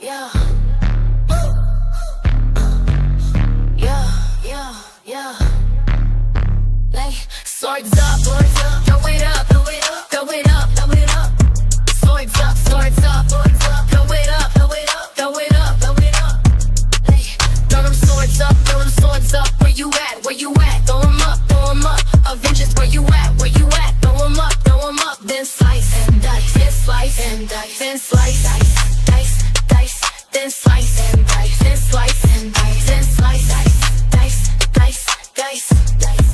yeah. Like, swords up, throw it up, throw it up, throw it up, throw it up. Swords up, throw it up, throw it up, throw it up, throw it up, throw it up. Like, throw them swords up, throw them swords up. Where you at, where you at? Throw them up, throw them up. Avengers, where you at, where you at? Throw them up, then slice and dice, then slice and dice, then slice, dice, dice, dice, then slice and dice, then slice and dice, then slice, dice, dice, dice, dice, dice.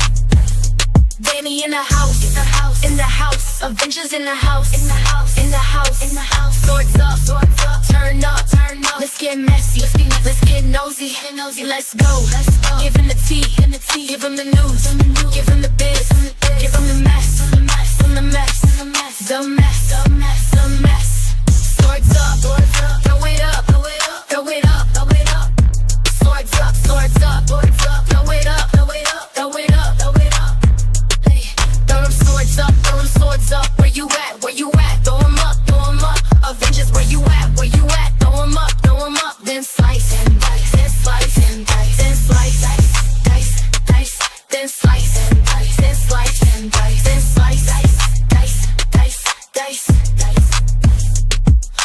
Dani in the house, in the house, in the house. Avengers in the house, in the house, in the house, in the house. Swords up, turn up, turn up. Let's get messy, let's get nosy, let's go, let's go. Give him the tea, give him the news, give him the biz, give him the mess, the mess, the mess, the mess, the mess, the mess. Swords up, throw it up, throw it up, throw it up, throw it up. Swords up, throw it up, throw it up, throw it up, throw it up, throw it up. Throw them swords up, throw them swords up. Where you at, where you at? Throw them up, throw them up. Avengers, where you at, where you at? Throw them up, then slice and dice, then slice and dice, then slice, dice, dice, dice, then slice and dice, then slice and dice, then slice, dice, dice, dice, dice, dice.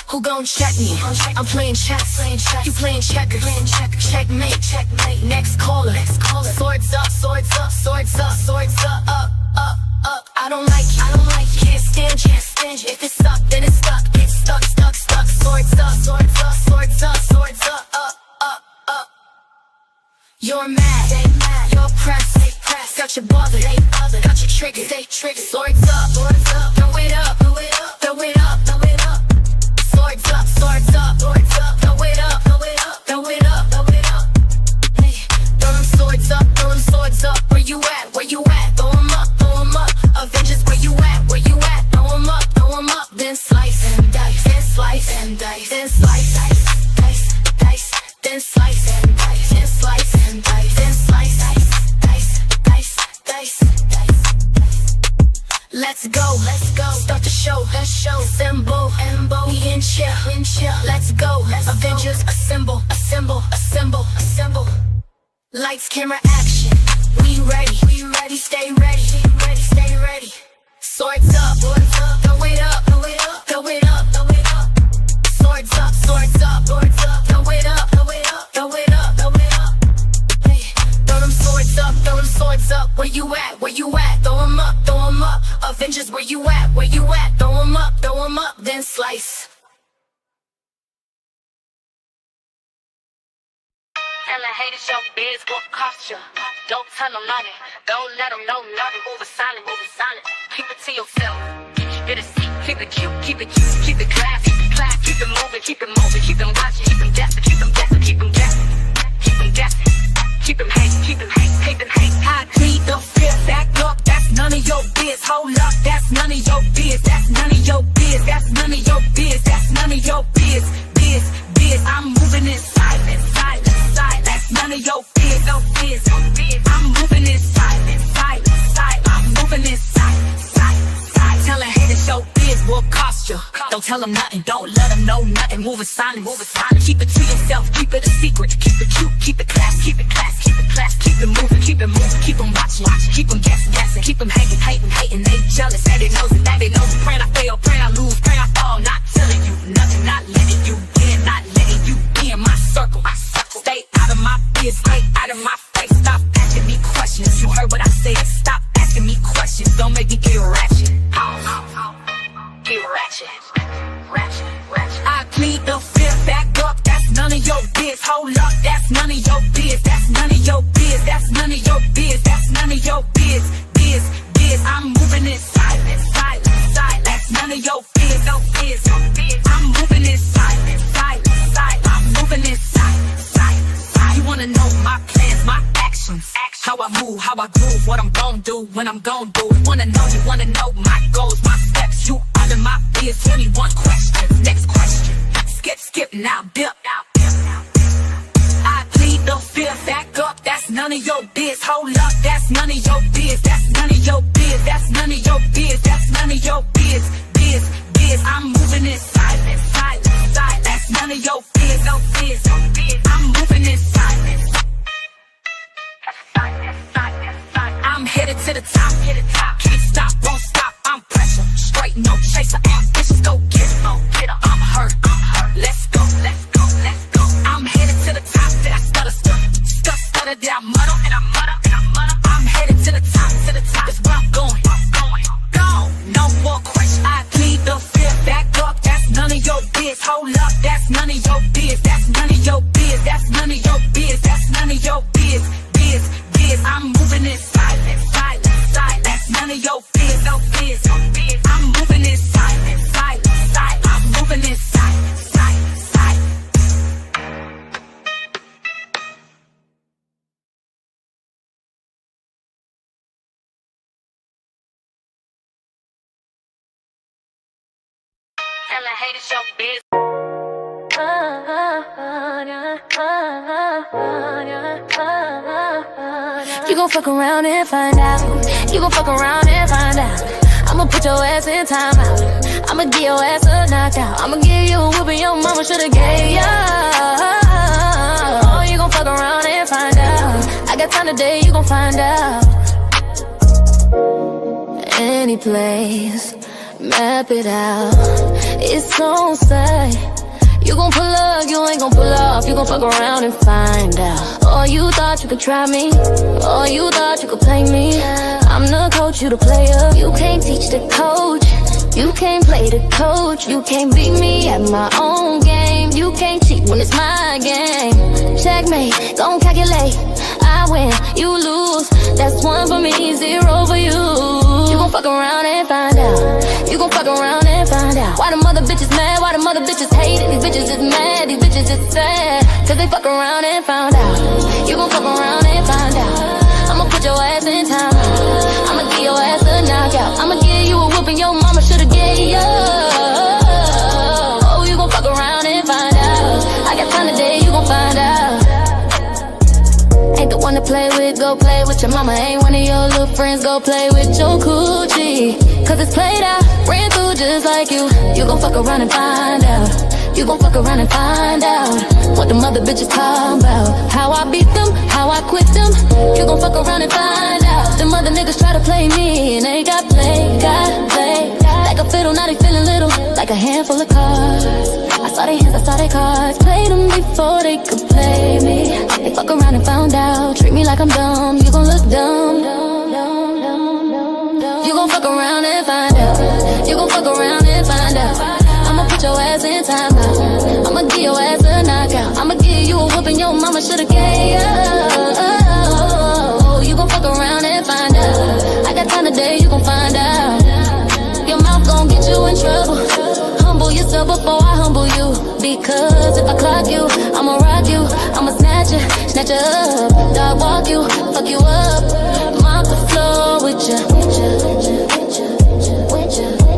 Who gon' check me? I'm playing chess, you playing checkers, checkmate, checkmate. Next caller, swords up, swords up, swords up, swords up, up, up. I don't like you, can't stand you. If it's stuck, then it's stuck. It's stuck, stuck, stuck. Swords up, swords up, swords up, swords up, up, up, up. You're mad, they mad. You're pressed, they pressed. Got you bothered, they bothered. Got you triggered, they triggered. Swords up, throw it up, throw it up, throw it up, throw it up. Swords up, swords up, throw it up, throw it up, throw it up, throw it up. Hey, throw them swords up, throw them swords up. Where you at, where you at? Throw them up, throw them up. Avengers, where you at, where you at? Throw them up, then slice and dice, then slice and dice, then slice, dice, dice, dice, then slice and dice, then slice and dice, then slice, dice, dice, dice, dice, dice. Let's go, start the show, symbol, we in chill, let's go, Avengers, assemble, lights, camera, action, we ready, stay ready, stay ready. Swords up, throw it up, throw it up, throw it up, throw it up. Swords up, throw it up, throw it up, throw it up, throw it up, throw it up. Hey, throw them swords up, where you at, where you at? Throw them up, Avengers, where you at, where you at? Throw them up, then slice. Tell the haters your biz what cost you. Don't tell them nothing. Don't let them know nothing. Move it silent, Keep it to yourself. Get a seat, keep it cute, keep it class, keep it moving, keep them watching, keep them guessing, keep them guessing, keep them guessing, keep them hating, keep them hating. I plead the fifth, back up, that's none of your biz. Hold up, that's none of your biz, that's none of your biz, that's none of your biz, that's none of your biz. I'm moving in silence, that's none of your biz, no biz. I'm moving in silence, I'm moving in silence. Tell a hater show biz will cost you. Don't tell them nothing, don't let them know nothing. Move it silent, keep it to yourself, keep it a secret. Keep it cute, keep it class, keep it moving, keep them watching, keep them guessing, keep them hating, they jealous, and they knows it, praying I fail, praying I lose, praying I fall, not telling you nothing, not letting you in, not letting you in my circle. Stay out of my biz, stay out of my face, stop asking me questions, you heard what I said, stop asking me questions, don't make me get ratchet. Get ratchet. I plead the fifth, back up, that's none of your biz. Hold up, that's none of your biz, that's none of your biz, that's none of your biz, that's none of your biz. I'm moving in silence, that's none of your biz, no biz. I'm moving in silence, I'm moving in silence. You wanna know my plans, my actions, how I move, how I groove, what I'm gon' do, when I'm gon' do. You wanna know my goals, my steps. You out of my biz, 21 questions. Next question, skip now, dip. I plead the fifth, back up, that's none of your biz. Hold up, that's none of your biz, that's none of your biz, that's none of your biz, that's none of your biz. I'm moving in silence, that's none of your biz. I'm headed to the top, can't stop, won't stop, I'm pressure, straight no chaser, ambitious, go get it, I'm hurt, let's go, I'm headed to the top, did I stutter, did I muddle, I'm headed to the top, that's where I'm going, go, no more question, I plead the fifth, back up, that's none of your biz, hold up, that's none of your biz, that's none of your biz, that's none of your biz, that's none of your biz, I'm moving in silence, that's none of your biz, I'm moving in silence, I'm moving in silence. Tell her haters your biz. You gon' fuck around and find out. You gon' fuck around and find out. I'ma put your ass in timeout. I'ma give your ass a knockout. I'ma give you a whooping your mama shoulda gave ya. Oh, you gon' fuck around and find out. I got time today, you gon' find out. Any place, map it out. It's on sight. You gon' pull up, you ain't gon' pull off. You gon' fuck around and find out. Oh, you thought you could try me. Oh, you thought you could play me. I'm the coach, you the player. You can't teach the coach. You can't play the coach. You can't beat me at my own game. You can't cheat when it's my game. Checkmate, don't calculate. I win, you lose. That's 1 for me, 0 for you. You gon' fuck around and find out. You gon' fuck around and find out. Why the mother bitches mad? Why the mother bitches hate it? These bitches is mad, these bitches is sad. Cause they fuck around and found out. You gon' fuck around and find out. I'ma put your ass in time. I'ma give your ass a knockout. I'ma give you a whooping your mama shoulda gave ya. Oh, you gon' fuck around and find out. I got time today, you gon' find out. Ain't the one to play with, go play with your mama. Ain't one of your little friends, go play with your coochie. Cause it's played out, ran through just like you. You gon' fuck around and find out. You gon' fuck around and find out what the mother bitches talk about. How I beat them, how I quit them. You gon' fuck around and find out. Them other niggas try to play me and they got played. Like a fiddle, now they feeling little, like a handful of cards. I saw their hands, I saw their cards. Played them before they could play me. They fuck around and found out. Treat me like I'm dumb, you gon' look dumb. You gon' fuck around and find out. You gon' fuck around and find out. I'ma put your ass in timeout. I'ma give your ass a knockout. I'ma give you a whooping your mama shoulda gave ya. Oh, you gon' fuck around and find out. I got time today, you gon' find out. Your mouth gon' get you in trouble. Humble yourself before I humble you. Because if I clock you, I'ma rock you. I'ma snatch you up. Dog walk you, fuck you up. Mop the floor with ya.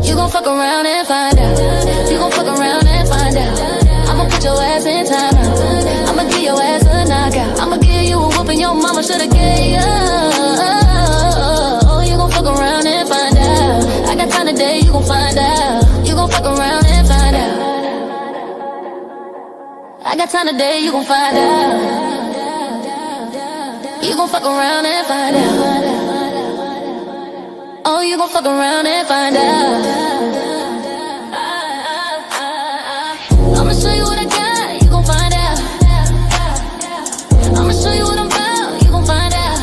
You gon' fuck around and find out. You gon' fuck around and find out. I'ma put your ass in timeout. I'ma give your ass a knockout. I'ma give you a whooping your mama shoulda gave ya. Oh, you gon' fuck around and find out. I got time today, you gon' find out. You gon' fuck around and find out. I got time today, you gon' find out. You gon' fuck around and find out. Oh, you gon' fuck around and find out. I'ma show you what I got, you gon' find out. I'ma show you what I'm about, you gon' find out.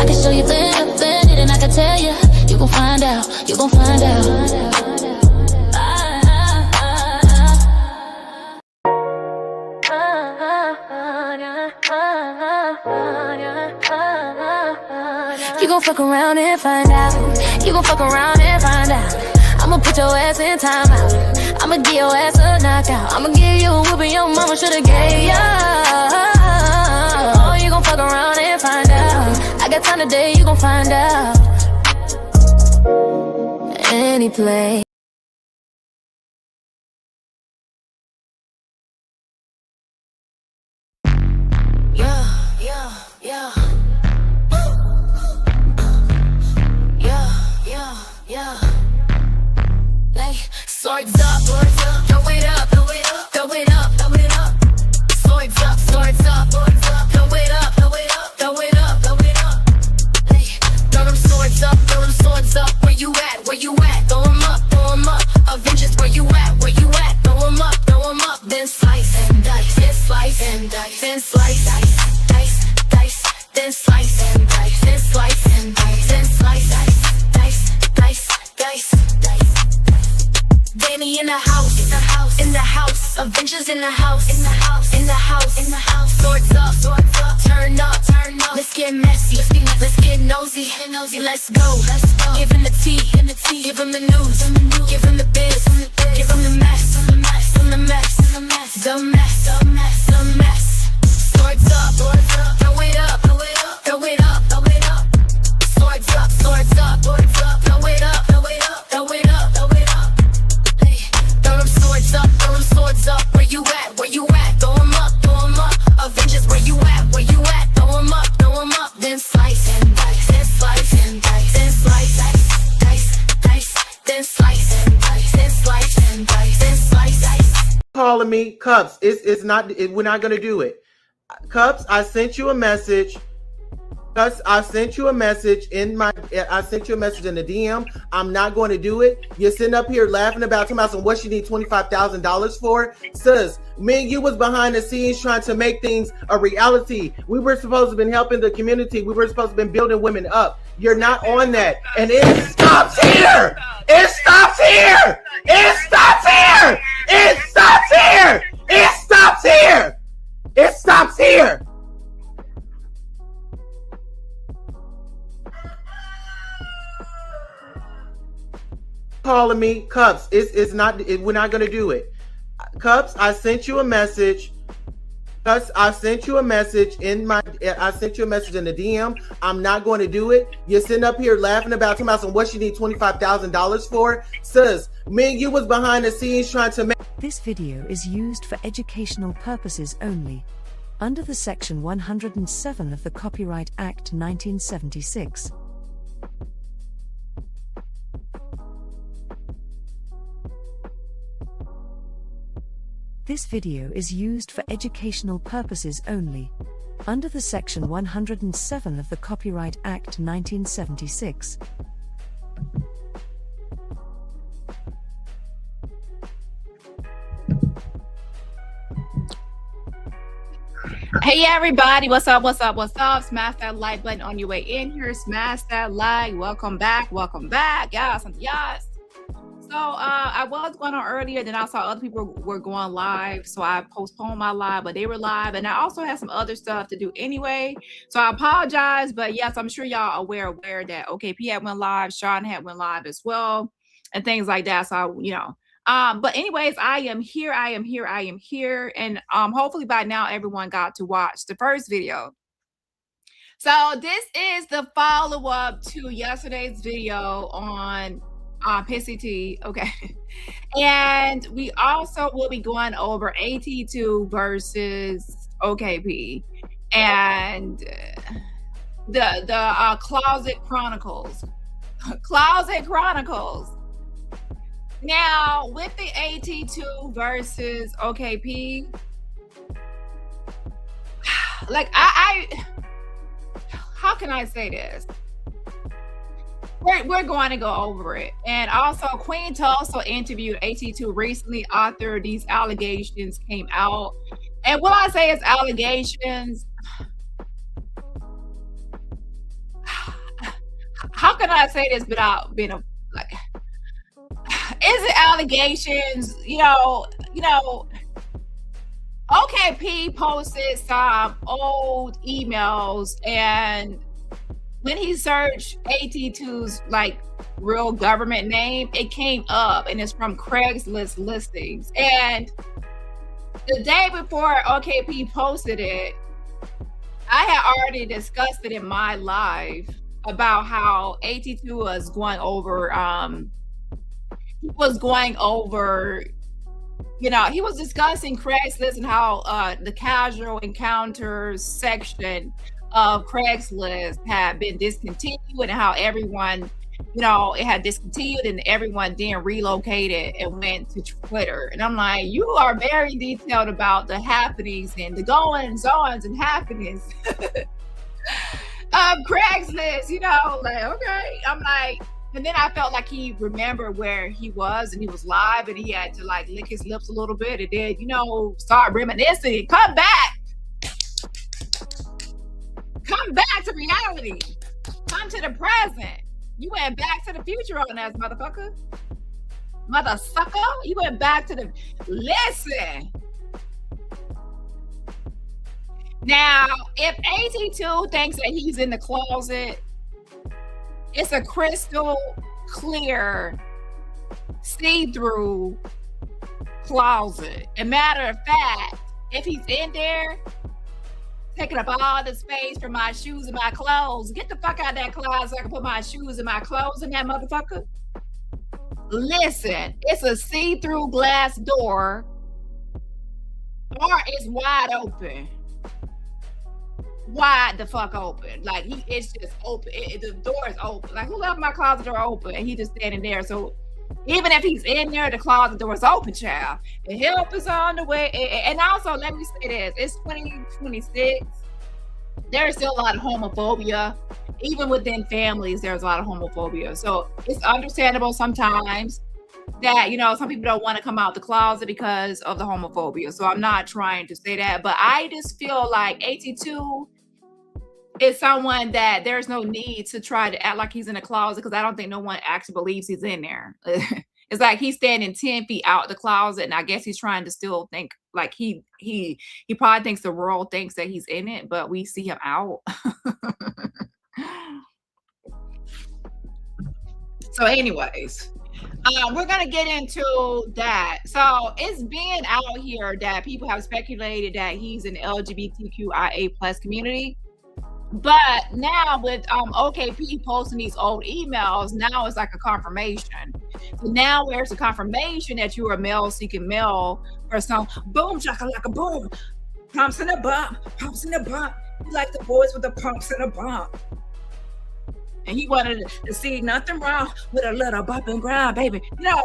I can show you bend it, and I can tell you, you gon' find out, you gon' find out. You gon' fuck around and find out. You gon' fuck around and find out. I'ma put your ass in timeout. I'ma give your ass a knockout. I'ma give you a whooping your mama shoulda gave ya. Oh, you gon' fuck around and find out. I got time today, you gon' find out. Any place. Swords up, throw it up, throw it up, throw it up, throw it up. Swords up, throw it up, throw it up, throw it up, throw it up, throw it up. slice and dice, then slice, dice, dice, dice, dice. Dani in the house, in the house, in the house. Avengers in the house, in the house, in the house, in the house. Swords up, turn up, turn up. Let's get messy, let's get nosy, let's go, let's go. Give him the tea, give him the news, give him the biz, give him the mess, the mess, the mess, the mess, the mess, the mess, the mess. Swords up, throw it up, throw it up, throw it up, throw it up. Swords up, throw it up, throw it up, throw it up, throw it up, throw it up. Throw them swords up, throw them swords up. Where you at? Where you at? Throw them up, throw them up. Avengers, where you at? Where you at? Throw them up, throw them up. Then slice and dice, then slice and dice, then slice, dice, dice, dice, then slice and dice, then slice and dice, then slice, dice. Calling me Cups. It's not. We're not gonna do it. Cups, I sent you a message. Cups, I sent you a message in the DM. I'm not going to do it. You're sitting up here laughing about what she need $25,000 for. Sis, me and you was behind the scenes trying to make things a reality. We were supposed to have been helping the community. We were supposed to have been building women up. You're not on that. And it stops here. It stops here. It stops here. It stops here. It stops here. It stops here. Calling me Cups. It's not. We're not gonna do it. Cups, I sent you a message. Cups, I sent you a message in the DM. I'm not going to do it. You're sitting up here laughing about what she need $25,000 for. Sis, me and you was behind the scenes trying to make. This video is used for educational purposes only, under the Section 107 of the Copyright Act 1976. This video is used for educational purposes only, under the Section 107 of the Copyright Act 1976. Hey everybody, what's up? Smash that like button on your way in here. Smash that like. Welcome back. Yes. So I was going on earlier, then I saw other people were going live, so I postponed my live, but they were live, and I also had some other stuff to do anyway, so I apologize. But yes, I'm sure y'all aware that OKP had went live, Sean had went live as well, and things like that. So but anyways, I am here, and hopefully by now everyone got to watch the first video. So this is the follow-up to yesterday's video on PCT, okay. And we also will be going over AT2 versus OKP and the Closet Chronicles. Closet Chronicles. Now, with the AT2 versus OKP, like I how can I say this? We're going to go over it. And also, Queen Tulsa interviewed AT2 recently after these allegations came out. And what I say is allegations. How can I say this without being like? Is it allegations? OKP posted some old emails, and when he searched AT2's like real government name, it came up, and it's from Craigslist listings. And the day before OKP posted it, I had already discussed it in my live about how AT2 was going over. He was discussing Craigslist and how the casual encounters section of Craigslist had been discontinued, and how everyone, it had discontinued, and everyone then relocated and went to Twitter. And I'm like, you are very detailed about the happenings and the goings-ons and happenings of Craigslist, like, okay. I'm like, and then I felt like he remembered where he was, and he was live, and he had to like lick his lips a little bit, and then, start reminiscing and come back to reality. Come to the present. You went back to the future on us, motherfucker. Mother sucker. You went back to the. Listen. Now, if AT2 thinks that he's in the closet, it's a crystal clear, see-through closet. As a matter of fact, if he's in there, taking up all the space for my shoes and my clothes, get the fuck out of that closet so I can put my shoes and my clothes in that motherfucker. Listen, it's a see-through glass door, or it's wide open. Wide the fuck open. Like, it's just open. The door is open. Like, who left my closet door open? And he just standing there. So even if he's in there, the closet door is open, child. And help is on the way. And also, let me say this. It's 2026. There's still a lot of homophobia. Even within families, there's a lot of homophobia. So it's understandable sometimes that, you know, some people don't want to come out the closet because of the homophobia. So I'm not trying to say that. But I just feel like AT2 is someone that there's no need to try to act like he's in a closet, because I don't think no one actually believes he's in there. It's like he's standing 10 feet out the closet, and I guess he's trying to still think like he probably thinks the world thinks that he's in it, but we see him out. So anyways, we're gonna get into that. So it's been out here that people have speculated that he's in the LGBTQIA plus community. But now with OKP posting these old emails, now it's like a confirmation. So now where's the confirmation that you are male seeking male for some boom shakalaka boom, pumps in the bump, pumps in the bump. You like the boys with the pumps in the bump. And he wanted to see nothing wrong with a little bump and grind, baby. You a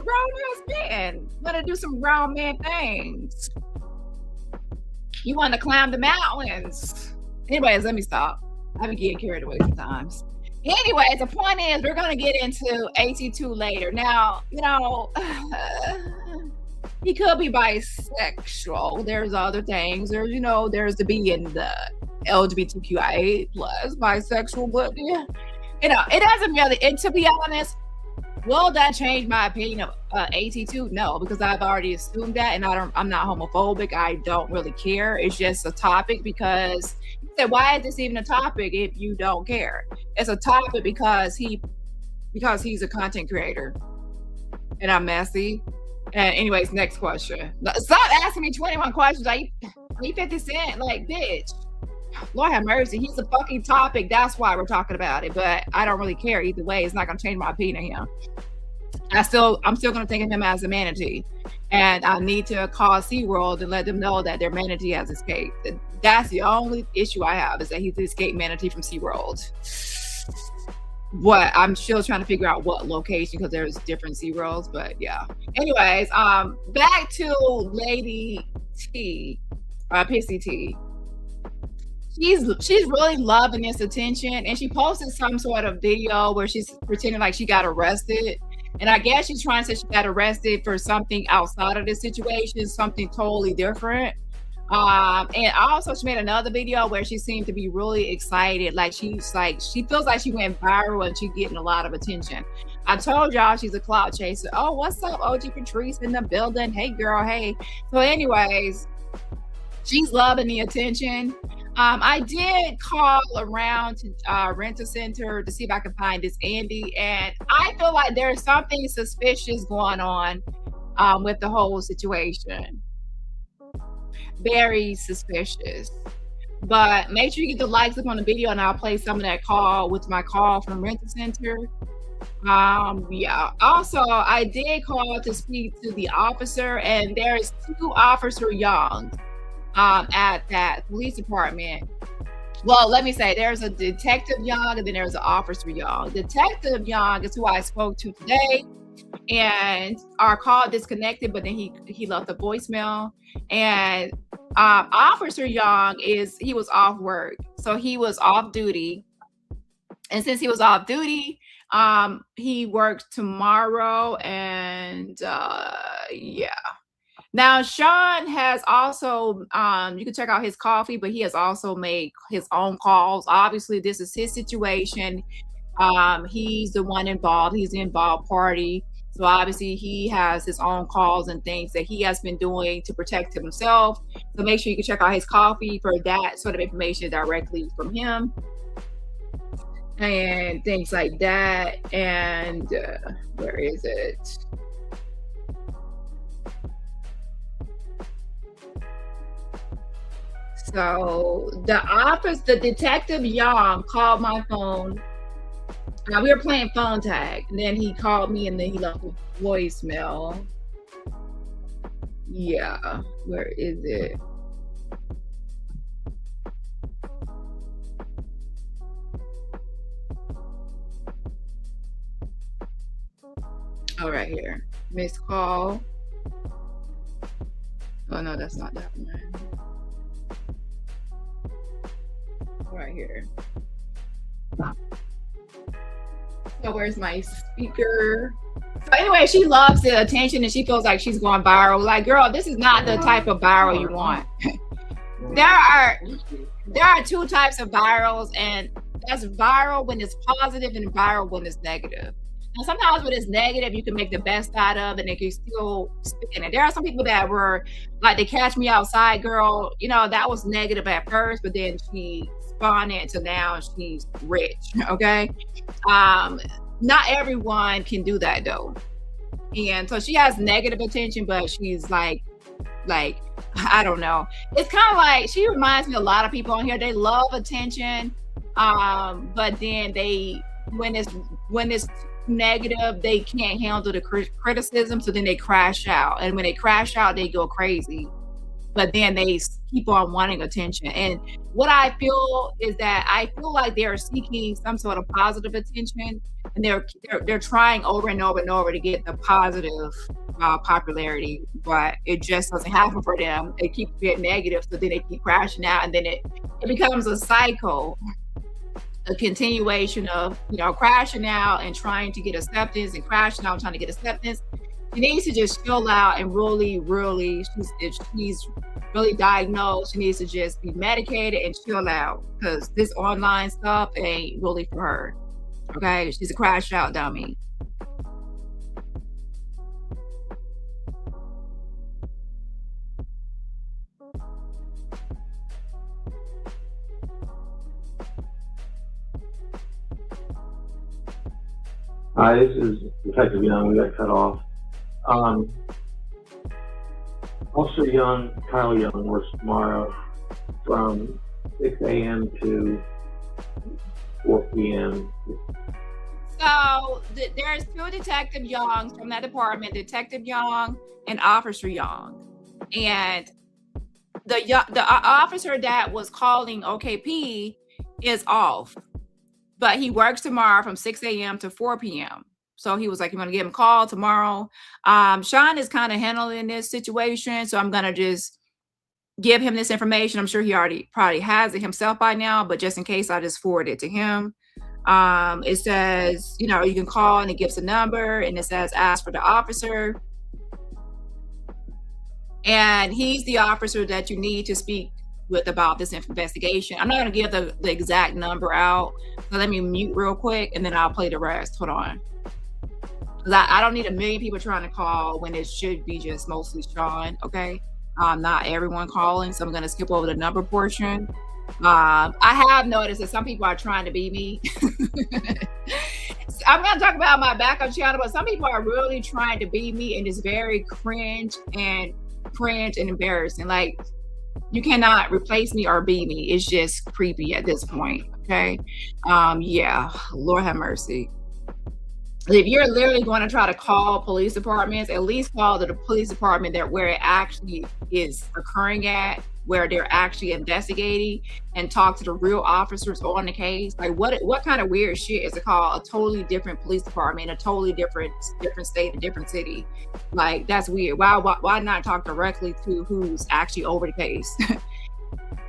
grown ass man. Want to do some grown man things. You want to climb the mountains. Anyways, let me stop. I've been getting carried away sometimes. Anyways, the point is we're going to get into AT2 later. Now, he could be bisexual. There's other things. There's the B in the LGBTQIA plus bisexual, but yeah, it doesn't really, and to be honest, will that change my opinion of AT2? No, because I've already assumed that, and I'm not homophobic. I don't really care. It's just a topic because you said, why is this even a topic if you don't care? It's a topic because he's a content creator, and I'm messy. And anyways, next question. Stop asking me 21 questions. Are you 50 Cent? Like, bitch. Lord have mercy. He's a fucking topic. That's why we're talking about it. But I don't really care either way. It's not going to change my opinion of him. I'm still going to think of him as a manatee. And I need to call SeaWorld and let them know that their manatee has escaped. That's the only issue I have, is that he's the escaped manatee from SeaWorld. What I'm still trying to figure out what location, because there's different SeaWorlds, but yeah. Anyways, back to Lady T, Pissy T. She's really loving this attention, and she posted some sort of video where she's pretending like she got arrested, and I guess she's trying to say she got arrested for something outside of this situation, something totally different. And also she made another video where she seemed to be really excited, like she feels like she went viral and she's getting a lot of attention. I told y'all she's a clout chaser. Oh, what's up, OG Patrice in the building? Hey girl, hey. So anyways, she's loving the attention. I did call around to Rent-A-Center to see if I could find this Andy, and I feel like there's something suspicious going on with the whole situation. Very suspicious. But make sure you get the likes up on the video, and I'll play some of that call with my call from Rent-A-Center. Yeah. Also, I did call to speak to the officer, and there's 2 Officer Young at that police department. Well, let me say, there's a Detective Young and then there's an Officer Young. Detective Young is who I spoke to today, and our call disconnected, but then he left a voicemail. And Officer Young he was off work, so he was off duty. And since he was off duty, he works tomorrow, and yeah. Now, Sean has also, you can check out his coffee, but he has also made his own calls. Obviously, this is his situation. He's the one involved. He's the involved party. So obviously, he has his own calls and things that he has been doing to protect himself. So make sure you can check out his coffee for that sort of information directly from him and things like that. And where is it? So the detective Young called my phone. Now we were playing phone tag, and then he called me, and then he left a voicemail. Yeah, where is it? Oh, right here. Missed call. Oh no, that's not that one. Right here. So where's my speaker? So anyway, she loves the attention and she feels like she's going viral. Like, girl, this is not the type of viral you want. there are two types of virals, and that's viral when it's positive and viral when it's negative. And sometimes when it's negative, you can make the best out of it and it can still stick in it. There are some people that were like, they catch me outside, girl. You know, that was negative at first, but then she spun it to now she's rich. Okay. Not everyone can do that though. And so she has negative attention, but she's like, I don't know. It's kind of like, she reminds me of a lot of people on here. They love attention. But then when it's negative, they can't handle the criticism, so then they crash out, and when they crash out, they go crazy, but then they keep on wanting attention. And what I feel is that I feel like they're seeking some sort of positive attention, and they're trying over and over and over to get the positive popularity, but it just doesn't happen for them. They keep getting negative, so then they keep crashing out, and then it becomes a cycle, a continuation of, you know, crashing out and trying to get acceptance and crashing out trying to get acceptance. She needs to just chill out and really, if she's really diagnosed, she needs to just be medicated and chill out, because this online stuff ain't really for her. Okay, she's a crash out dummy. Hi, this is Detective Young. We got cut off. Officer Young, Kyle Young, works tomorrow from 6 a.m. to 4 p.m. So there's two Detective Youngs from that department, Detective Young and Officer Young. And the officer that was calling OKP is off, but he works tomorrow from 6 a.m. to 4 p.m. So he was like, "I'm going to give him a call tomorrow." Sean is kind of handling this situation, so I'm going to just give him this information. I'm sure he already probably has it himself by now, but just in case, I just forward it to him. It says, you know, you can call, and it gives a number, and it says ask for the officer. And he's the officer that you need to speak with about this investigation. I'm not going to give the exact number out. So let me mute real quick, and then I'll play the rest. Hold on. Because I don't need a million people trying to call when it should be just mostly Sean, okay? Not everyone calling, so I'm going to skip over the number portion. I have noticed that some people are trying to be me. I'm going to talk about my backup channel, but some people are really trying to be me, and it's very cringe and embarrassing. Like, you cannot replace me or be me. It's just creepy at this point, okay? Yeah, Lord have mercy. If you're literally going to try to call police departments, at least call the police department where it actually is occurring at, where they're actually investigating, and talk to the real officers on the case. Like, what kind of weird shit is to call a totally different police department, a totally different state, a different city? Like, that's weird. Why not talk directly to who's actually over the case?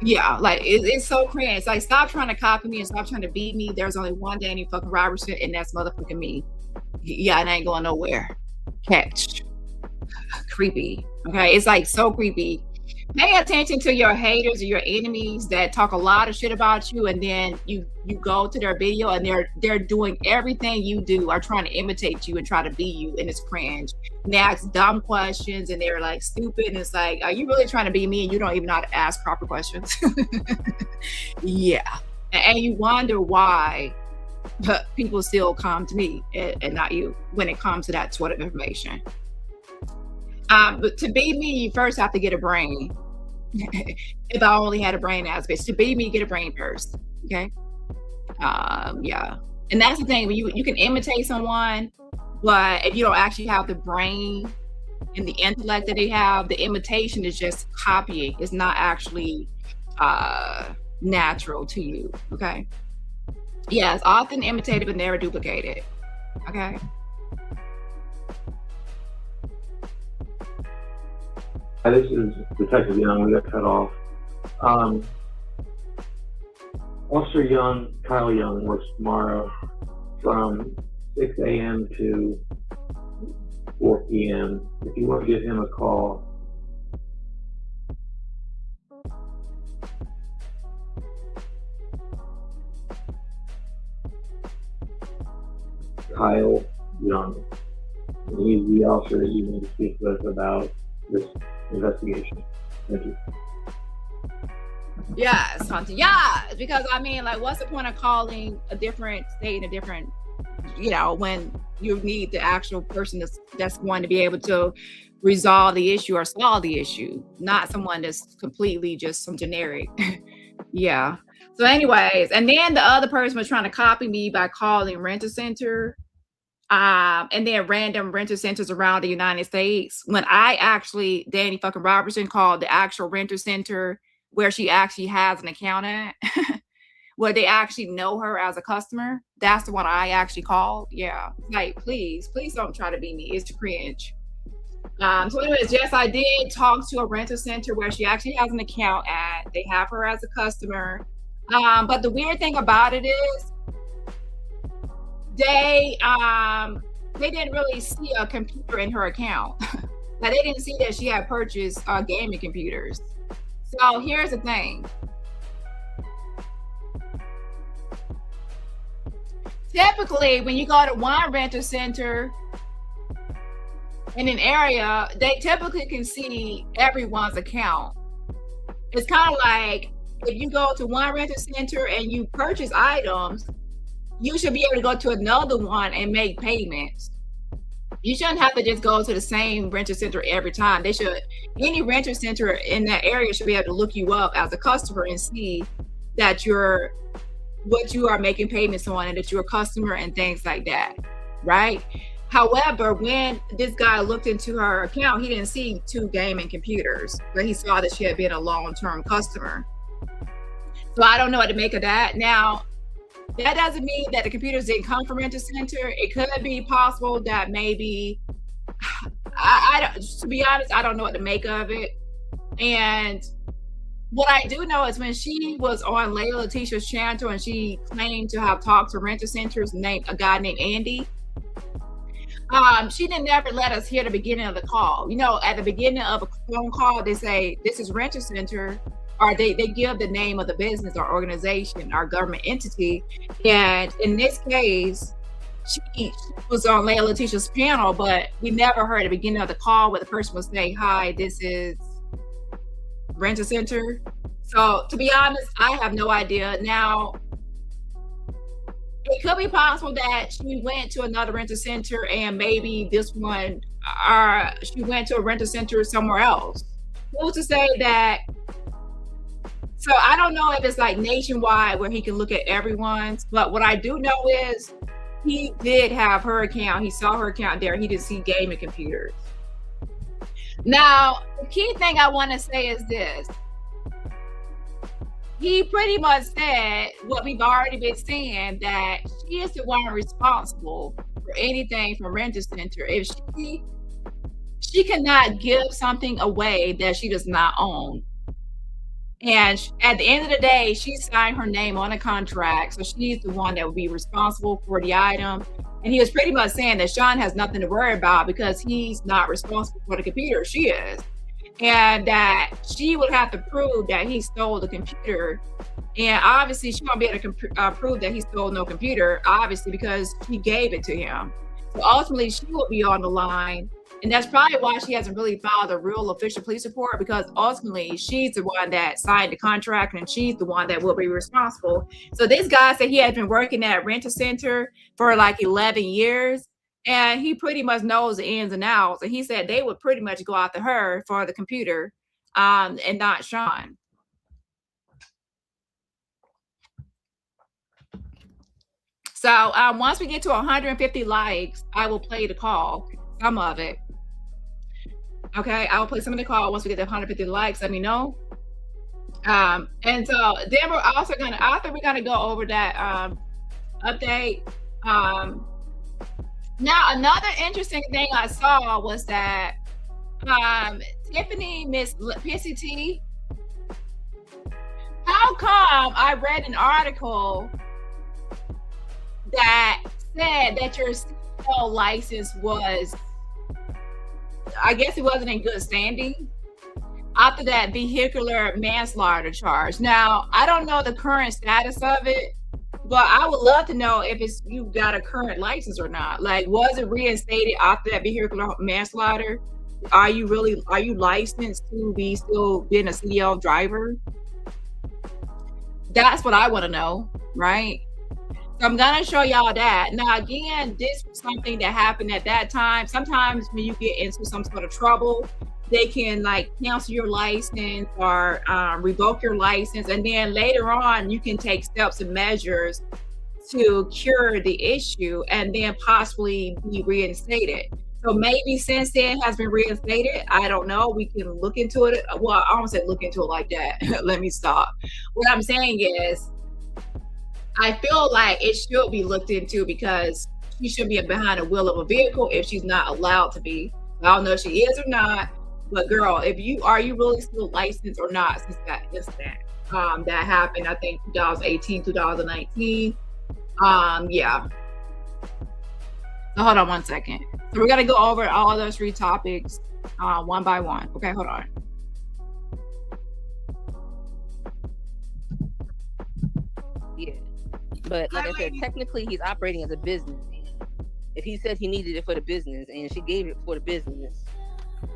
Yeah, like it's so cringe. It's like, stop trying to copy me and stop trying to beat me. There's only one Dani fucking Robertson, and that's motherfucking me. Yeah, it ain't going nowhere. Catch. creepy. Okay, it's like so creepy. Pay attention to your haters or your enemies that talk a lot of shit about you, and then you go to their video and they're doing everything you do, are trying to imitate you and try to be you, and it's cringe. And they ask dumb questions and they're like stupid, and it's like, are you really trying to be me and you don't even know how to ask proper questions? Yeah, and you wonder why people still come to me and not you when it comes to that sort of information. But to be me, you first have to get a brain. If I only had a brain as bitch, to be me, get a brain first. Okay. Yeah. And that's the thing, when you can imitate someone, but if you don't actually have the brain and the intellect that they have, the imitation is just copying. It's not actually natural to you. Okay. Yes, often imitated but never duplicated. Okay. This is Detective Young. We got cut off. Officer Young, Kyle Young, works tomorrow from 6 a.m. to 4 p.m. If you want to give him a call, Kyle Young. And he's the officer that you need to speak with about this investigation. Thank you. Yes, Hunter. Yes, because I mean, like, what's the point of calling a different state and a different, when you need the actual person that's going to be able to resolve the issue or solve the issue, not someone that's completely just some generic. Yeah. So anyways, and then the other person was trying to copy me by calling Rent-A-Center, and then random renter centers around the United States, when I actually, Dani fucking Robertson, called the actual renter center where she actually has an account at, where they actually know her as a customer. That's the one I actually called. Yeah. Like, please don't try to be me. It's cringe. So anyways, yes, I did talk to a renter center where she actually has an account at. They have her as a customer. But the weird thing about it is, they didn't really see a computer in her account. Like, they didn't see that she had purchased gaming computers. So here's the thing. Typically, when you go to one renter center in an area, they typically can see everyone's account. It's kind of like if you go to one renter center and you purchase items, you should be able to go to another one and make payments. You shouldn't have to just go to the same renter center every time. Any renter center in that area should be able to look you up as a customer and see that what you are making payments on and that you're a customer and things like that, right? However, when this guy looked into her account, he didn't see 2 gaming computers, but he saw that she had been a long-term customer. So I don't know what to make of that. Now, that doesn't mean that the computers didn't come from Rent-A-Center. It could be possible that maybe, to be honest, I don't know what to make of it. And what I do know is when she was on Layla Letitia's channel and she claimed to have talked to Rent-A-Centers, a guy named Andy, she didn't never let us hear the beginning of the call. At the beginning of a phone call, they say, this is Rent-A-Center, or they give the name of the business or organization or government entity. And in this case, she was on Layla Letitia's panel, but we never heard the beginning of the call where the person was saying, hi, this is Rent-A-Center. So to be honest, I have no idea. Now, it could be possible that she went to another Rent-A-Center and maybe this one, she went to a Rent-A-Center somewhere else. Who's to say that? So I don't know if it's like nationwide where he can look at everyone's, but what I do know is he did have her account. He saw her account there. He didn't see gaming computers. Now, the key thing I want to say is this. He pretty much said what we've already been saying, that she is the one responsible for anything from Rent-A-Center. If she cannot give something away that she does not own. And at the end of the day, she signed her name on a contract. So she's the one that would be responsible for the item. And he was pretty much saying that Sean has nothing to worry about because he's not responsible for the computer. She is. And that she would have to prove that he stole the computer. And obviously, she won't be able to prove that he stole no computer, obviously, because she gave it to him. So ultimately, she will be on the line. And that's probably why she hasn't really filed a real official police report, because ultimately she's the one that signed the contract and she's the one that will be responsible. So this guy said he had been working at a rental center for like 11 years and he pretty much knows the ins and outs. And he said they would pretty much go after her for the computer and not Sean. So once we get to 150 likes, I will play the call, some of it. Okay, I will play some of the call once we get to 150 likes. Let me know. And so then we're also gonna, after we're gonna go over that update. Now another interesting thing I saw was that Tiffany, Miss Pissy T, how come I read an article that said that your CEO license was, I guess it wasn't in good standing after that vehicular manslaughter charge. Now, I don't know the current status of it, but I would love to know if it's you got a current license or not. Like, was it reinstated after that vehicular manslaughter? Are you licensed to be still being a CDL driver? That's what I want to know, right? So I'm gonna show y'all that. Now again, this was something that happened at that time. Sometimes when you get into some sort of trouble, they can like cancel your license or revoke your license, and then later on you can take steps and measures to cure the issue and then possibly be reinstated. So maybe since then has been reinstated. I don't know. We can look into it. Well, I don't say look into it like that. Let me stop. What I'm saying is, I feel like it should be looked into because she should be behind the wheel of a vehicle if she's not allowed to be. I don't know if she is or not, but girl, if you are you really still licensed or not since that incident that happened? I think 2018, 2019. Yeah. So hold on one second. So we're gonna go over all of those 3 topics one by one. Okay, hold on. Yeah. But like I said, technically he's operating as a business. If he said he needed it for the business and she gave it for the business,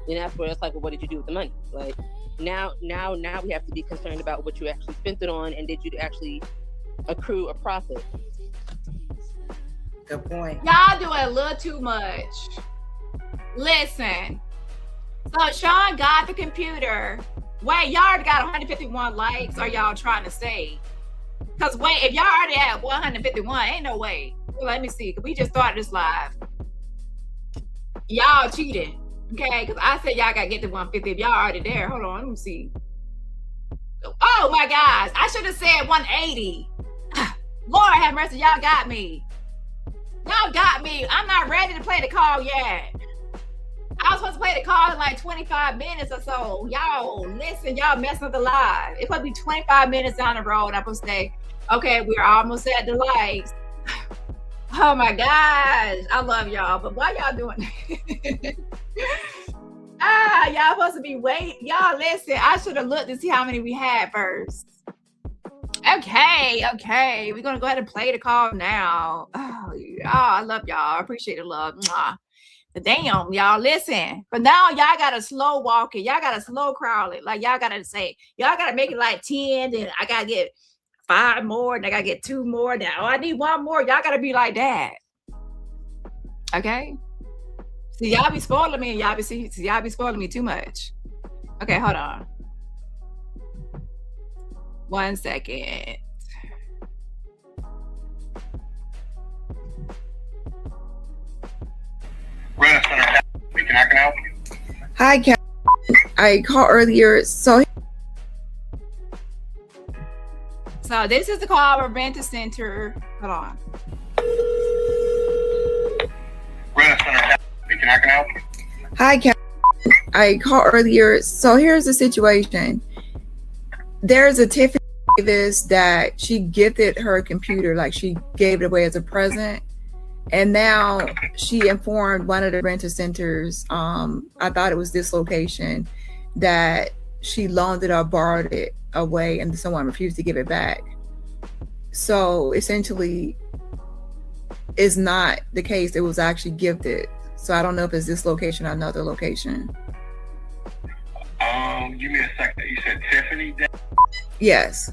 then that's where it's like, well, what did you do with the money? Like now we have to be concerned about what you actually spent it on and did you actually accrue a profit? Good point. Y'all doing a little too much. Listen. So Sean got the computer. Wait, y'all already got 151 likes, or y'all trying to say? Because wait, if y'all already at 151, ain't no way. Well, let me see. We just started this live. Y'all cheating. Okay, because I said y'all gotta get to 150. If y'all already there, hold on, let me see. Oh my gosh, I should have said 180. Lord have mercy, y'all got me. Y'all got me. I'm not ready to play the call yet. I was supposed to play the call in like 25 minutes or so. Y'all, listen, y'all messing up the live. It's supposed to be 25 minutes down the road. I'm supposed to say, okay, we're almost at the likes. Oh my gosh, I love y'all, but why y'all doing that? Y'all supposed to be waiting. Y'all, listen, I should have looked to see how many we had first. Okay, we're gonna go ahead and play the call now. Oh, I love y'all. I appreciate the love. Mwah. But damn, y'all, listen. But now y'all gotta slow walk it. Y'all gotta slow crawl it. Like y'all gotta say, y'all gotta make it like 10. Then I gotta get 5 more. And I gotta get 2 more. Now I need 1 more. Y'all gotta be like that. Okay. See, y'all be spoiling me. Y'all be spoiling me too much. Okay, hold on. 1 second. Speaking, I can help you. Hi, Kat. I called earlier. So this is the call of Rent a Center. Hold on. Rent a Center. Speaking, I can help you. Hi, Kat. I called earlier. So here's the situation. There's a Tiffany Davis that she gifted her computer, like she gave it away as a present. And now she informed one of the renter centers, I thought it was this location, that she loaned it or borrowed it away and someone refused to give it back. So essentially, it's not the case. It was actually gifted. So I don't know if it's this location or another location. Give me a second. You said Tiffany? Yes.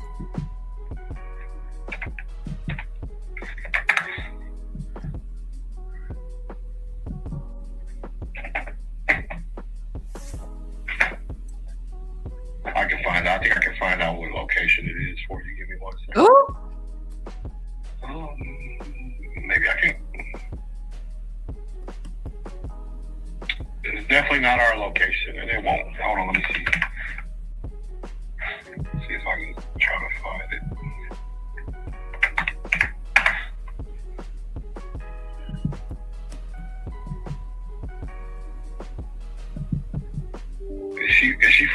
I can find out. I think I can find out what location it is for you. Give me 1 second. Oh, Maybe I can. It's definitely not our location, and it won't. Hold on, let me see. See if I can try to find it. Is she?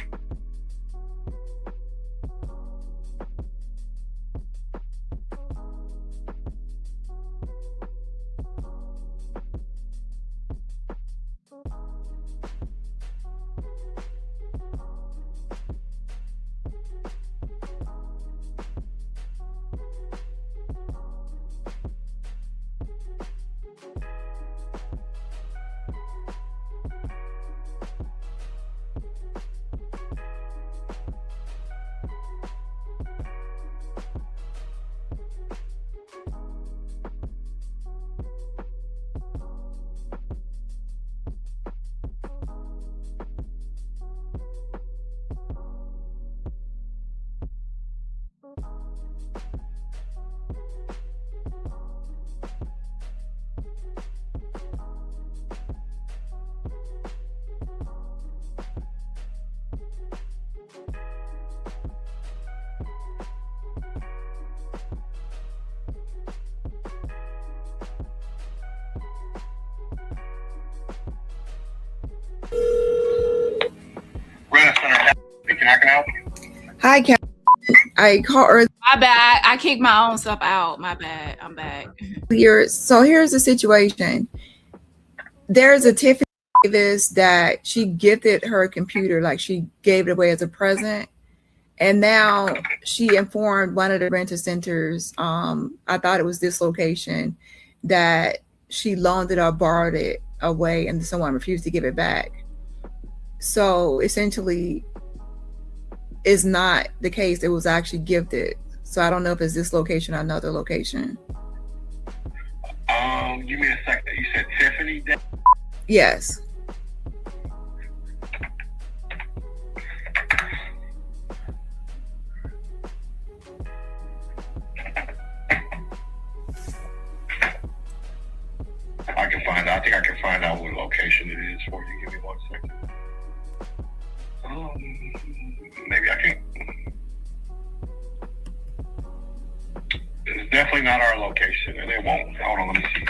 Can I help you? Hi, Kat. I called my bad. I kicked my own stuff out. My bad. I'm back. earlier. So here's the situation. There's a Tiffany Davis that she gifted her computer, like she gave it away as a present. And now she informed one of the renter centers, I thought it was this location, that she loaned it or borrowed it away and someone refused to give it back. So essentially, it's not the case. It was actually gifted. So I don't know if it's this location or another location. Give me a second. You said Tiffany? Yes. I can find out. I think I can find out what location it is for you. Give me 1 second. Maybe I can. It's definitely not our location, and it won't. Hold on, let me see.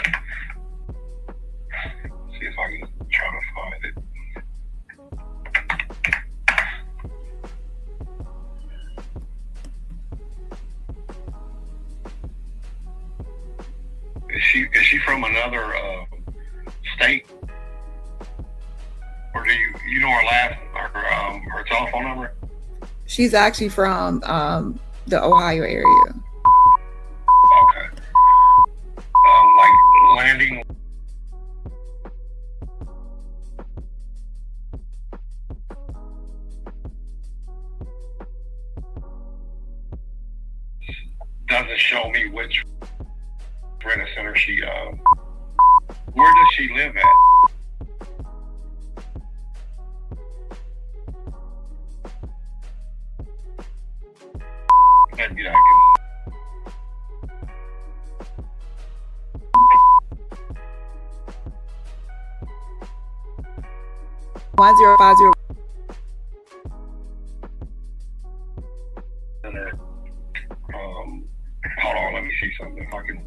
See if I can try to find it. Is she from another state, or do you know her telephone number? She's actually from the Ohio area. Okay. Like landing. Doesn't show me which rent center she. Where does she live at? Maybe I can. 1050. Hold on, let me see something. If I can.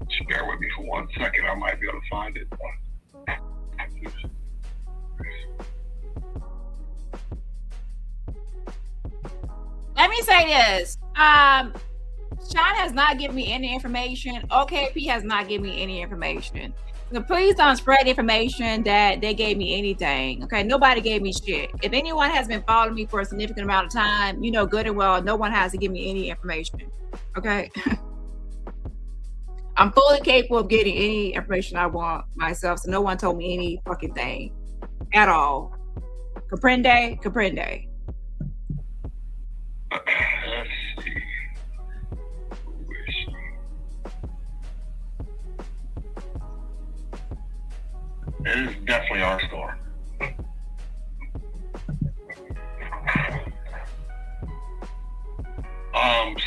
Just bear with me for 1 second. I might be able to find it. me say this. Sean has not given me any information. OKP has not given me any information. So please don't spread information that they gave me anything. Okay, nobody gave me shit. If anyone has been following me for a significant amount of time, you know good and well, no one has to give me any information. Okay. I'm fully capable of getting any information I want myself, so no one told me any fucking thing at all. Comprende? Comprende. Let's see. Who is she? It is definitely our store.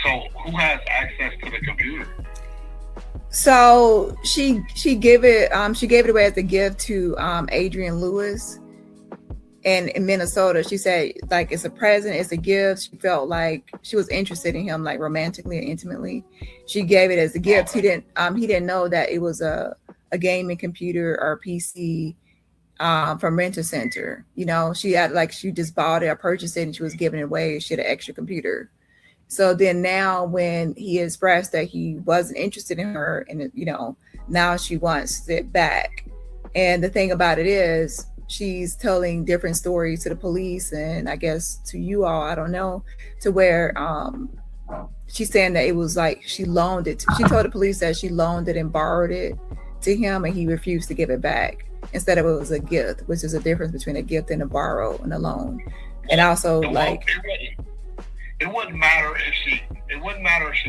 So who has access to the computer? So she gave it away as a gift to Adrian Lewis in Minnesota. She said like it's a present, it's a gift. She felt like she was interested in him like romantically and intimately. She gave it as a gift. He didn't know that it was a gaming computer or PC from Rent a Center. You know, she had like she just bought it or purchased it and she was giving it away. She had an extra computer. So then now when he expressed that he wasn't interested in her and, you know, now she wants it back. And the thing about it is she's telling different stories to the police and I guess to you all, I don't know, to where she's saying that it was like she loaned it. She told the police that she loaned it and borrowed it to him and he refused to give it back instead of it was a gift, which is a difference between a gift and a borrow and a loan. And also like... It wouldn't matter if she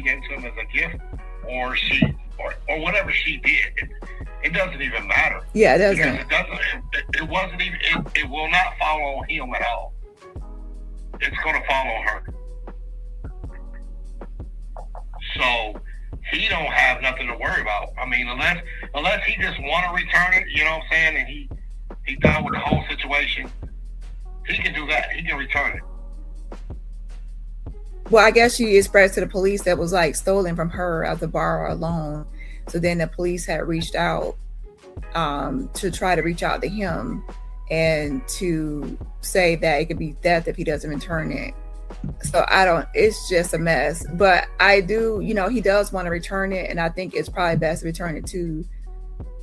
gave it to him as a gift or whatever she did. It doesn't even matter. Yeah, it doesn't. It wasn't even. It will not follow him at all. It's going to follow her. So he don't have nothing to worry about. I mean, unless he just want to return it, you know what I'm saying, and he done with the whole situation, he can do that. He can return it. Well, I guess she expressed to the police that was like stolen from her as a borrower loan. So then the police had reached out to try to reach out to him and to say that it could be theft if he doesn't return it. So it's just a mess. But I do, you know, he does want to return it. And I think it's probably best to return it to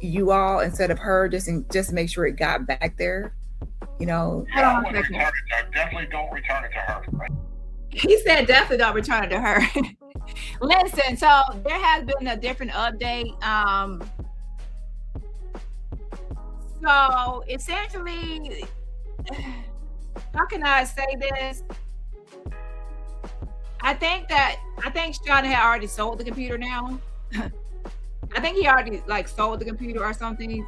you all instead of her, just to make sure it got back there. You know, yeah, definitely don't return it to her. Right? He said definitely don't return it to her. Listen, so there has been a different update. So essentially, how can I say this? I think Sean had already sold the computer now. I think he already like sold the computer or something.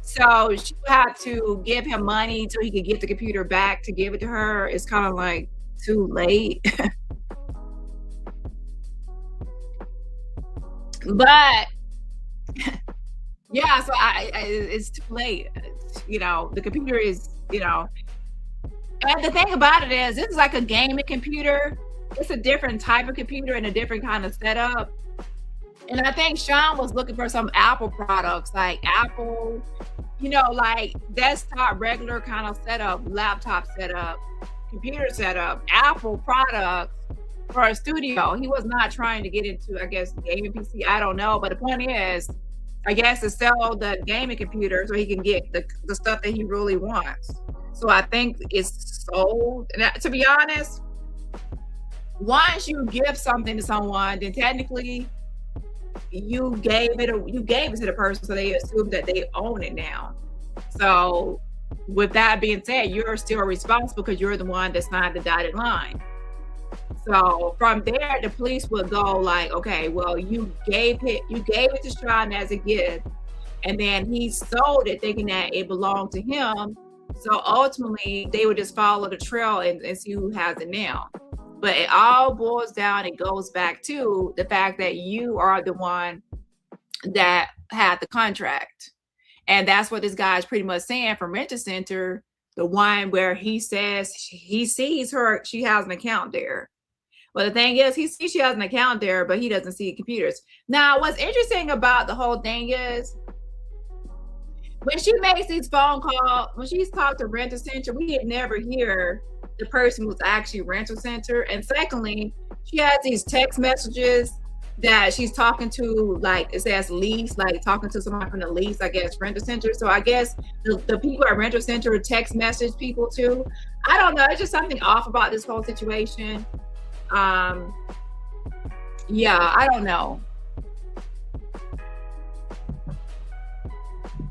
So she had to give him money so he could get the computer back to give it to her. It's kind of like too late. But yeah, so it's too late. You know, the computer is, you know, and the thing about it is this is like a gaming computer. It's a different type of computer and a different kind of setup. And I think Sean was looking for some Apple products, like Apple, you know, like desktop, regular kind of setup, laptop setup, computer setup, Apple products for a studio. He was not trying to get into, I guess, gaming PC. I don't know. But the point is, I guess, to sell the gaming computer so he can get the stuff that he really wants. So I think it's sold. And to be honest, once you give something to someone, then technically you gave it to the person, so they assume that they own it now. So with that being said, you're still responsible because you're the one that signed the dotted line. So from there, the police would go like, okay, well, you gave it to Sean as a gift, and then he sold it thinking that it belonged to him. So ultimately, they would just follow the trail and see who has it now. But it all boils down, it goes back to the fact that you are the one that had the contract. And that's what this guy is pretty much saying from Rent a Center, the one where he says he sees her, she has an account there. But the thing is, he sees she has an account there, but he doesn't see computers. Now, what's interesting about the whole thing is, when she makes these phone calls, when she's talked to Rent a Center, we never hear the person was actually rental center. And secondly, she has these text messages that she's talking to, like it says lease, like talking to someone from the lease, I guess, rental center. So I guess the people at rental center text message people too. I don't know. It's just something off about this whole situation. Yeah, I don't know.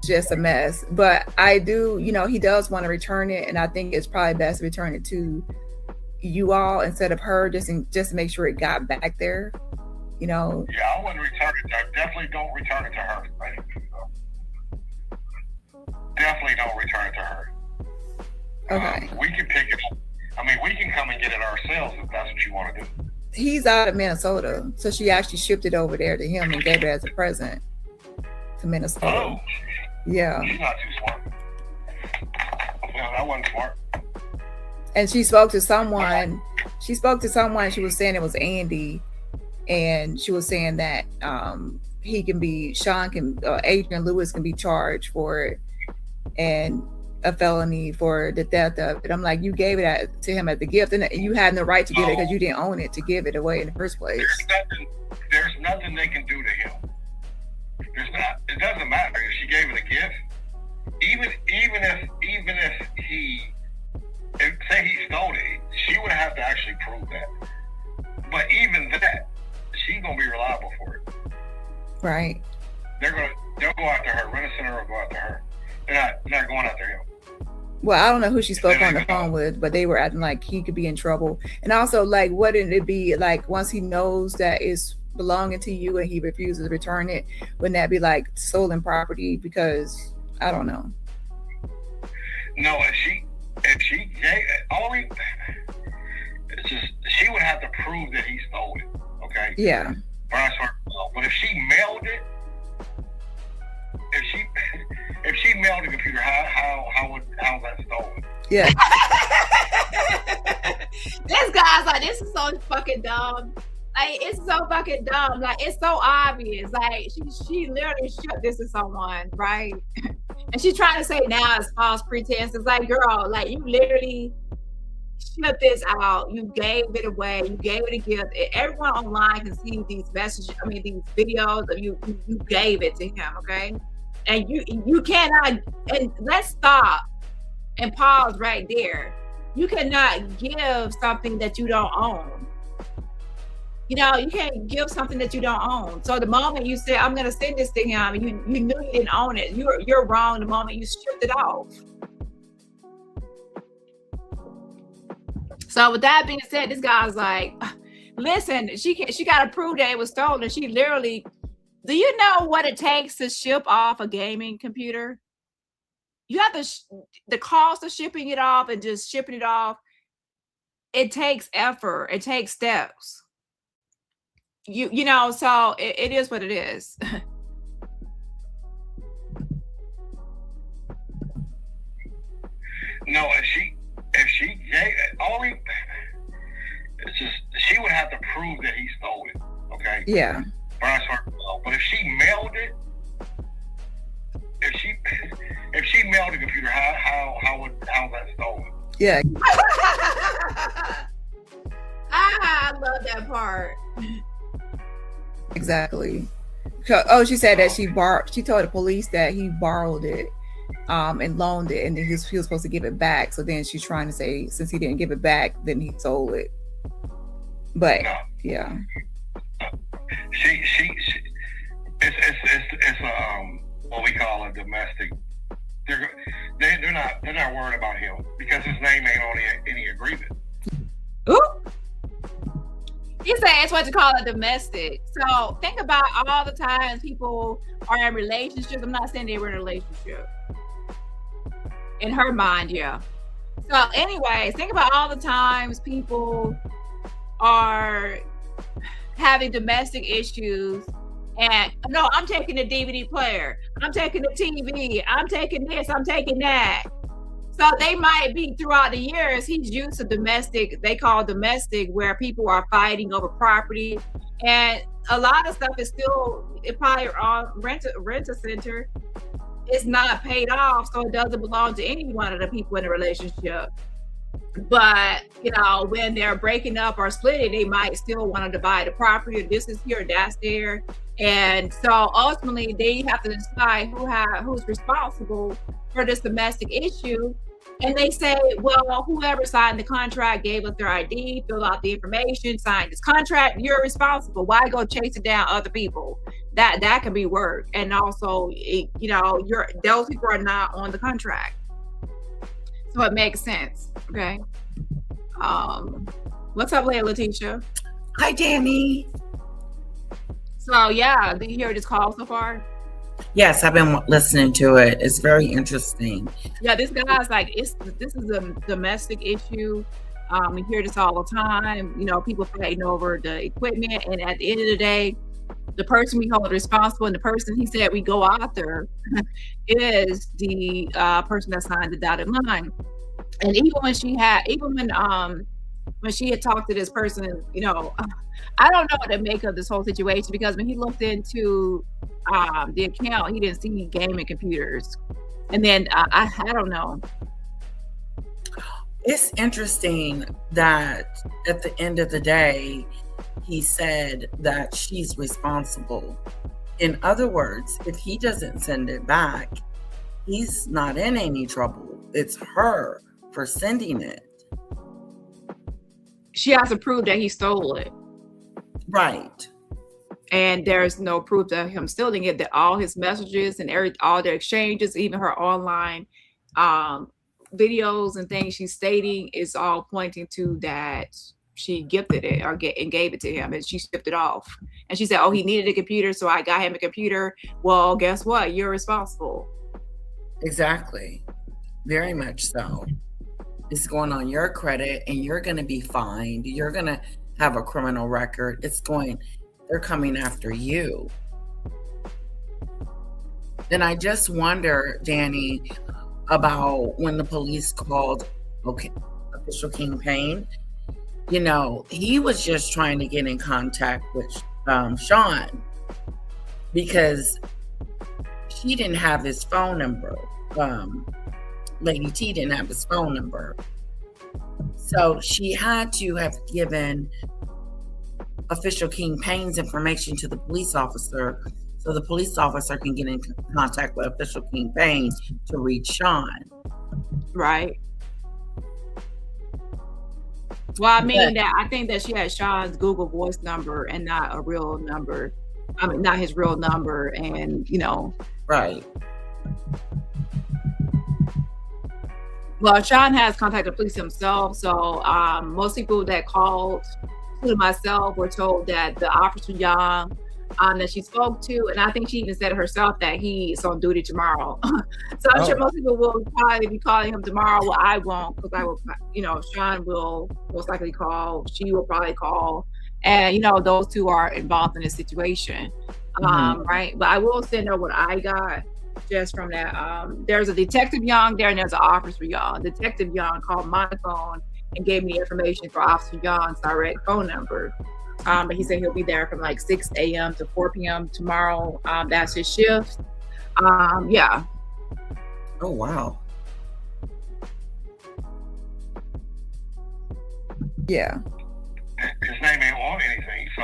Just a mess. But I do, he does want to return it, and I think it's probably best to return it to you all instead of her, just to make sure it got back there. Yeah, I wouldn't return it. I definitely don't return it to her. Definitely don't return it to her. Okay. We can pick it up. I mean, we can come and get it ourselves if that's what you want to do. He's out of Minnesota, so she actually shipped it over there to him and gave it as a present to Minnesota. Oh. Yeah. She's not too smart. No, that wasn't smart. And she spoke to someone. She was saying it was Andy. And she was saying that Adrian Lewis can be charged for it and a felony for the death of it. I'm like, you gave it to him as a gift, and you had no right to give it because you didn't own it to give it away in the first place. There's nothing they can do to him. It doesn't matter if she gave it a gift. Even if say he stole it, she would have to actually prove that. But even that, she's gonna be reliable for it. Right. They'll go after her. Rent a center will go after her. They're not going after him. Well, I don't know who she spoke on the phone with, but they were acting like he could be in trouble. And also, like, wouldn't it be like once he knows that it's belonging to you and he refuses to return it, wouldn't that be like stolen property? Because I don't know. No, if she gave it, it's just she would have to prove that he stole it. Okay. Yeah. But if she mailed it, if she mailed the computer, how's that stolen? Yeah. This guy's like, this is so fucking dumb. Like, it's so fucking dumb. Like, it's so obvious. Like, she literally shipped this to someone, right? And she's trying to say now it's false pretense. It's like, girl, like, you literally shipped this out. You gave it away. You gave it a gift. Everyone online can see these messages. I mean, these videos of you gave it to him, okay? And you cannot. And let's stop and pause right there. You cannot give something that you don't own. You can't give something that you don't own. So the moment you say, I'm going to send this to him, you knew you didn't own it. You're wrong the moment you stripped it off. So with that being said, this guy's like, listen, she got to prove that it was stolen. She literally, do you know what it takes to ship off a gaming computer? You have the cost of shipping it off and just shipping it off. It takes effort. It takes steps. So it is what it is. No, if she gave it, it's just she would have to prove that he stole it. Okay. Yeah. But if she mailed it, if she mailed the computer, how's that stolen? Yeah. I love that part. Exactly. Oh, she said that she told the police that he borrowed it and loaned it, and then he was supposed to give it back. So then she's trying to say, since he didn't give it back, then he sold it. But no. Yeah. It's what we call a domestic. They're not worried about him because his name ain't on any agreement. Ooh. He said it's what you call a domestic. So think about all the times people are in relationships. I'm not saying they were in a relationship. In her mind, yeah. So anyways, think about all the times people are having domestic issues and no, I'm taking the DVD player, I'm taking the TV, I'm taking this, I'm taking that. So they might be throughout the years, he's used to domestic, they call domestic, where people are fighting over property. And a lot of stuff is still, it probably on rent-a center, it's not paid off, so it doesn't belong to any one of the people in the relationship. But you know, when they're breaking up or splitting, they might still want to divide the property. This is here, that's there, and so ultimately they have to decide who's responsible for this domestic issue. And they say, well, whoever signed the contract, gave us their ID, filled out the information, signed this contract, you're responsible. Why go chasing down other people? That can be work. And also, you know, those people are not on the contract. So it makes sense. Okay. What's up, Leah Letitia? Hi, Dani. So yeah, did you hear this call so far? Yes, I've been listening to it. It's very interesting. Yeah, this guy's like, this is a domestic issue. We hear this all the time. You know, people fighting over the equipment, and at the end of the day, the person we hold responsible and the person he said we go after is the person that signed the dotted line. And even when she had talked to this person, you know, I don't know what to make of this whole situation, because when he looked into the account, he didn't see gaming computers. And then I don't know. It's interesting that at the end of the day, he said that she's responsible. In other words, if he doesn't send it back, he's not in any trouble. It's her for sending it. She has to prove that he stole it. Right. And there's no proof of him stealing it, that all his messages and all their exchanges, even her online videos and things she's stating, is all pointing to that she gifted it and gave it to him, and she shipped it off. And she said, oh, he needed a computer, so I got him a computer. Well, guess what? You're responsible. Exactly. Very much so. It's going on your credit, and you're going to be fined. You're going to have a criminal record. They're coming after you. And I just wonder, Dani, about when the police called Official King Payne. You know, he was just trying to get in contact with Sean, because she didn't have his phone number. Lady T didn't have his phone number. So she had to have given Official King Payne's information to the police officer, so the police officer can get in contact with Official King Payne to reach Sean. Right. Well, I mean, I think that she had Sean's Google Voice number and not a real number. I mean, not his real number, and you know. Right. Well, Sean has contacted the police himself, so most people that called, including myself, were told that the officer Young that she spoke to, and I think she even said herself that he's on duty tomorrow. So I'm sure most people will probably be calling him tomorrow. Well, I won't, because I will, you know, Sean will most likely call, she will probably call, and you know, those two are involved in this situation. Right? But I will send her what I got just from that. There's a Detective Young there, and there's an Officer Young. Detective Young called my phone and gave me information for Officer Young's direct phone number. But he said he'll be there from like 6 a.m. to 4 p.m. tomorrow. That's his shift. Yeah. Oh, wow. Yeah. His name ain't on anything, so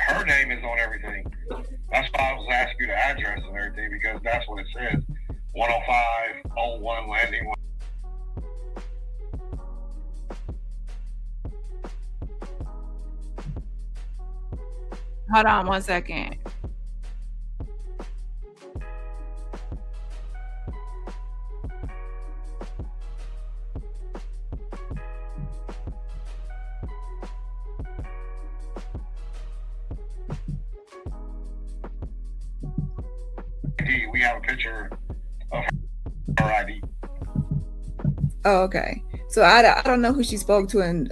her name is on everything. That's why I was asking you the address and everything, because that's what it says. 10501 Landing. Hold on one second. We have a picture of her ID. Oh, okay. So I don't know who she spoke to and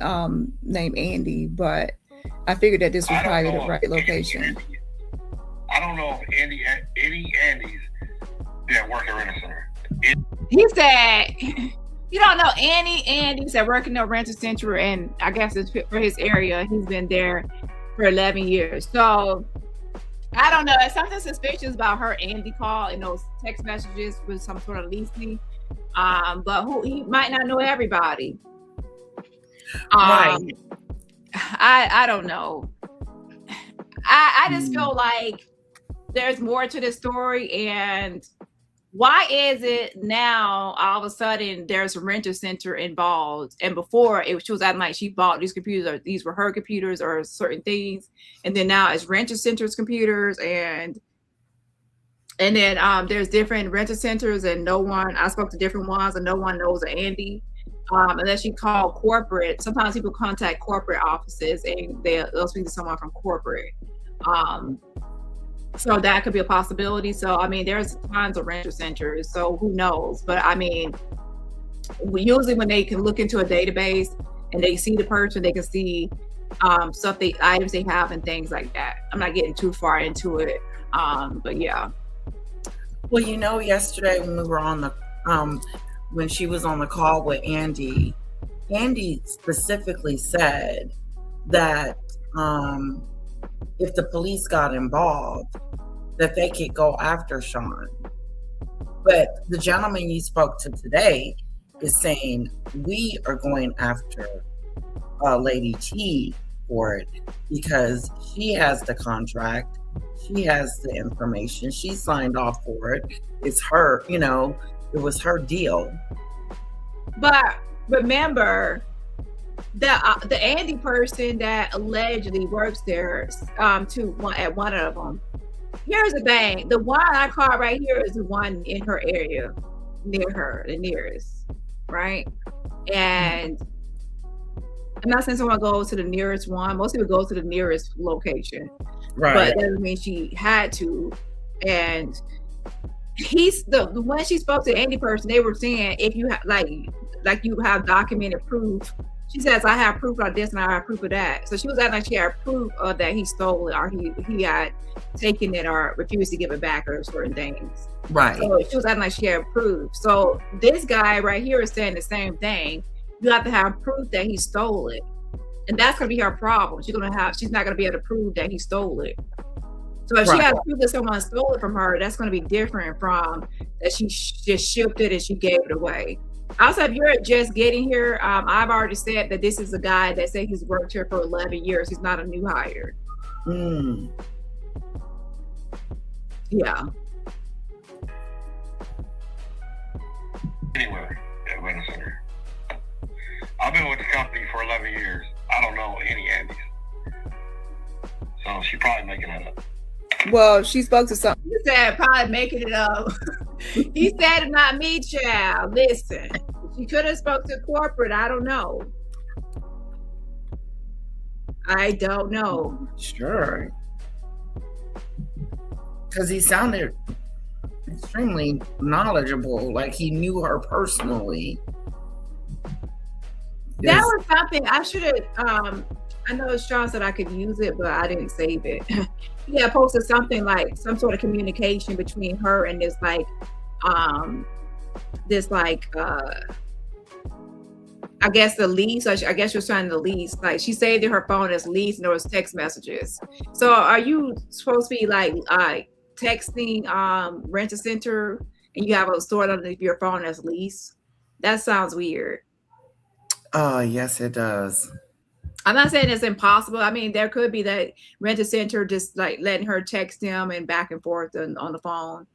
named Andy, but I figured that this was probably the right location. I don't know if any Andys that work at Rent Center. He said, you don't know any Andys that work in the Rent Center, and I guess it's for his area. He's been there for 11 years. So I don't know. There's something suspicious about her Andy call and those text messages with some sort of leasing. But he might not know everybody. Right. I don't know. I just feel like there's more to the story, and why is it now all of a sudden there's a renter center involved? And before she was acting like she bought these computers, or these were her computers or certain things, and then now it's renter centers computers, and then there's different renter centers, and I spoke to different ones, and no one knows an Andy. Unless you call corporate. Sometimes people contact corporate offices and they'll speak to someone from corporate. So that could be a possibility. So I mean, there's tons of renter centers, so who knows? But I mean, usually when they can look into a database and they see the person, they can see items they have and things like that. I'm not getting too far into it, but yeah. Well, yesterday when we were on the when she was on the call with Andy specifically said that if the police got involved, that they could go after Sean. But the gentleman you spoke to today is saying we are going after Lady T for it because she has the contract, she has the information, she signed off for it. It's her, it was her deal. But remember, the Andy person that allegedly works there, at one of them. Here's the thing: the one I call right here is the one in her area, near her, the nearest, right? And I'm not saying someone goes to the nearest one. Most people go to the nearest location, right? But that doesn't mean she had to. And he's when she spoke to the Andy person, they were saying if you have like you have documented proof. She says, I have proof of this and I have proof of that. So she was acting like she had proof of that he stole it or he had taken it or refused to give it back or certain things. Right. So she was acting like she had proof. So this guy right here is saying the same thing. You have to have proof that he stole it. And that's going to be her problem. She's not going to be able to prove that he stole it. So if she has proof that someone stole it from her, that's going to be different from that she just shipped it and she gave it away. Also, if you're just getting here, I've already said that this is a guy that said he's worked here for 11 years. He's not a new hire. Yeah. Anywhere at Rent Center. I've been with the company for 11 years. I don't know any Andys. So she's probably making that up. Well, she spoke to some. You said probably making it up. He said it's not me, child. Listen, she could have spoke to corporate. I don't know. Sure. Because he sounded extremely knowledgeable, like he knew her personally. That was something I should have. I know Sean said I could use it, but I didn't save it. Yeah, posted something like some sort of communication between her and this I guess the lease. I guess she was trying to lease. Like she saved in her phone as lease, and there was text messages. So are you supposed to be like texting Rent a Center, and you have it stored on your phone as lease? That sounds weird. Yes, it does. I'm not saying it's impossible. I mean, there could be that Rent a Center just like letting her text them and back and forth on the phone.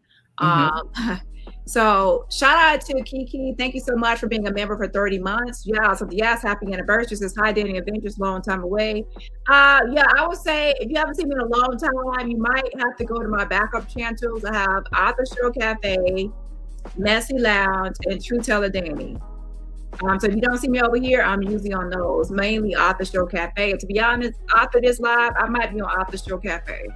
So shout out to Kiki. Thank you so much for being a member for 30 months. Yes, happy anniversary. Says hi, Dani, Avengers, long time away. I would say if you haven't seen me in a long time, you might have to go to my backup channels. I have Author Show Cafe, Messy Lounge, and True Teller Dani. So if you don't see me over here, I'm usually on those, mainly Author Show Cafe. And to be honest, after this live, I might be on Author Show Cafe.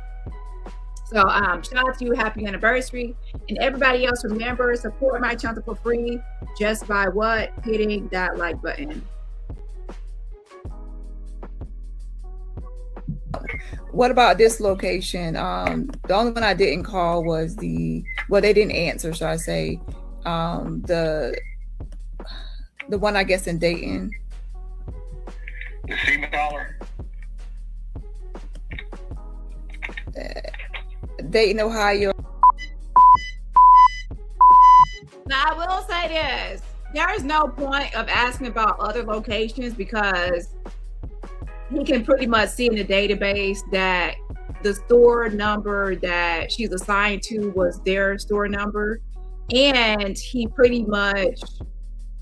So shout out to you, happy anniversary. And everybody else, remember, support my channel for free just by hitting that like button. What about this location? The only one I didn't call was they didn't answer, should I say, the one I guess in Dayton. The Seaman Dollar. Dayton, Ohio. Now I will say this: there's there's no point of asking about other locations because he can pretty much see in the database that the store number that she's assigned to was their store number, and he pretty much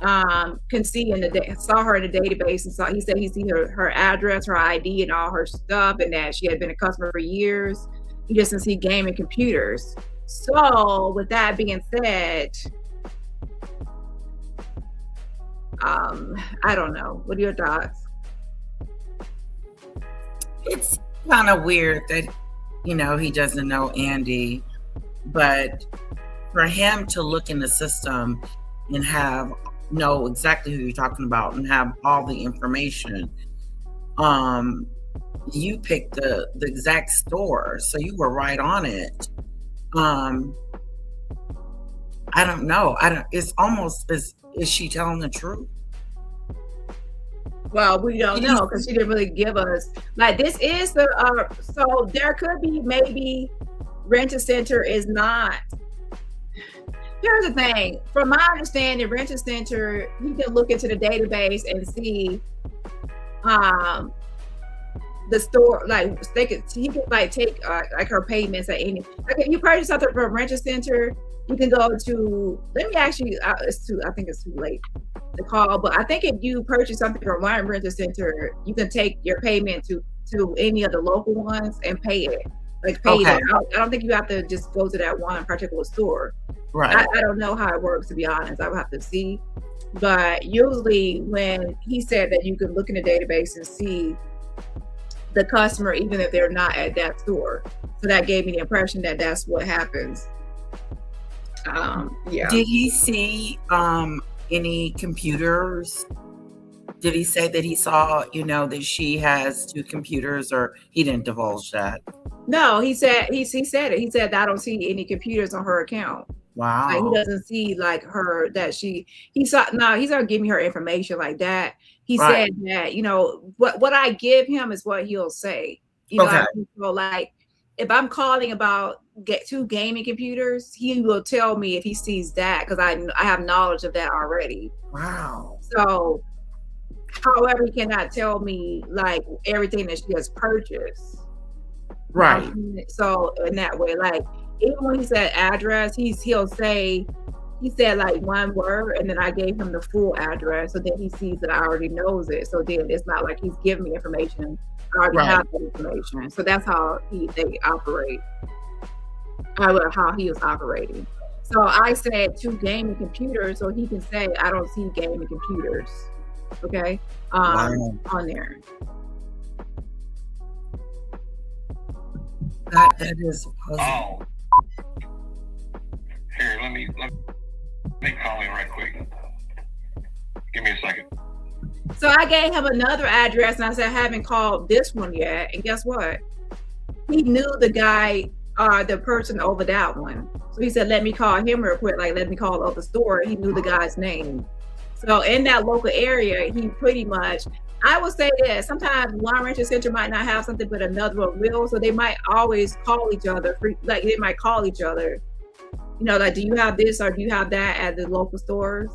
can see saw her in the database, and he said he see her address, her ID, and all her stuff, and that she had been a customer for years. He just didn't see gaming computers. So with that being said, I don't know. What are your thoughts? It's kind of weird that, you know, he doesn't know Andy, but for him to look in the system and know exactly who you're talking about and have all the information, you picked the exact store, so you were right on it. I don't know. It's almost is she telling the truth? Well, we don't know because she didn't really give us, like, this is the so there could be maybe Rent-A-Center is not. Here's the thing, from my understanding, Rent-A-Center, you can look into the database and see the store, like he could like take like her payments at any, like if you purchase something from Rent-A-Center, you can go to, let me actually, I think it's too late to call, but I think if you purchase something from one Rent-A-Center, you can take your payment to any of the local ones and pay it. Like pay it. I don't think you have to just go to that one particular store. Right. I don't know how it works, to be honest. I would have to see. But usually when he said that you can look in the database and see the customer even if they're not at that store. So that gave me the impression that that's what happens. Yeah. Did he see any computers? Did he say that he saw, you know, that she has 2 computers, or he didn't divulge that? No, he said it. He said I don't see any computers on her account. Wow. Like, he doesn't see like her that he saw. No, he's not giving me her information like that. He said that, you know, what I give him is what he'll say. You know, Okay. so like if I'm calling about 2 gaming computers, he will tell me if he sees that because I have knowledge of that already. Wow. So, however, he cannot tell me like everything that she has purchased. Right. So in that way, like even when he said address, he'll say, he said like one word, and then I gave him the full address, so then he sees that I already knows it. So then it's not like he's giving me information. I already have that information. So that's how they operate. How he was operating. So I said 2 gaming computers, so he can say I don't see gaming computers. Okay, on there. That is puzzling. Oh. Here, let me call in right quick. Give me a second. So I gave him another address, and I said I haven't called this one yet. And guess what? He knew the guy, the person over that one. So he said, let me call him real quick. Like, let me call up the store. He knew the guy's name. So in that local area, he pretty much, I would say this, sometimes one Rent-A-Center might not have something, but another one will. So they might always call each other, like they might call each other, you know, like, do you have this or do you have that at the local stores?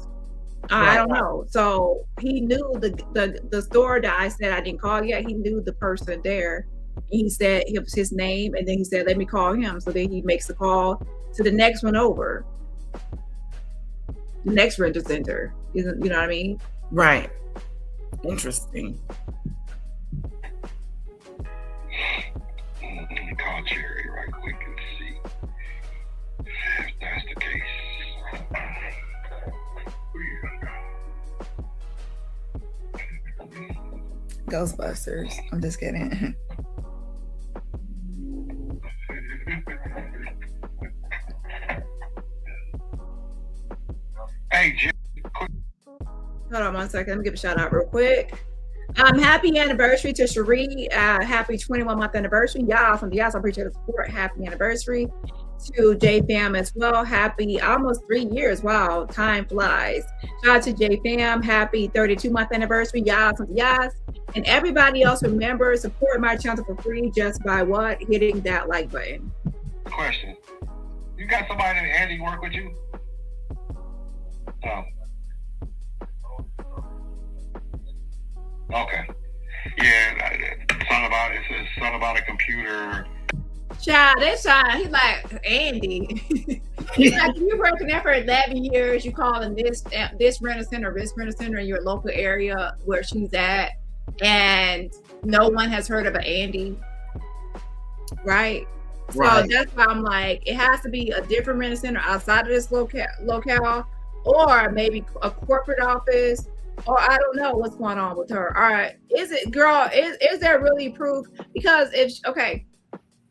I don't know. So he knew the store that I said I didn't call yet. He knew the person there. He said it was his name, and then he said, let me call him. So then he makes the call to the next one over. The next Rent-A-Center. You know what I mean? Right. Interesting. Let me call Jerry right quick and see if that's the case. Ghostbusters. I'm just kidding. Hey, Jerry. Hold on 1 second. Let me give a shout out real quick. Happy anniversary to Cherie. Happy 21-month anniversary. Y'all, from the I appreciate the support. Happy anniversary to J Fam as well. Happy almost 3 years. Wow, time flies. Shout out to J Fam. Happy 32-month anniversary. Y'all, from the Yas. And everybody else, remember, support my channel for free just by what? Hitting that like button. Question. You got somebody that Andy work with you? No. Okay. Yeah, it's something about a computer. Child, that's child. He's like, Andy. He's like, you working there for 11 years. You calling this rental center in your local area where she's at, and no one has heard of an Andy, right? So that's why I'm like, it has to be a different rental center outside of this locale, or maybe a corporate office, or I don't know what's going on with her. All right, is there really proof? Because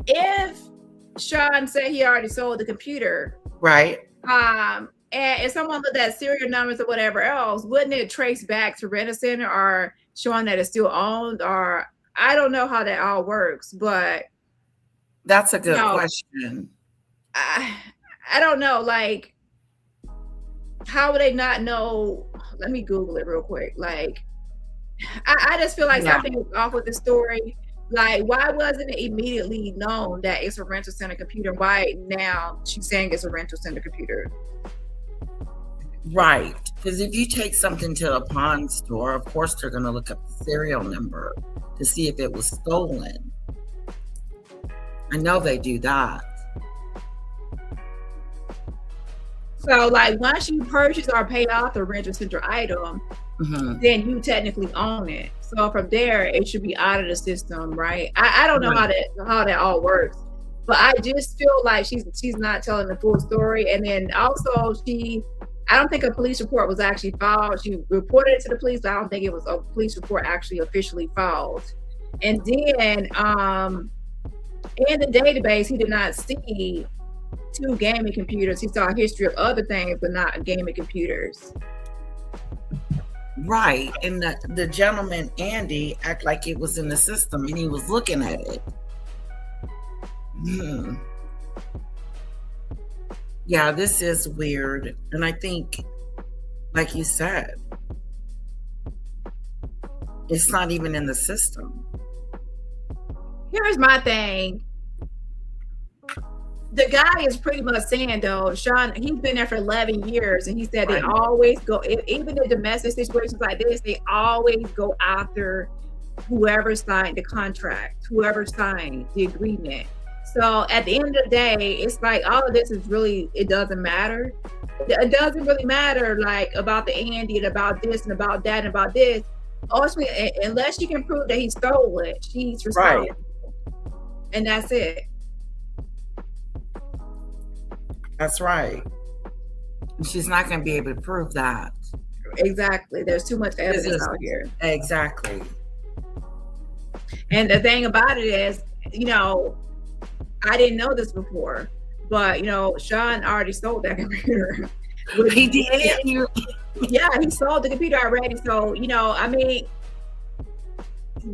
if Sean said he already sold the computer, right? And if someone looked at serial numbers or whatever else, wouldn't it trace back to rental center or showing that it's still owned? Or I don't know how that all works, but that's a good question. I don't know. Like, how would they not know? Let me Google it real quick. Like, I just feel like something is off with the story. Like, why wasn't it immediately known that it's a rental center computer? Why now she's saying it's a rental center computer? Right. Because if you take something to a pawn store, of course they're going to look up the serial number to see if it was stolen. I know they do that. So, like, once you purchase or pay off the rental center item, then you technically own it. So from there, it should be out of the system, right? I don't know how that all works, but I just feel like she's not telling the full story. And then also, I don't think a police report was actually filed. She reported it to the police, but I don't think it was a police report actually officially filed. And then in the database, he did not see 2 gaming computers. He saw a history of other things, but not gaming computers. Right. And the gentleman, Andy, act like it was in the system and he was looking at it. Yeah, this is weird. And I think, like you said, it's not even in the system. Here's my thing. The guy is pretty much saying, though, Sean, he's been there for 11 years, and he said they always go, even in domestic situations like this, they always go after whoever signed the contract, whoever signed the agreement. So at the end of the day, it's like all of this is really, it doesn't matter. It doesn't really matter, like, about the Andy and about this and about that and about this. Ultimately, unless you can prove that he stole it, she's responsible. Right. And that's it. That's right. She's not going to be able to prove that. Exactly. There's too much evidence out here. Exactly. And the thing about it is, I didn't know this before, but Sean already sold that computer. He did. Yeah, he sold the computer already. So, I mean,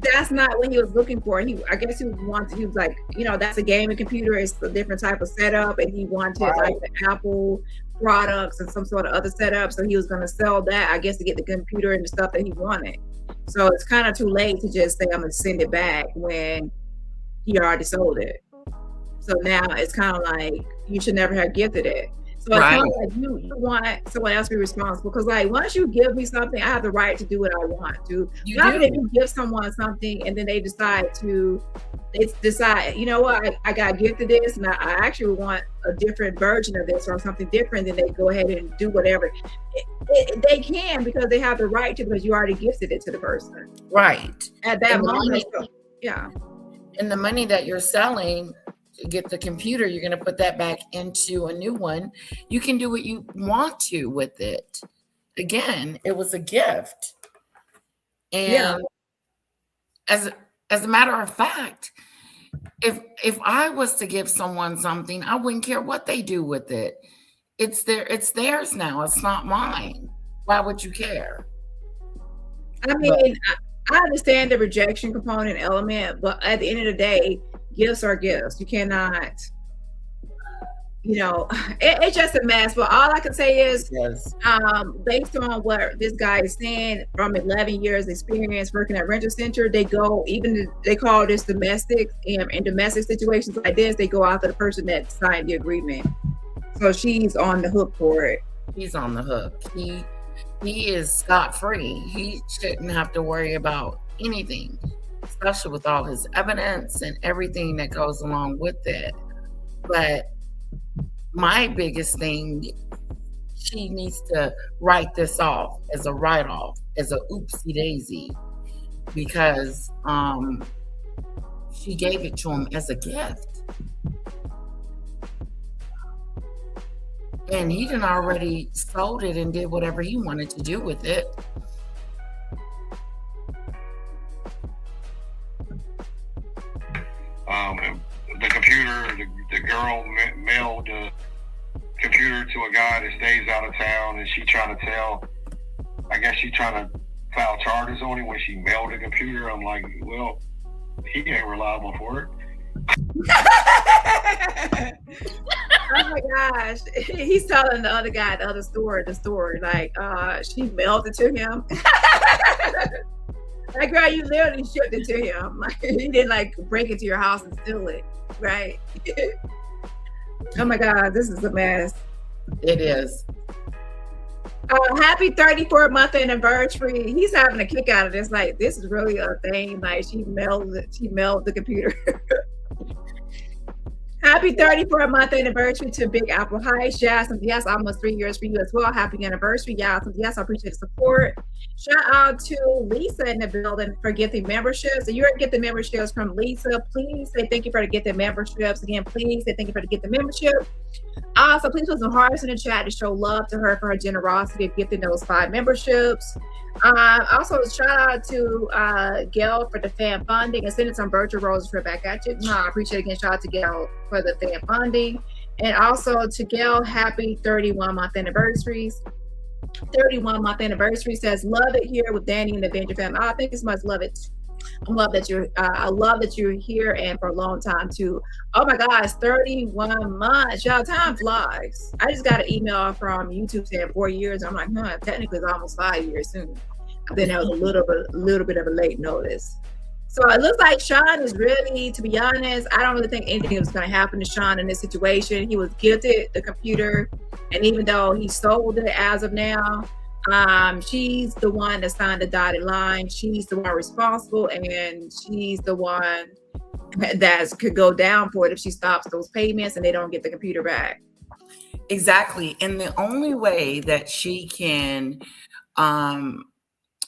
that's not what he was looking for. I guess he was like, that's a gaming computer. It's a different type of setup, and he wanted like the Apple products and some sort of other setup. So he was going to sell that, I guess, to get the computer and the stuff that he wanted. So it's kind of too late to just say I'm going to send it back when he already sold it. So now it's kind of like you should never have gifted it. So it's kind of like you want someone else to be responsible, because like once you give me something, I have the right to do what I want to. Not if you give someone something and then they decide, you know what, I got gifted this and I actually want a different version of this or something different, then they go ahead and do whatever. They can, because they have the right to, because you already gifted it to the person. Right. At that moment. Yeah. And the money that you're selling to get the computer, you're going to put that back into a new one. You can do what you want to with it. Again, it was a gift. And as a matter of fact, if I was to give someone something, I wouldn't care what they do with it. It's theirs now. It's not mine. Why would you care? I mean, I understand the rejection component element, but at the end of the day, gifts are gifts. You cannot, it's just a mess. But all I can say is, based on what this guy is saying, from 11 years experience working at rental center, they call this domestic, and in domestic situations like this, they go after the person that signed the agreement. So she's on the hook for it. He's on the hook. he is scot-free. He shouldn't have to worry about anything, especially with all his evidence and everything that goes along with it. But my biggest thing, she needs to write this off as a write-off, as a oopsie daisy, because she gave it to him as a gift. And he done already sold it and did whatever he wanted to do with it. The computer, the girl mailed the computer to a guy that stays out of town, and she trying to tell, I guess she trying to file charges on him when she mailed the computer. I'm like, well, he ain't reliable for it. Oh my gosh. He's telling the other guy, the story, like, she mailed it to him. Like, girl, you literally shipped it to him. Like, he didn't like break into your house and steal it, right? Oh my God, this is a mess. It is. Happy 34th month anniversary. He's having a kick out of this. Like, this is really a thing. Like, she mailed the computer. Happy 34th month anniversary to Big Apple Heights. Yes, almost 3 years for you as well. Happy anniversary. Yes, I appreciate the support. Shout out to Lisa in the building for gifting memberships. If you're getting memberships from Lisa, please say thank you for the gifted memberships. Again, please say thank you for the gifted membership. Also, please put some hearts in the chat to show love to her for her generosity of gifting those 5 memberships. Also, shout out to Gail for the fan funding and sending some virtual roses for back at you. I appreciate it again. Shout out to Gail for the fan funding. And also to Gail, happy 31 month anniversaries. 31 month anniversary says, love it here with Dani and the Avenger family. Oh, thank you so much. Love it. I love that you're here and for a long time too. Oh my gosh, 31 months. Y'all, time flies. I just got an email from YouTube saying 4 years. I'm like, technically it's almost 5 years soon. I think that was a little bit of a late notice. So it looks like Sean is really, to be honest, I don't really think anything was going to happen to Sean in this situation. He was gifted the computer, and even though he sold it as of now, she's the one that signed the dotted line. She's the one responsible, and she's the one that could go down for it if she stops those payments and they don't get the computer back. Exactly. And the only way that she can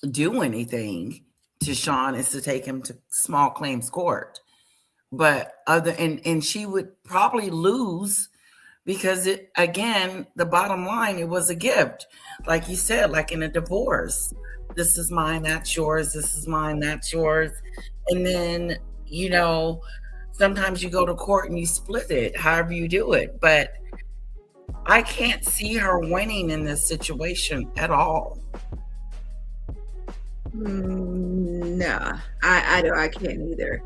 do anything to Sean is to take him to small claims court. But and she would probably lose, because it, again, the bottom line, it was a gift. Like you said, like in a divorce, this is mine, that's yours, this is mine, that's yours. And then, sometimes you go to court and you split it, however you do it. But I can't see her winning in this situation at all. No, I can't either.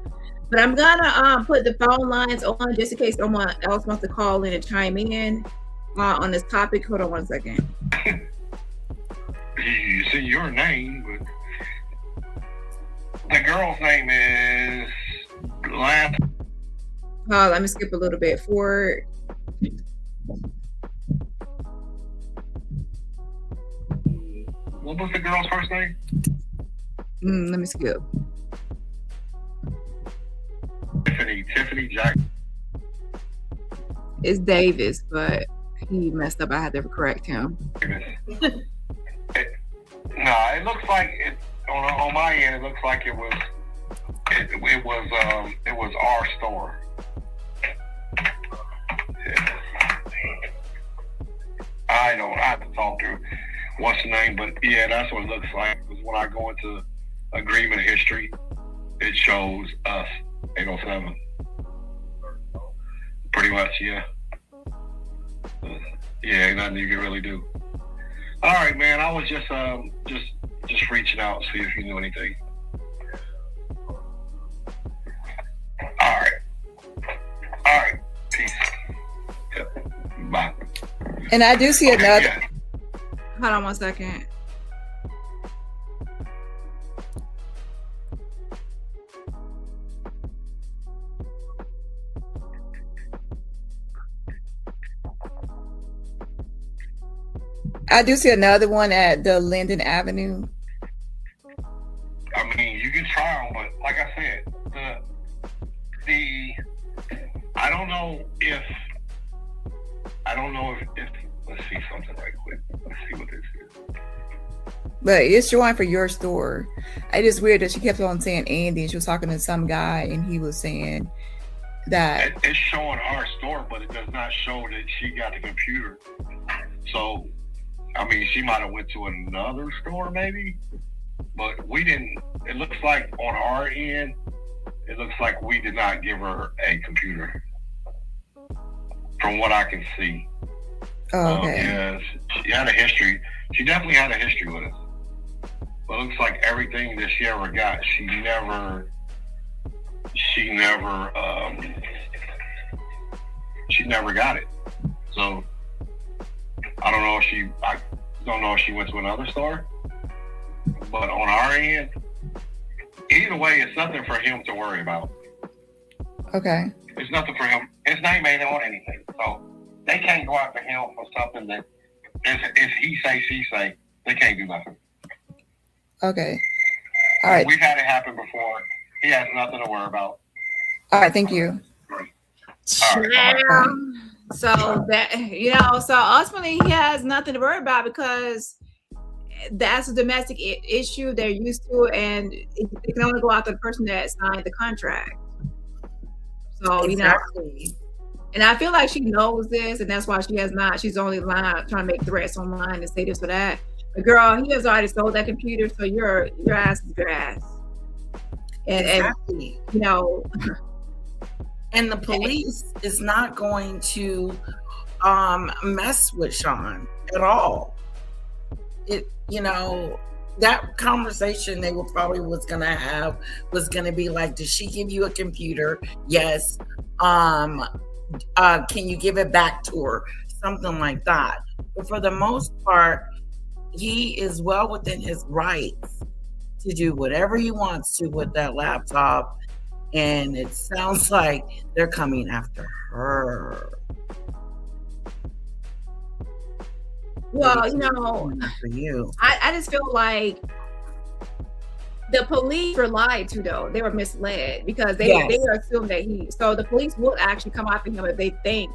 But I'm gonna put the phone lines on just in case someone else wants to call in and chime in on this topic. Hold on one second. You see your name, but the girl's name is last. Let me skip a little bit forward. What was the girl's first name? Let me skip. Tiffany Jackson. It's Davis, but he messed up. I had to correct him. No, it looks like it on my end. It looks like it was our store. Yeah. I have to talk to what's the name, but yeah, that's what it looks like. Because when I go into agreement history, it shows us 807. Pretty much, yeah. Yeah, nothing you can really do. All right, man. I was just reaching out to see if you knew anything. All right. Peace. Yep. Bye. And I do see another. Yeah. Hold on one second. I do see another one at the Linden Avenue. I mean, you can try them, but like I said, I don't know if let's see something right quick. Let's see what this is. But it's showing for your store. It is weird that she kept on saying Andy, and she was talking to some guy, and he was saying that It's showing our store, but it does not show that she got the computer. So, I mean, she might have went to another store maybe, but we didn't. It looks like on our end, it looks like we did not give her a computer, from what I can see. Oh, okay. Yes, she had a history. She definitely had a history with us. But it looks like everything that she ever got, she never got it. So I don't know if she went to another store. But on our end, either way, it's nothing for him to worry about. Okay. It's nothing for him. His name ain't on anything. So they can't go after him for something that is he say, she say. They can't do nothing. Okay. All right. We've had it happen before. He has nothing to worry about. All right. Thank you. All right. So that so ultimately he has nothing to worry about because that's a domestic issue they're used to, and it can only go after the person that signed the contract. So Exactly. and I feel like she knows this, and that's why she's only trying to make threats online and say this or that. But girl, he has already sold that computer, so your ass is grass. Exactly. And and the police is not going to mess with Sean at all. That conversation they was going to be like, did she give you a computer? Yes. Can you give it back to her? Something like that. But for the most part, he is well within his rights to do whatever he wants to with that laptop. And it sounds like they're coming after her. well, For you. I just feel like the police were lied to, though. They were misled because they assumed that so the police will actually come after him if they think,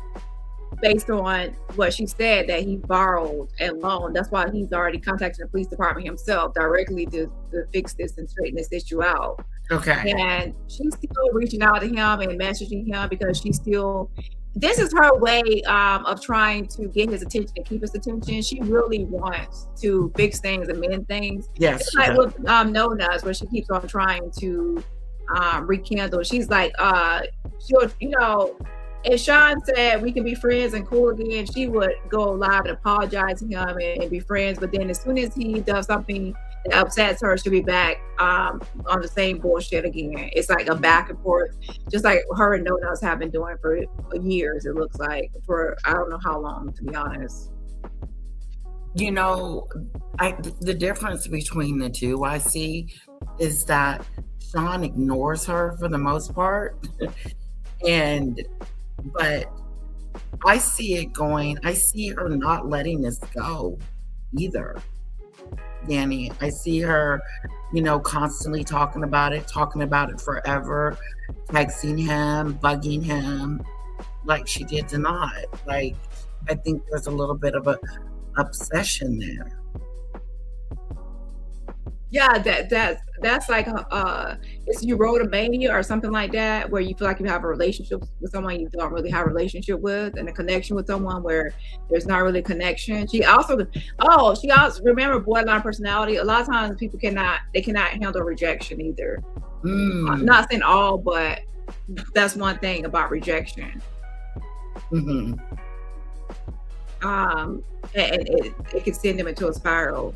based on what she said, that he borrowed and loaned. That's why he's already contacted the police department himself directly to fix this and straighten this issue out. Okay. And she's still reaching out to him and messaging him because this is her way of trying to get his attention and keep his attention. She really wants to fix things and mend things. Yes. It's like with No Nuts, where she keeps on trying to rekindle. She's like, she'll, if Sean said we can be friends and cool again, she would go live and apologize to him and be friends. But then as soon as he does something that upsets her, she'll be back on the same bullshit again. It's like a back and forth, just like her and No Nuts have been doing for years, it looks like, for I don't know how long, to be honest. The difference between the two I see is that Sean ignores her for the most part. But I see her not letting this go either. Dani, I see her, constantly talking about it forever, texting him, bugging him, like she did tonight. Like, I think there's a little bit of a obsession there. Yeah, that's like it's erotomania or something like that, where you feel like you have a relationship with someone you don't really have a relationship with, and a connection with someone where there's not really a connection. She also remember borderline personality. A lot of times people cannot handle rejection either. I'm not saying all, but that's one thing about rejection. Mm-hmm. And it can send them into a spiral.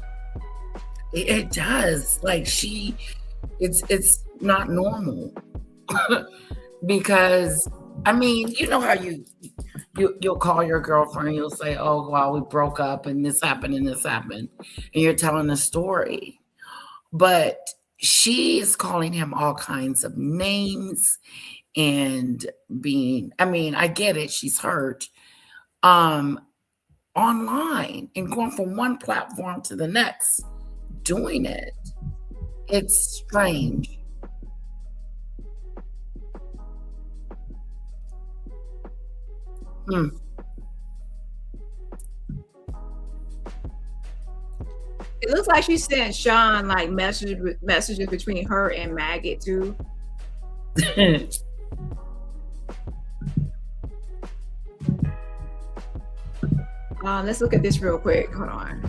It does. Like it's not normal. Because I mean, you know how you'll call your girlfriend and you'll say, oh, well, we broke up and this happened and this happened, and you're telling a story. But she is calling him all kinds of names and I get it, she's hurt. online and going from one platform to the next, doing it. It's strange. It looks like she sent Sean like messages between her and Maggot too. Let's look at this real quick. Hold on.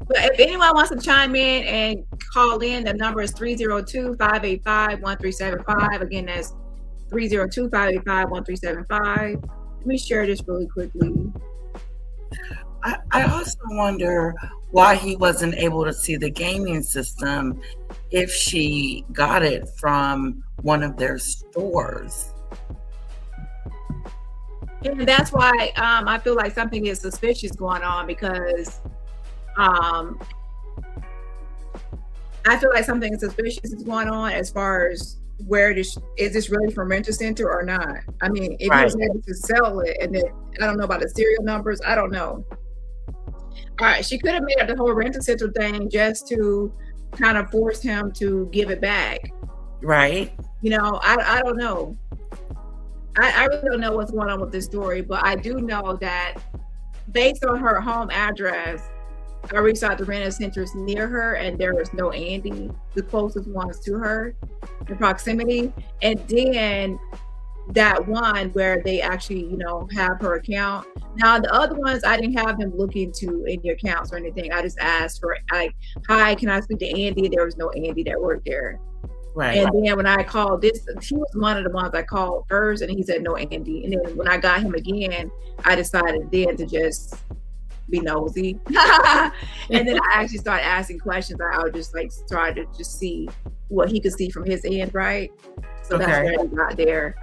But if anyone wants to chime in and call in, the number is 302-585-1375. Again, that's 302-585-1375. Let me share this really quickly. I also wonder why he wasn't able to see the gaming system if she got it from one of their stores. And that's why I feel like something is suspicious going on, because I feel like something suspicious is going on as far as where is this really from rental center or not? I mean, if he was able to sell it, and then I don't know about the serial numbers, I don't know. All right, she could have made up the whole rental center thing just to kind of force him to give it back. Right. You know, I don't know. I really don't know what's going on with this story, but I do know that based on her home address, I reached out to rental centers near her, and there was no Andy, the closest ones to her in proximity. And then that one where they actually, you know, have her account. Now the other ones, I didn't have them look into any accounts or anything. I just asked for, like, hi, can I speak to Andy? There was no Andy that worked there. Right. And then when I called this, he was one of the ones I called first, and he said no Andy. And then when I got him again, I decided then to just be nosy. And then I actually started asking questions. I would just like try to just see what he could see from his end, right? So that's where he got there.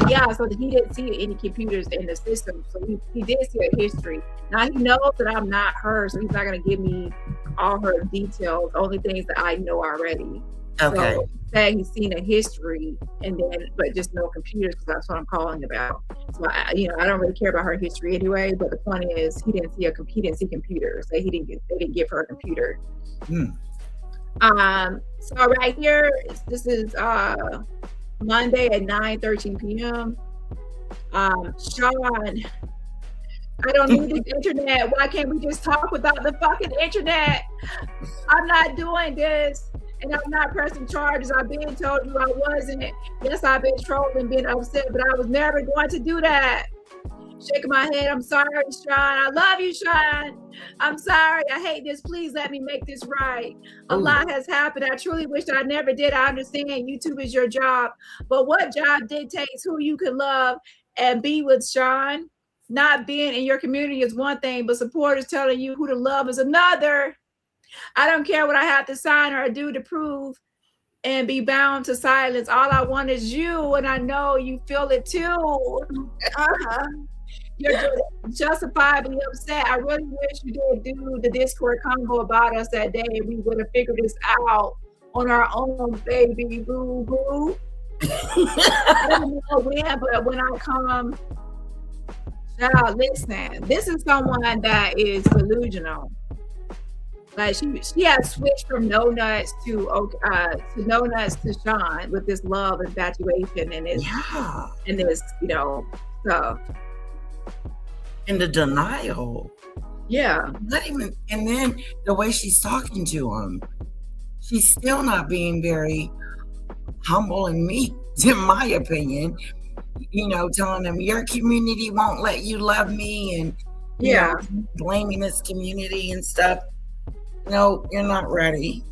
Yeah, so he didn't see any computers in the system. So he did see a history. Now he knows that I'm not her, so he's not going to give me all her details, only things that I know already. Okay. So that he's seen a history, and then but just no computers, because that's what I'm calling about. So I don't really care about her history anyway. But the point is, he didn't see computers. They didn't give her a computer. So right here, this is Monday at 9:13 p.m. Sean, I don't need this internet. Why can't we just talk without the fucking internet? I'm not doing this. And I'm not pressing charges. I've been told you I wasn't. Yes, I've been trolling, been upset, but I was never going to do that. Shaking my head. I'm sorry, Sean. I love you, Sean. I'm sorry. I hate this. Please let me make this right. A lot has happened. I truly wish I never did. I understand YouTube is your job, but what job dictates who you can love and be with, Sean? Not being in your community is one thing, but supporters telling you who to love is another. I don't care what I have to sign or do to prove and be bound to silence. All I want is you, and I know you feel it too. You're justifiably upset. I really wish you did do the Discord combo about us that day. We would have figured this out on our own, baby. Boo boo. I don't know when, but when I come, child, listen. This is someone that is delusional. Like she has switched from no nuts to no nuts to Sean with this love infatuation and this stuff. And the denial. Yeah. Not even, and then the way she's talking to him, she's still not being very humble and meek, in my opinion. You know, telling him your community won't let you love me, and you know, blaming this community and stuff. No, you're not ready.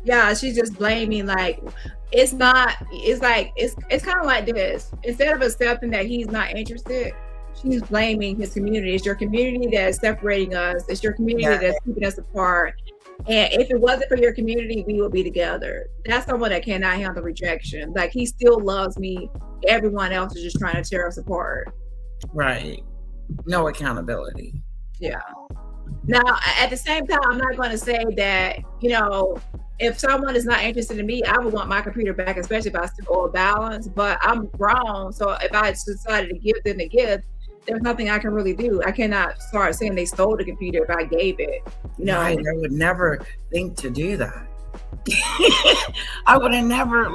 Yeah, she's just blaming, like it's kind of like this. Instead of accepting that he's not interested, she's blaming his community. It's your community that's separating us. It's your community that's keeping us apart. And if it wasn't for your community, we would be together. That's someone that cannot handle rejection. Like, he still loves me. Everyone else is just trying to tear us apart. Right. No accountability. Yeah. Now, at the same time, I'm not going to say that, you know, if someone is not interested in me, I would want my computer back, especially if I still owe a balance. But I'm grown, so if I decided to give them the gift, there's nothing I can really do. I cannot start saying they stole the computer if I gave it. You know, Right, I would never think to do that. I would have never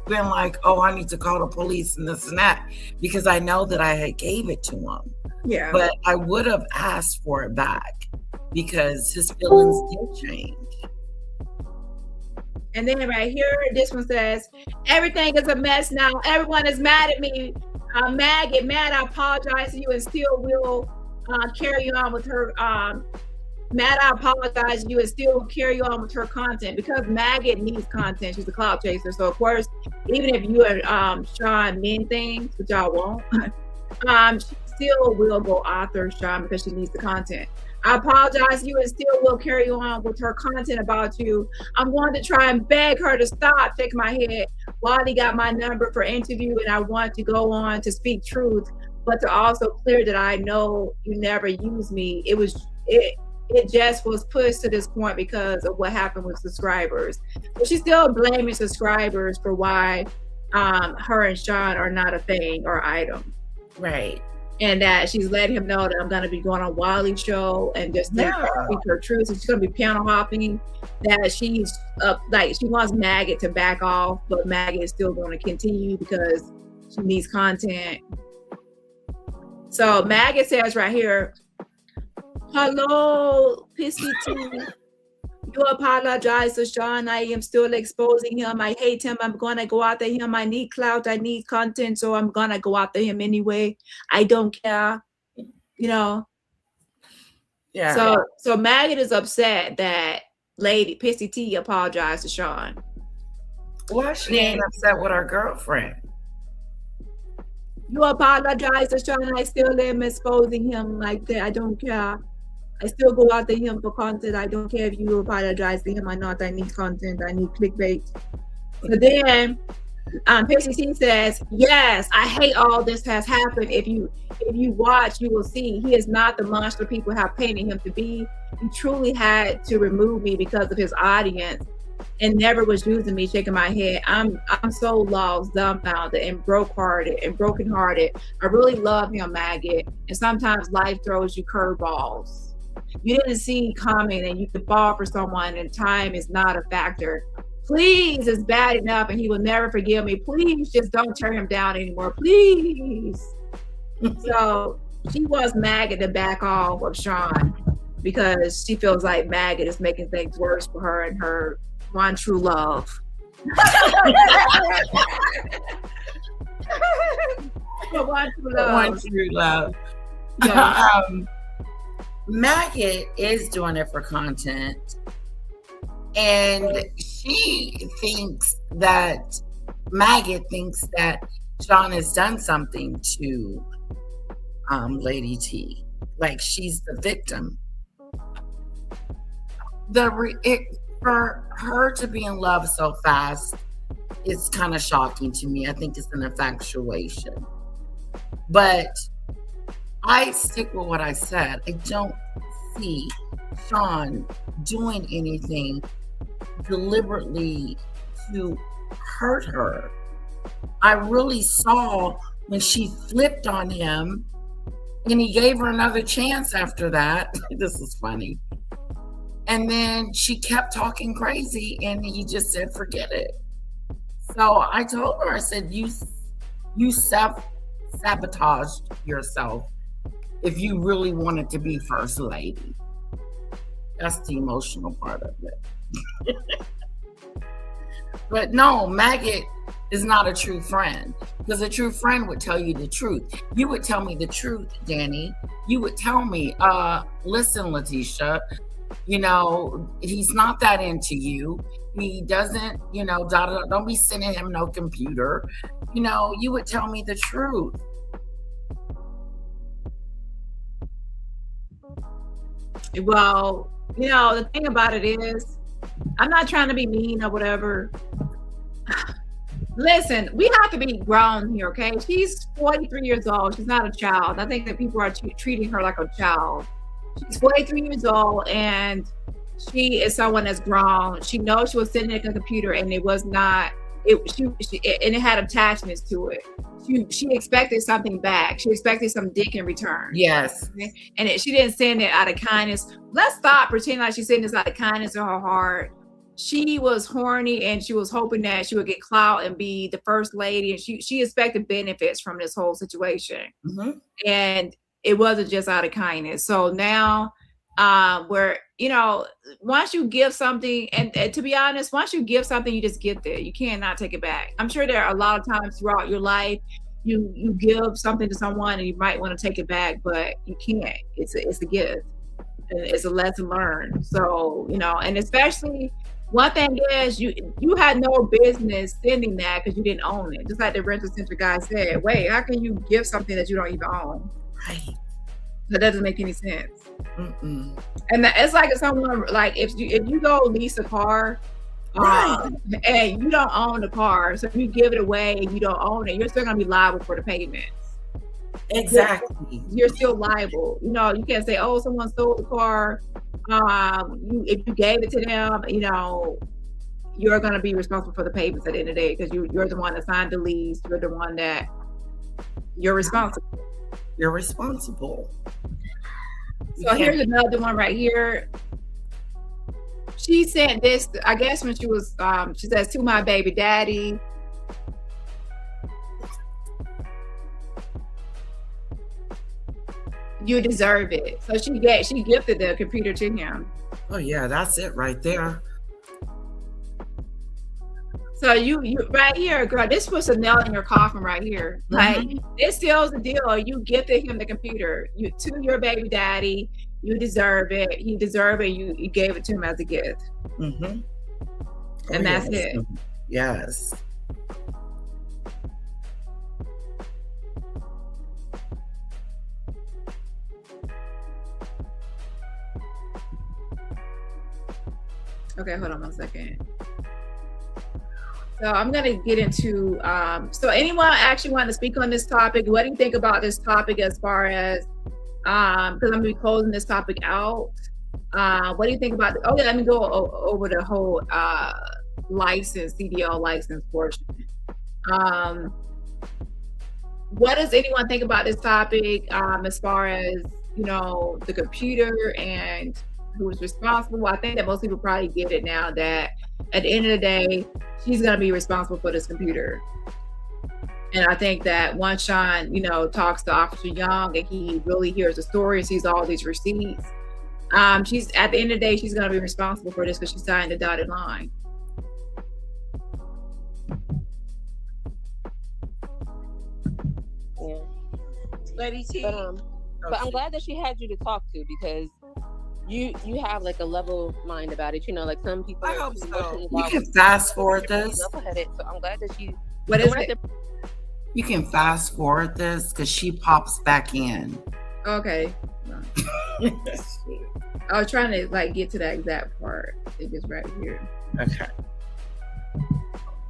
been like, oh, I need to call the police and this and that, because I know that I had gave it to him. Yeah. But I would have asked for it back because his feelings did change. And then right here, this one says, everything is a mess now. Everyone is mad at me. Maggot, mad, I apologize to you and still will carry on with her. Mad, I apologize to you and still carry on with her content because Maggot needs content. She's a cloud chaser. So, of course, even if you and Sean mean things, which y'all won't, she still will go author Sean because she needs the content. I apologize to you and still will carry on with her content about you. I'm going to try and beg her to stop shaking my head. Wally got my number for interview and I want to go on to speak truth, but to also clear that I know you never used me. It just was pushed to this point because of what happened with subscribers. But she's still blaming subscribers for why her and Sean are not a thing or item. Right. And that she's letting him know that I'm going to be going on Wally's show and just speak her truth. So she's going to be piano hopping. That she's she wants Maggot to back off, but Maggot is still going to continue because she needs content. So Maggot says right here, hello, Pissy T. You apologize to Sean. I am still exposing him. I hate him. I'm going to go after him. I need clout. I need content. So I'm going to go after him anyway. I don't care. You know? Yeah. So Maggot is upset that Lady Pissy T apologized to Sean. Why she ain't upset with her girlfriend? You apologize to Sean. I still am exposing him like that. I don't care. I still go after him for content. I don't care if you apologize to him or not. I need content. I need clickbait. So then Pixie C says, yes, I hate all this has happened. If you watch, you will see he is not the monster people have painted him to be. He truly had to remove me because of his audience and never was using me, shaking my head. I'm so lost, dumbfounded, and brokenhearted. I really love him, Maggot. And sometimes life throws you curveballs. You didn't see coming and you could fall for someone and time is not a factor. Please, it's bad enough and he will never forgive me. Please just don't turn him down anymore. Please. So she wants Maggot to back off of Sean because she feels like Maggot is making things worse for her and her one true love. One true love. Yeah. Maggot is doing it for content, and Maggot thinks that Sean has done something to Lady T, like she's the victim. For her to be in love so fast, it's kind of shocking to me. I think it's an infatuation, but I stick with what I said. I don't see Sean doing anything deliberately to hurt her. I really saw when she flipped on him and he gave her another chance after that. This is funny. And then she kept talking crazy and he just said, forget it. So I told her, I said, you self-sabotaged yourself if you really wanted to be first lady. That's the emotional part of it. But no, Maggot is not a true friend, because a true friend would tell you the truth. You would tell me the truth, Dani. You would tell me, listen, Letitia, he's not that into you. He doesn't, don't be sending him no computer. You would tell me the truth. Well, the thing about it is, I'm not trying to be mean or whatever. Listen, we have to be grown here, okay? She's 43 years old. She's not a child. I think that people are treating her like a child. She's 43 years old, and she is someone that's grown. She knows she was sitting at the computer, and it was not. And it had attachments to it. She expected something back. She expected some dick in return. Yes. Okay? And she didn't send it out of kindness. Let's stop pretending like she's sending this out of kindness in her heart. She was horny, and she was hoping that she would get clout and be the first lady. And she expected benefits from this whole situation. Mm-hmm. And it wasn't just out of kindness. So now, where, once you give something, and to be honest, once you give something, you just get there. You cannot take it back. I'm sure there are a lot of times throughout your life, you give something to someone and you might want to take it back, but you can't. It's a gift. And it's a lesson learned. So, and especially one thing is you had no business sending that because you didn't own it. Just like the rental center guy said, wait, how can you give something that you don't even own? Right. That doesn't make any sense. Mm-mm. And it's like if someone, like if you go lease a car, Right. And you don't own the car, so if you give it away and you don't own it, you're still gonna be liable for the payments. Exactly. You're still liable. You can't say, oh, someone stole the car. If you gave it to them, you're gonna be responsible for the payments at the end of the day because you're the one that signed the lease. You're the one that you're responsible. You're responsible. So here's another one right here. She sent this, I guess, when she was, she says, to my baby daddy. You deserve it. So she gifted the computer to him. Oh yeah, that's it right there. So you right here, girl, this puts a nail in your coffin right here. Like, this seals the deal. You gifted him the computer. To your baby daddy. You deserve it. He deserved it. You gave it to him as a gift. Mm-hmm. And that's it. Yes. Okay, hold on one second. So I'm going to get into, so anyone actually want to speak on this topic? What do you think about this topic as far as, because I'm going to be closing this topic out. What do you think about, okay, let me go over the whole license, CDL license portion. What does anyone think about this topic as far as, the computer and who's responsible? I think that most people probably get it now that at the end of the day, she's going to be responsible for this computer. And I think that once Sean, talks to Officer Young and he really hears the story and sees all these receipts, she's at the end of the day, she's going to be responsible for this because she signed the dotted line. Yeah. Lady T. But I'm glad that she had you to talk to because you have like a level mind about it. Like some people. I hope so. You can fast forward this. So I'm glad that she. What is it? You can fast forward this because she pops back in. Okay. I was trying to get to that exact part. It is right here. Okay.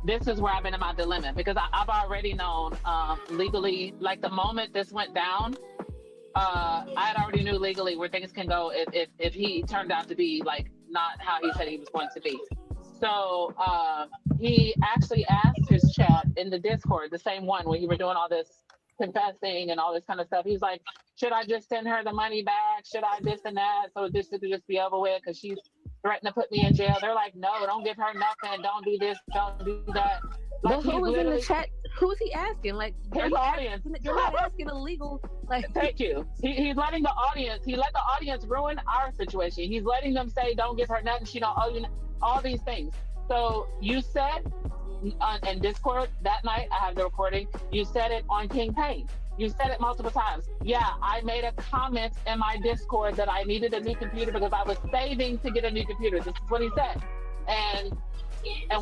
This is where I've been in my dilemma because I've already known legally, like the moment this went down, I had already knew legally where things can go if he turned out to be like not how he said he was going to be. So he actually asked his chat in the Discord, the same one where you were doing all this confessing and all this kind of stuff. He's like, should I just send her the money back? Should I this and that? So this could just be over with because she's threatened to put me in jail. They're like, no, don't give her nothing. Don't do this. Don't do that. But who was in the chat? Who's he asking? Like his audience. You're not asking illegal. Like, thank you. He's letting the audience. He let the audience ruin our situation. He's letting them say, "Don't give her nothing. She don't owe you." All these things. So you said in Discord that night. I have the recording. You said it on King Payne. You said it multiple times. Yeah, I made a comment in my Discord that I needed a new computer because I was saving to get a new computer. This is what he said. And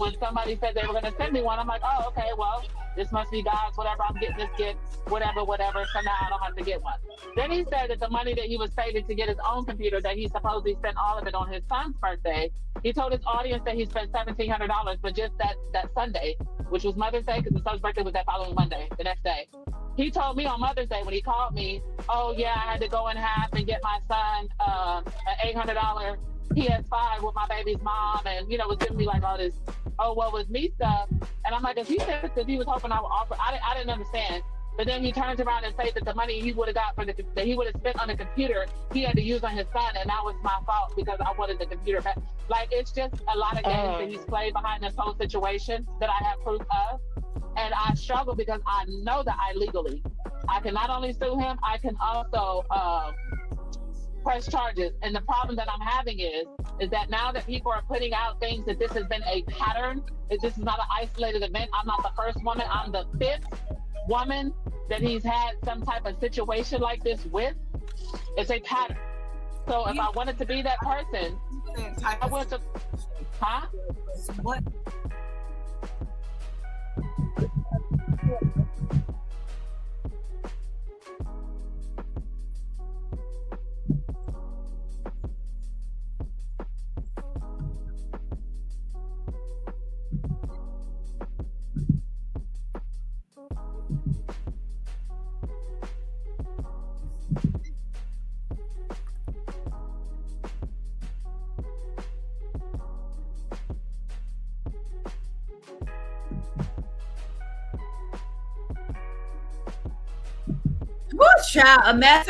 when somebody said they were going to send me one, I'm like, oh, okay, well, this must be God's, whatever. I'm getting this gift, whatever. So now I don't have to get one. Then he said that the money that he was saving to get his own computer, that he supposedly spent all of it on his son's birthday. He told his audience that he spent $1,700, but just that Sunday, which was Mother's Day, because his son's birthday was that following Monday, the next day. He told me on Mother's Day when he called me, oh yeah, I had to go in half and get my son an $800 PS5 with my baby's mom, and was giving me like all this, oh, what was me stuff. And I'm like, if he said that he was hoping I would offer, I didn't understand. But then he turns around and says that the money he would have got that he would have spent on the computer, he had to use on his son, and that was my fault because I wanted the computer back. Like, it's just a lot of games that he's played behind this whole situation that I have proof of. And I struggle because I know that I can not only sue him, I can also press charges. And the problem that I'm having is that now that people are putting out things that this has been a pattern, that this is not an isolated event. I'm not the first woman, I'm the 5th woman that he's had some type of situation like this with. It's a pattern. So if I wanted to be that person, I would to, huh? What? Child, a mess.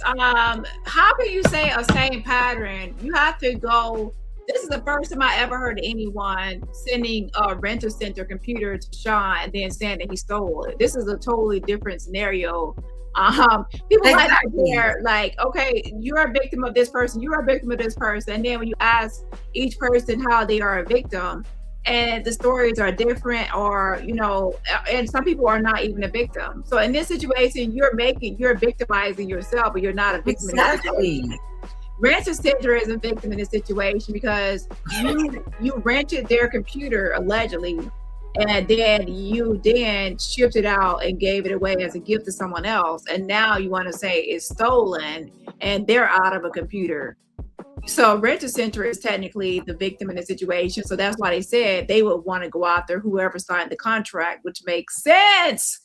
How can you say a same pattern? You have to go. This is the first time I ever heard of anyone sending a renter center computer to Sean and then saying that he stole it. This is a totally different scenario. People like to hear, like, okay, you're a victim of this person, you're a victim of this person, and then when you ask each person how they are a victim, and the stories are different, or and some people are not even a victim. So in this situation, you're victimizing yourself, but you're not a victim. Exactly. Renter center is a victim in this situation because you rented their computer allegedly, and then you shipped it out and gave it away as a gift to someone else, and now you want to say it's stolen and they're out of a computer. So renter center is technically the victim in the situation. So that's why they said they would want to go out there, whoever signed the contract, which makes sense.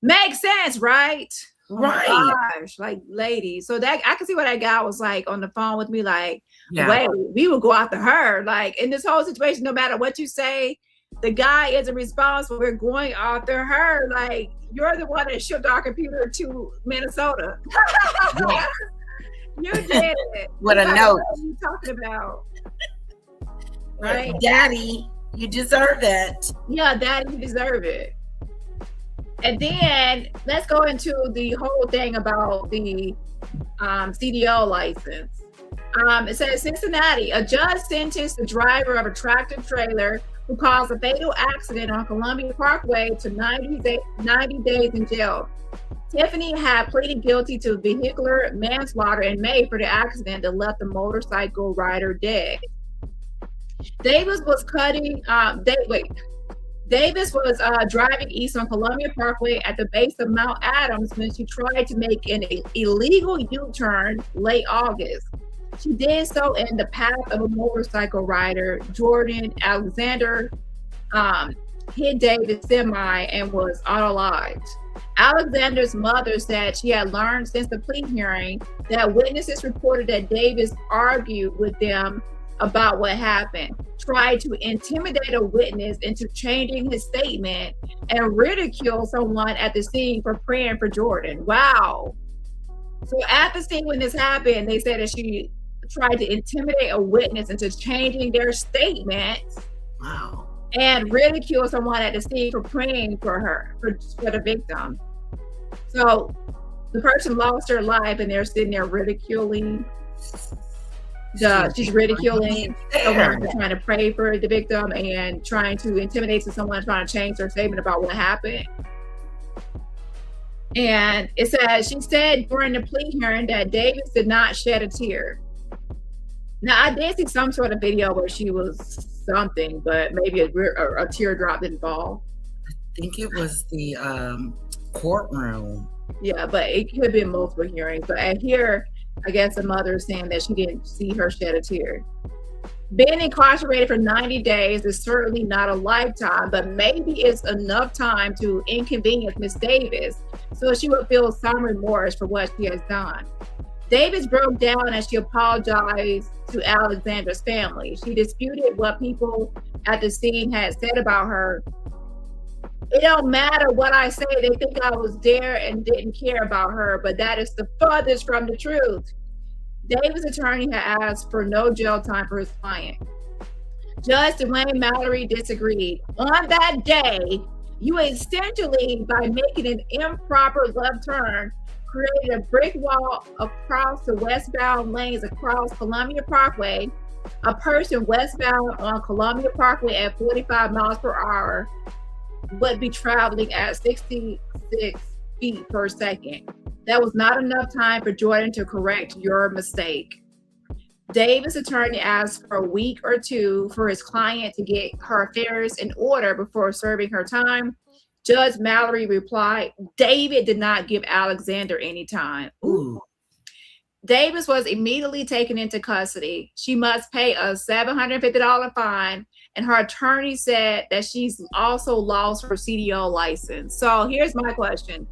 Makes sense, right? Right. Oh my gosh, like, ladies. So that I can see what that guy was like on the phone with me, like, wait, we would go after her. Like, in this whole situation, no matter what you say, the guy isn't responsible. We're going after her. Like, you're the one that shipped our computer to Minnesota. You did it. What a note. What are you talking about? Right? Daddy, you deserve it. Yeah, Daddy, you deserve it. And then let's go into the whole thing about the CDL license. It says Cincinnati, a judge sentenced the driver of a tractor trailer who caused a fatal accident on Columbia Parkway to 90 days in jail. Tiffany had pleaded guilty to vehicular manslaughter in May for the accident that left the motorcycle rider dead. Davis was driving east on Columbia Parkway at the base of Mount Adams when she tried to make an illegal U-turn late August. She did so in the path of a motorcycle rider, Jordan Alexander, hit Davis' semi and was unalived. Alexander's mother said she had learned since the plea hearing that witnesses reported that Davis argued with them about what happened, tried to intimidate a witness into changing his statement, and ridicule someone at the scene for praying for Jordan. Wow. So at the scene when this happened, they said that she tried to intimidate a witness into changing their statement. Wow. And ridicule someone at the scene for praying for her, for the victim. So the person lost her life, and they're sitting there ridiculing. She's ridiculing someone for trying to pray for the victim and trying to intimidate someone trying to change their statement about what happened. And it says, she said during the plea hearing that Davis did not shed a tear. Now, I did see some sort of video where she was something, but maybe a teardrop didn't fall. I think it was the courtroom. Yeah, but it could have been multiple hearings. But here, I guess the mother is saying that she didn't see her shed a tear. Being incarcerated for 90 days is certainly not a lifetime, but maybe it's enough time to inconvenience Miss Davis so she would feel some remorse for what she has done. Davis broke down as she apologized to Alexandra's family. She disputed what people at the scene had said about her. It don't matter what I say, they think I was there and didn't care about her, but that is the furthest from the truth. Davis' attorney had asked for no jail time for his client. Judge Dwayne Mallory disagreed. On that day, you essentially, by making an improper left turn, created a brick wall across the westbound lanes across Columbia Parkway. A person westbound on Columbia Parkway at 45 miles per hour would be traveling at 66 feet per second. That was not enough time for Jordan to correct your mistake. Davis' attorney asked for a week or two for his client to get her affairs in order before serving her time. Judge Mallory replied, David did not give Alexander any time. Ooh. Davis was immediately taken into custody. She must pay a $750 fine, and her attorney said that she's also lost her CDO license. So here's my question.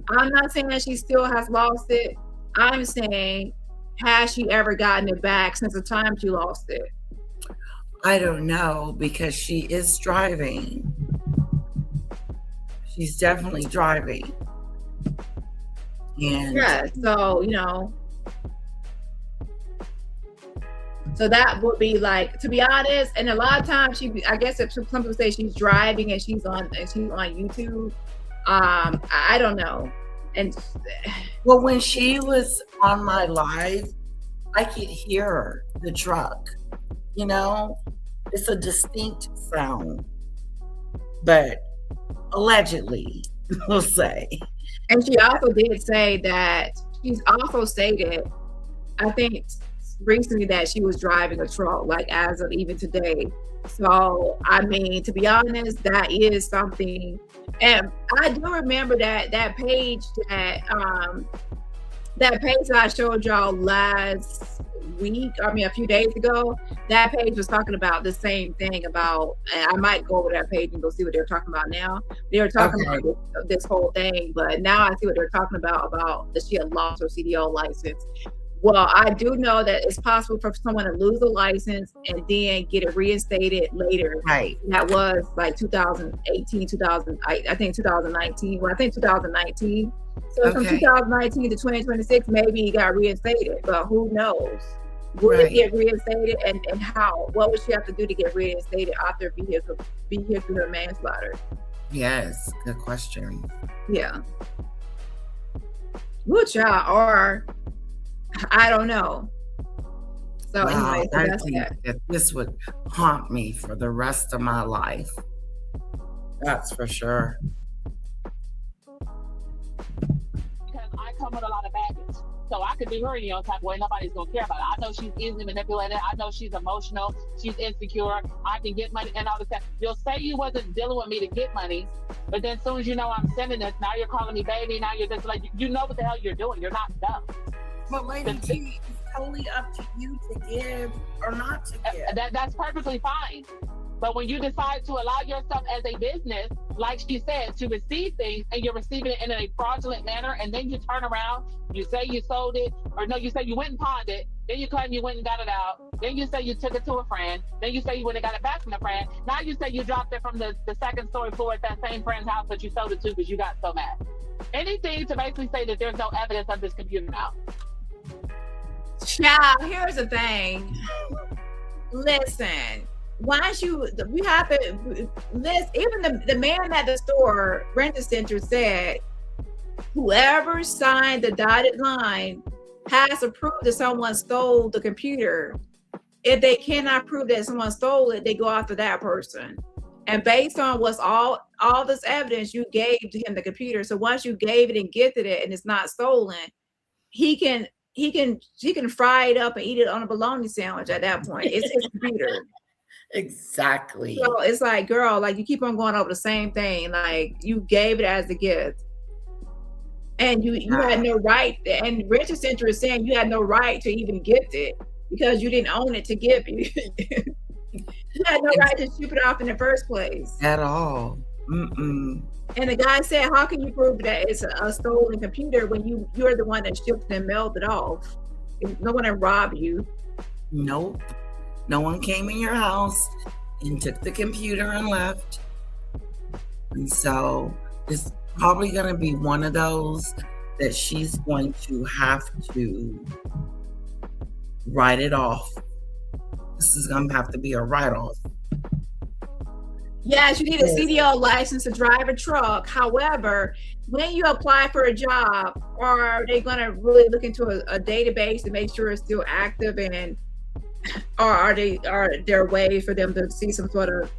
I'm not saying that she still has lost it. I'm saying, has she ever gotten it back since the time she lost it? I don't know, because she is driving. She's definitely driving. And yeah, so, you know, so that would be like, to be honest, and a lot of times I guess if some people say she's driving and she's on YouTube. I don't know. And well, when she was on my live, I could hear the truck. You know, it's a distinct sound, but allegedly, we'll say. And she also did say that she's also stated, I think recently, that she was driving a truck, like as of even today. So, I mean, to be honest, that is something. And I do remember that page that I showed y'all last week, a few days ago. That page was talking about the same thing about, and I might go over that page and go see what they're talking about now. They were talking about this whole thing, but now I see what they're talking about that she had lost her CDO license. Well, I do know that it's possible for someone to lose a license and then get it reinstated later. Right. That was like 2018, I think 2019. Well, I think 2019. So from 2019 to 2026, maybe he got reinstated, but who knows? Would it get reinstated, and how? What would she have to do to get reinstated after vehicular manslaughter? Yes, good question. Yeah. Which or I don't know. So anyway, so I think that this would haunt me for the rest of my life. That's for sure. Because I come with a lot of baggage. So I could be her any type of way. Nobody's gonna care about it. I know she's easily manipulated. I know she's emotional. She's insecure. I can get money and all this stuff. You'll say you wasn't dealing with me to get money, but then as soon as you know I'm sending this, now you're calling me baby. Now you're just like, you know what the hell you're doing. You're not dumb. But Lady T, it's totally up to you to give or not to give. That's perfectly fine. But when you decide to allow yourself as a business, like she said, to receive things and you're receiving it in a fraudulent manner, and then you turn around, you say you sold it, or no, you say you went and pawned it, then you claim you went and got it out, then you say you took it to a friend, then you say you went and got it back from a friend, now you say you dropped it from the second story floor at that same friend's house that you sold it to because you got so mad. Anything to basically say that there's no evidence of this computer now. Child, here's the thing. Listen, once we have to list, even the man at the store, Renter Center, said whoever signed the dotted line has to prove that someone stole the computer. If they cannot prove that someone stole it, they go after that person. And based on what's all this evidence, you gave to him the computer. So once you gave it and gifted it and it's not stolen, he can fry it up and eat it on a bologna sandwich at that point. It's his computer. Exactly. So it's like, girl, like you keep on going over the same thing. Like you gave it as a gift. And you had no right. And Renter Center is saying you had no right to even gift it. because you didn't own it to give you. You had no right to ship it off in the first place. At all. Mm-mm. And the guy said, how can you prove that it's a stolen computer when you're the one that shipped and mailed it off? No one robbed you. Nope. No one came in your house and took the computer and left. And so it's probably going to be one of those that she's going to have to write it off. This is going to have to be a write-off. Yes, you need a CDL license to drive a truck. However, when you apply for a job, are they going to really look into a database to make sure it's still active, and or are there ways for them to see some sort of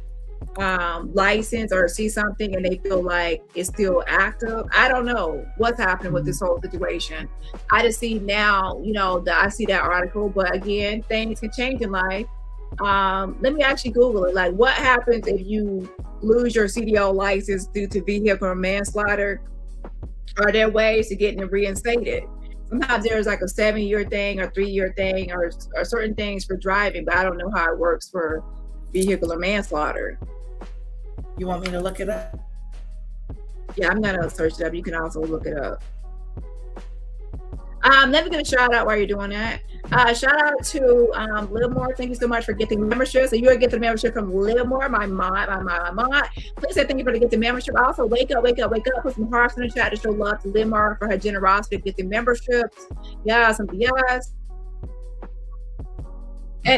license or see something and they feel like it's still active? I don't know what's happening with this whole situation. I just see now, I see that article, but again, things can change in life. Let me actually Google it. Like, what happens if you lose your CDL license due to vehicle manslaughter? Are there ways to get it reinstated? Sometimes there's like a 7-year thing or 3-year thing or certain things for driving, but I don't know how it works for vehicular manslaughter. You want me to look it up? Yeah, I'm gonna search it up. You can also look it up. Let me give a shout out while you're doing that. Shout out to Littlemore. Thank you so much for getting the membership. So you'll get the membership from Littlemore, my mod. Please say thank you for getting the membership. Also, wake up. Put some hearts in the chat to show love to Littlemore for her generosity to get the memberships. Yes. And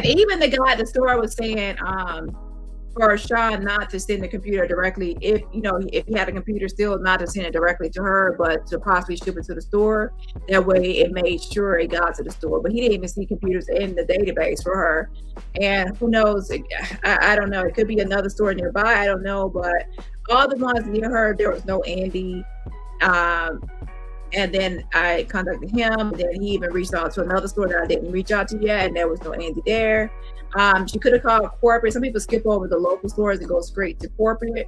even the guy at the store was saying, for Sean not to send the computer directly, if he had a computer still, not to send it directly to her, but to possibly ship it to the store. That way it made sure it got to the store. But he didn't even see computers in the database for her. And who knows, I don't know, it could be another store nearby, I don't know, but all the ones near her, there was no Andy. And then I contacted him, and then he even reached out to another store that I didn't reach out to yet, and there was no Andy there. She could have called corporate. Some people skip over the local stores and go straight to corporate.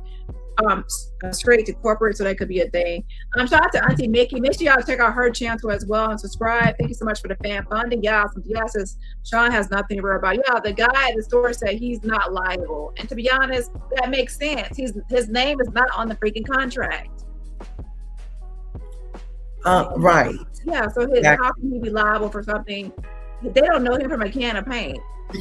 So that could be a thing. Shout out to Auntie Mickey. Make sure y'all check out her channel as well and subscribe. Thank you so much for the fan funding. Y'all says Sean has nothing to worry about. Yeah, the guy at the store said he's not liable. And to be honest, that makes sense. His name is not on the freaking contract. Right. Yeah, so how can he be liable for something? They don't know him from a can of paint.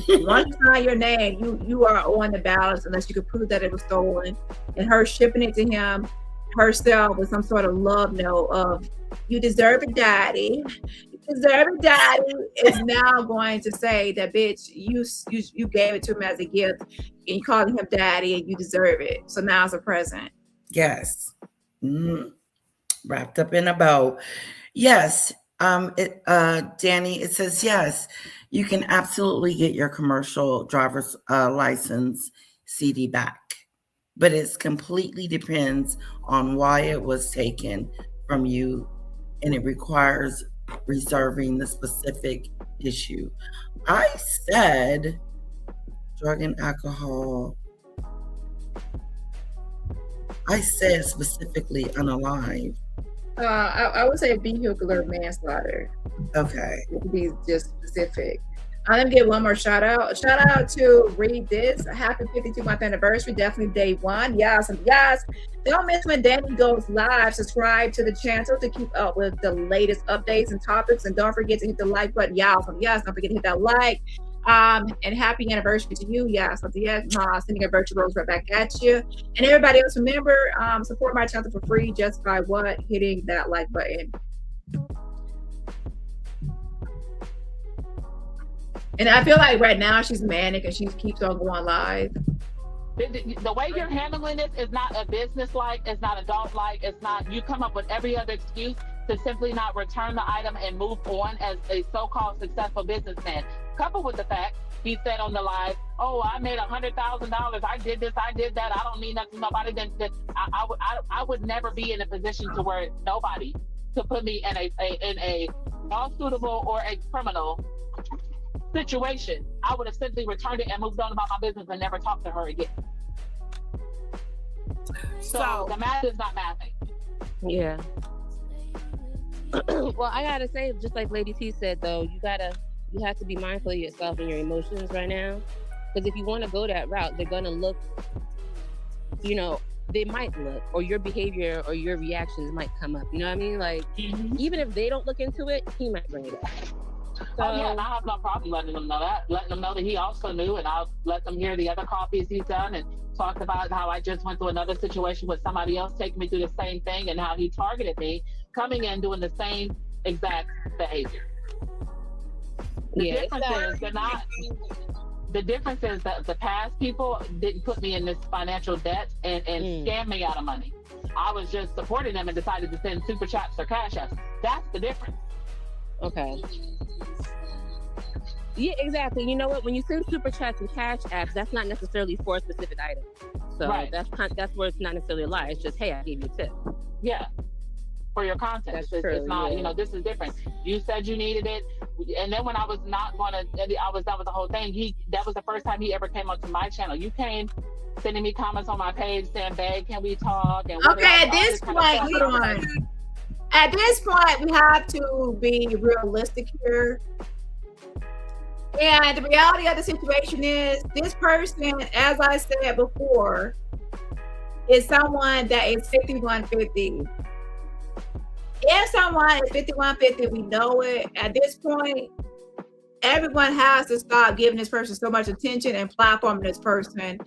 Once you sign your name, you are on the balance unless you can prove that it was stolen. And her shipping it to him herself with some sort of love note of, you deserve it, Daddy. You deserve it, Daddy, is now going to say that, bitch, you gave it to him as a gift and you called him Daddy and you deserve it. So now it's a present. Yes. Wrapped up in a bow. Yes. Dani, it says, yes, you can absolutely get your commercial driver's license CD back, but it completely depends on why it was taken from you, and it requires reserving the specific issue. I said drug and alcohol. I said specifically unalive. I would say vehicular manslaughter. Okay. It would be just specific. I'm gonna get one more shout out. Shout out to Read This. Happy 52th month anniversary. Definitely day one. Yes. Don't miss when Dani goes live. Subscribe to the channel to keep up with the latest updates and topics. And don't forget to hit the like button. Yes. Don't forget to hit that like. And happy anniversary to you. Yes. Sending a virtual rose right back at you. And everybody else, remember, support my channel for free just by what? Hitting that like button. And I feel like right now she's manic and she keeps on going live. The way you're handling this is not a business-like, it's not adult-like, it's not, you come up with every other excuse to simply not return the item and move on as a so-called successful businessman. Coupled with the fact, he said on the live, oh, I made $100,000, I did this, I did that, I don't need nothing, nobody, then I would never be in a position to where nobody to put me in a non-suitable or a criminal situation. I would have simply returned it and moved on about my business and never talked to her again. So the math is not mathing. Yeah. Well, I gotta say, just like Lady T said, though, you gotta You have to be mindful of yourself and your emotions right now. Because if you want to go that route, they're gonna look, you know, they might look, or your behavior or your reactions might come up. You know what I mean? Like, even if they don't look into it, he might bring it up. So, Oh yeah, and I have no problem letting them know that. Letting them know that he also knew, and I'll let them hear the other copies he's done, and talked about how I just went through another situation with somebody else taking me through the same thing, and how he targeted me, coming in doing the same exact behavior. The difference is that the past people didn't put me in this financial debt and scam me out of money. I was just supporting them and decided to send super chats or cash apps. That's the difference. Okay. Yeah, exactly. You know what? When you send super chats and cash apps, that's not necessarily for a specific item. So that's where it's not necessarily a lie. It's just, hey, I gave you a tip. Yeah. For your context. It's not, you know, this is different. You said you needed it. And then when I was not going to, that was the whole thing. That was the first time he ever came onto my channel. You came sending me comments on my page saying, babe, can we talk? And okay, at this point, at this point, we have to be realistic here. And the reality of the situation is, this person, as I said before, is someone that is 5150. If someone is 5150, we know it. At this point, everyone has to stop giving this person so much attention and platforming this person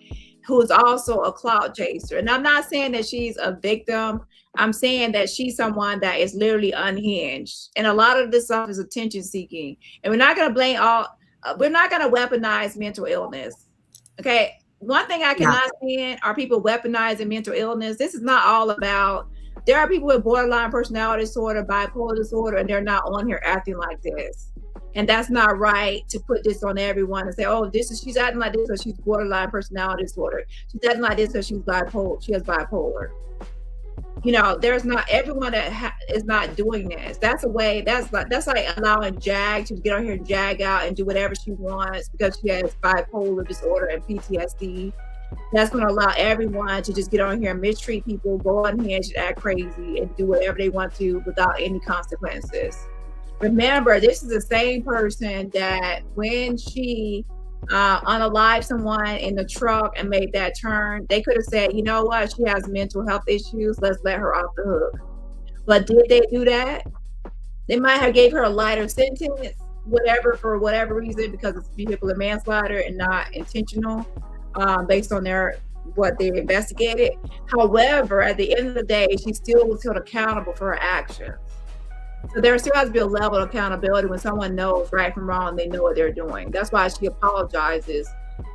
who is also a clout chaser. And I'm not saying that she's a victim. I'm saying that she's someone that is literally unhinged. And a lot of this stuff is attention seeking. And we're not going to blame we're not going to weaponize mental illness. Okay. One thing I cannot stand are people weaponizing mental illness. This is not all about, there are people with borderline personality disorder, bipolar disorder, and they're not on here acting like this. And that's not right to put this on everyone and say, oh, she's acting like this because she's borderline personality disorder. She's acting like this because she's bipolar. She has bipolar. You know, there's not everyone that is not doing this. That's a way. That's like allowing Jag to get on here and jag out and do whatever she wants because she has bipolar disorder and PTSD. That's going to allow everyone to just get on here and mistreat people, go on here and just act crazy and do whatever they want to without any consequences. Remember, this is the same person that when she unalived someone in the truck and made that turn, they could have said, you know what, she has mental health issues, let's let her off the hook. But did they do that? They might have gave her a lighter sentence, whatever, for whatever reason, because it's vehicular manslaughter and not intentional, based on what they investigated. However, at the end of the day, she still was held accountable for her actions. So there still has to be a level of accountability when someone knows right from wrong and they know what they're doing. That's why she apologizes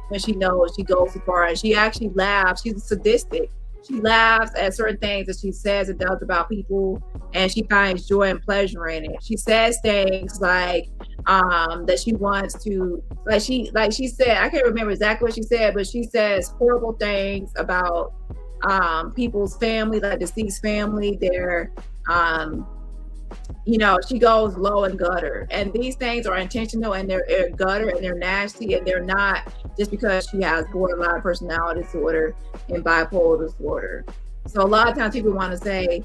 when she knows she goes too far. And she actually laughs. She's sadistic. She laughs at certain things that she says and does about people, and she finds joy and pleasure in it. She says things like that she wants to, like she said, I can't remember exactly what she said, but she says horrible things about people's family, like deceased family, their you know, she goes low and gutter, and these things are intentional and they're gutter and they're nasty, and they're not just because she has borderline personality disorder and bipolar disorder. So a lot of times people want to say,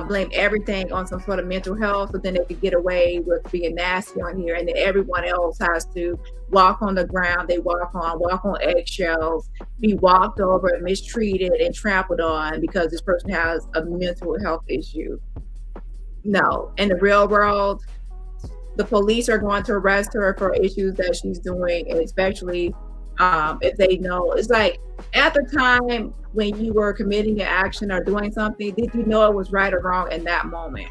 blame everything on some sort of mental health, so then they could get away with being nasty on here, and then everyone else has to walk on the ground they walk on eggshells, be walked over and mistreated and trampled on because this person has a mental health issue. No, in the real world, the police are going to arrest her for issues that she's doing, and especially if they know. It's like, at the time when you were committing an action or doing something, did you know it was right or wrong in that moment?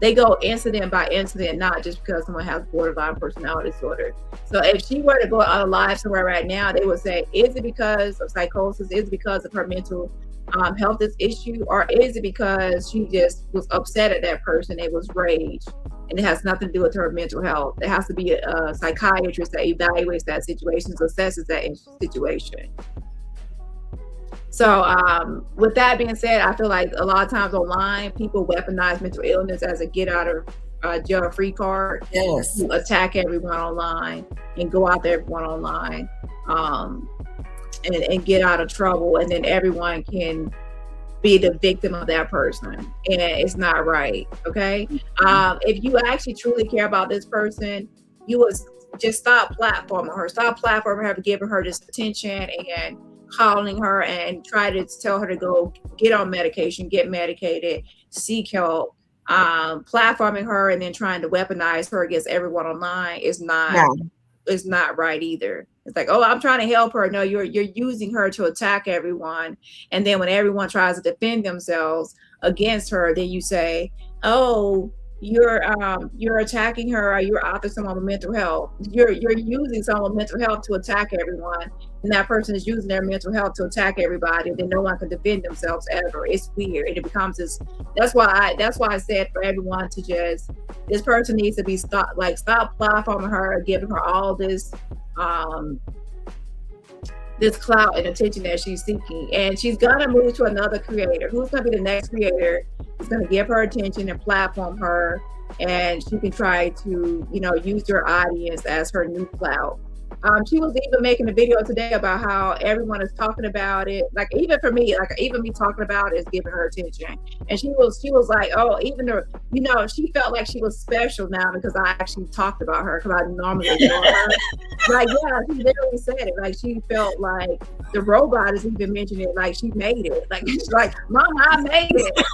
They go incident by incident, not just because someone has borderline personality disorder. So if she were to go out alive somewhere right now, they would say, is it because of psychosis? Is it because of her mental health issue, or is it because she just was upset at that person? It was rage, and it has nothing to do with her mental health. It has to be a psychiatrist that evaluates that situation, assesses that situation. So with that being said, I feel like a lot of times online, people weaponize mental illness as a get out of jail free card. Yes. To attack everyone online and go out there everyone online. And get out of trouble, and then everyone can be the victim of that person, and it's not right. Okay. If you actually truly care about this person, you was just stop platforming her, giving her this attention and calling her and try to tell her to go get on medication, get medicated, seek help. Platforming her and then trying to weaponize her against everyone online is not right either. It's like, oh, I'm trying to help her. No, you're using her to attack everyone. And then when everyone tries to defend themselves against her, then you say, oh, you're attacking her, or you're after someone with mental health. You're using someone with mental health to attack everyone, and that person is using their mental health to attack everybody. Then no one can defend themselves ever. It's weird, and it becomes this. That's why I said for everyone to just, this person needs to be stop platforming her, giving her all this this clout and attention that she's seeking, and she's gonna move to another creator. Who's gonna be the next creator? Is gonna give her attention and platform her, and she can try to, use your audience as her new clout. She was even making a video today about how everyone is talking about it. Like, even for me, even me talking about it is giving her attention. And she was like, oh, even though, she felt like she was special now because I actually talked about her, because I normally ignore her. Like, yeah, she literally said it. Like, she felt like the robot is even mentioning it. Like, she made it. Like, she's like, Mama, I made it.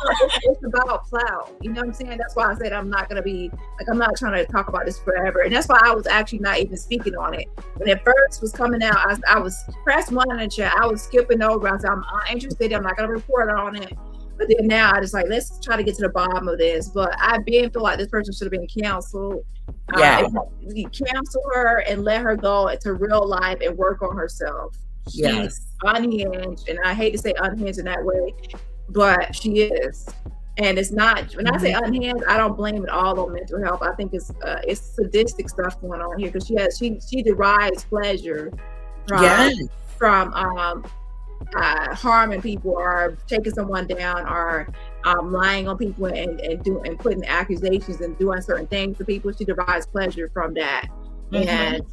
It's about clout. You know what I'm saying? That's why I said I'm not trying to talk about this forever. And that's why I was actually not even speaking on it. When it first was coming out, I was pressed 1 in the chat. I was skipping over. I said, I'm uninterested. I'm not going to report on it. But then now I just like, let's try to get to the bottom of this. But I feel like this person should have been canceled. Cancel her and let her go into real life and work on herself. She's unhinged, and I hate to say unhinged in that way, but she is. And it's not, when I say unhinged, I don't blame it all on mental health. I think it's sadistic stuff going on here, because she derives pleasure from harming people, or taking someone down, or lying on people and putting accusations and doing certain things to people. She derives pleasure from that. And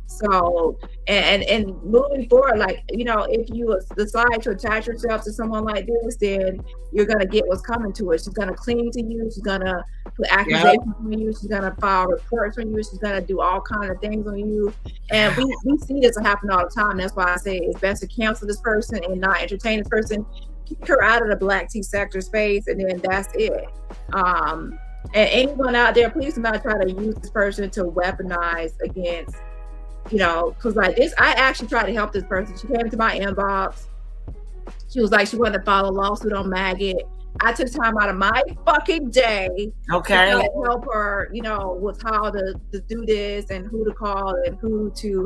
so, and moving forward, like, if you decide to attach yourself to someone like this, then you're going to get what's coming to her. She's going to cling to you. She's going to put accusations on you. She's going to file reports on you. She's going to do all kinds of things on you. And we see this happen all the time. That's why I say it's best to cancel this person and not entertain this person. Keep her out of the Black T sector space, and then that's it. And anyone out there, please do not try to use this person to weaponize against, because like this, I actually tried to help this person. She came to my inbox. She was like, she wanted to file a lawsuit on Maggot. I took time out of my fucking day to help her, with how to do this, and who to call, and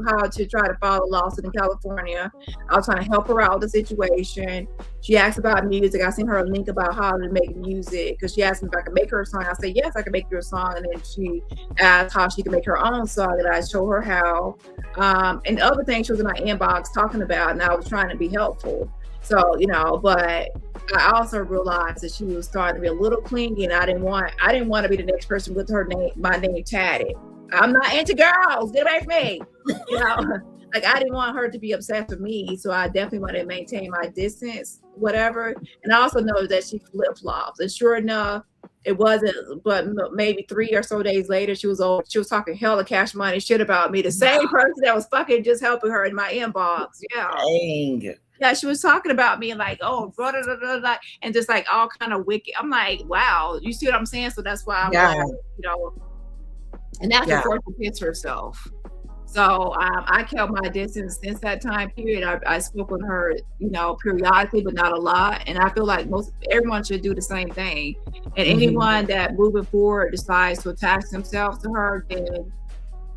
how to try to file a lawsuit in California. I was trying to help her out with the situation. She asked about music. I sent her a link about how to make music, because she asked me if I could make her a song. I said, yes, I can make you a song. And then she asked how she could make her own song, and I showed her how. And other things she was in my inbox talking about, and I was trying to be helpful. So, but I also realized that she was starting to be a little clingy, and I didn't want to be the next person with my name tatted. I'm not into girls. Get away from me. Like, I didn't want her to be obsessed with me, so I definitely wanted to maintain my distance, whatever. And I also know that she flip-flops, and sure enough, it wasn't but maybe 3 or so days later, she was talking hella cash money shit about me, the same person that was fucking just helping her in my inbox. Dang. Yeah, she was talking about me, like, oh, blah, blah, blah, blah, and just like all kind of wicked. I'm like, wow, you see what I'm saying? So that's why I'm like, and that's before she pissed herself. So I kept my distance since that time period. I spoke with her, periodically, but not a lot. And I feel like everyone should do the same thing. And anyone that moving forward decides to attach themselves to her, then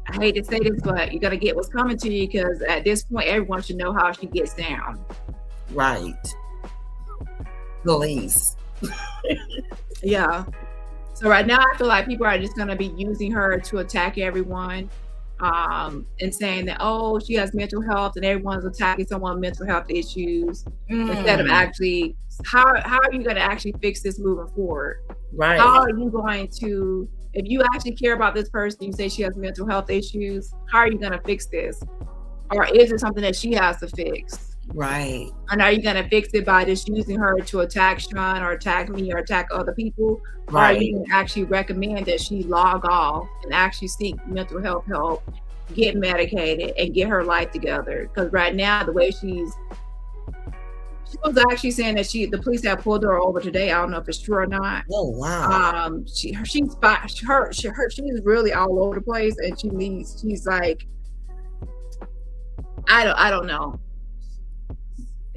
I hate to say this, but you're gonna get what's coming to you, because at this point, everyone should know how she gets down. Right. Police. Yeah. So right now, I feel like people are just gonna be using her to attack everyone, and saying that, oh, she has mental health, and everyone's attacking someone with mental health issues, instead of actually, how are you gonna actually fix this moving forward? Right. How are you going to? If you actually care about this person, you say she has mental health issues, how are you going to fix this? Or is it something that she has to fix? Right. And are you going to fix it by just using her to attack Sean or attack me or attack other people? Or are you going to actually recommend that she log off and actually seek mental health help, get medicated, and get her life together? Because right now, the way she was actually saying that the police have pulled her over today. I don't know if it's true or not. Oh wow. She's really all over the place, and she's like, I don't know.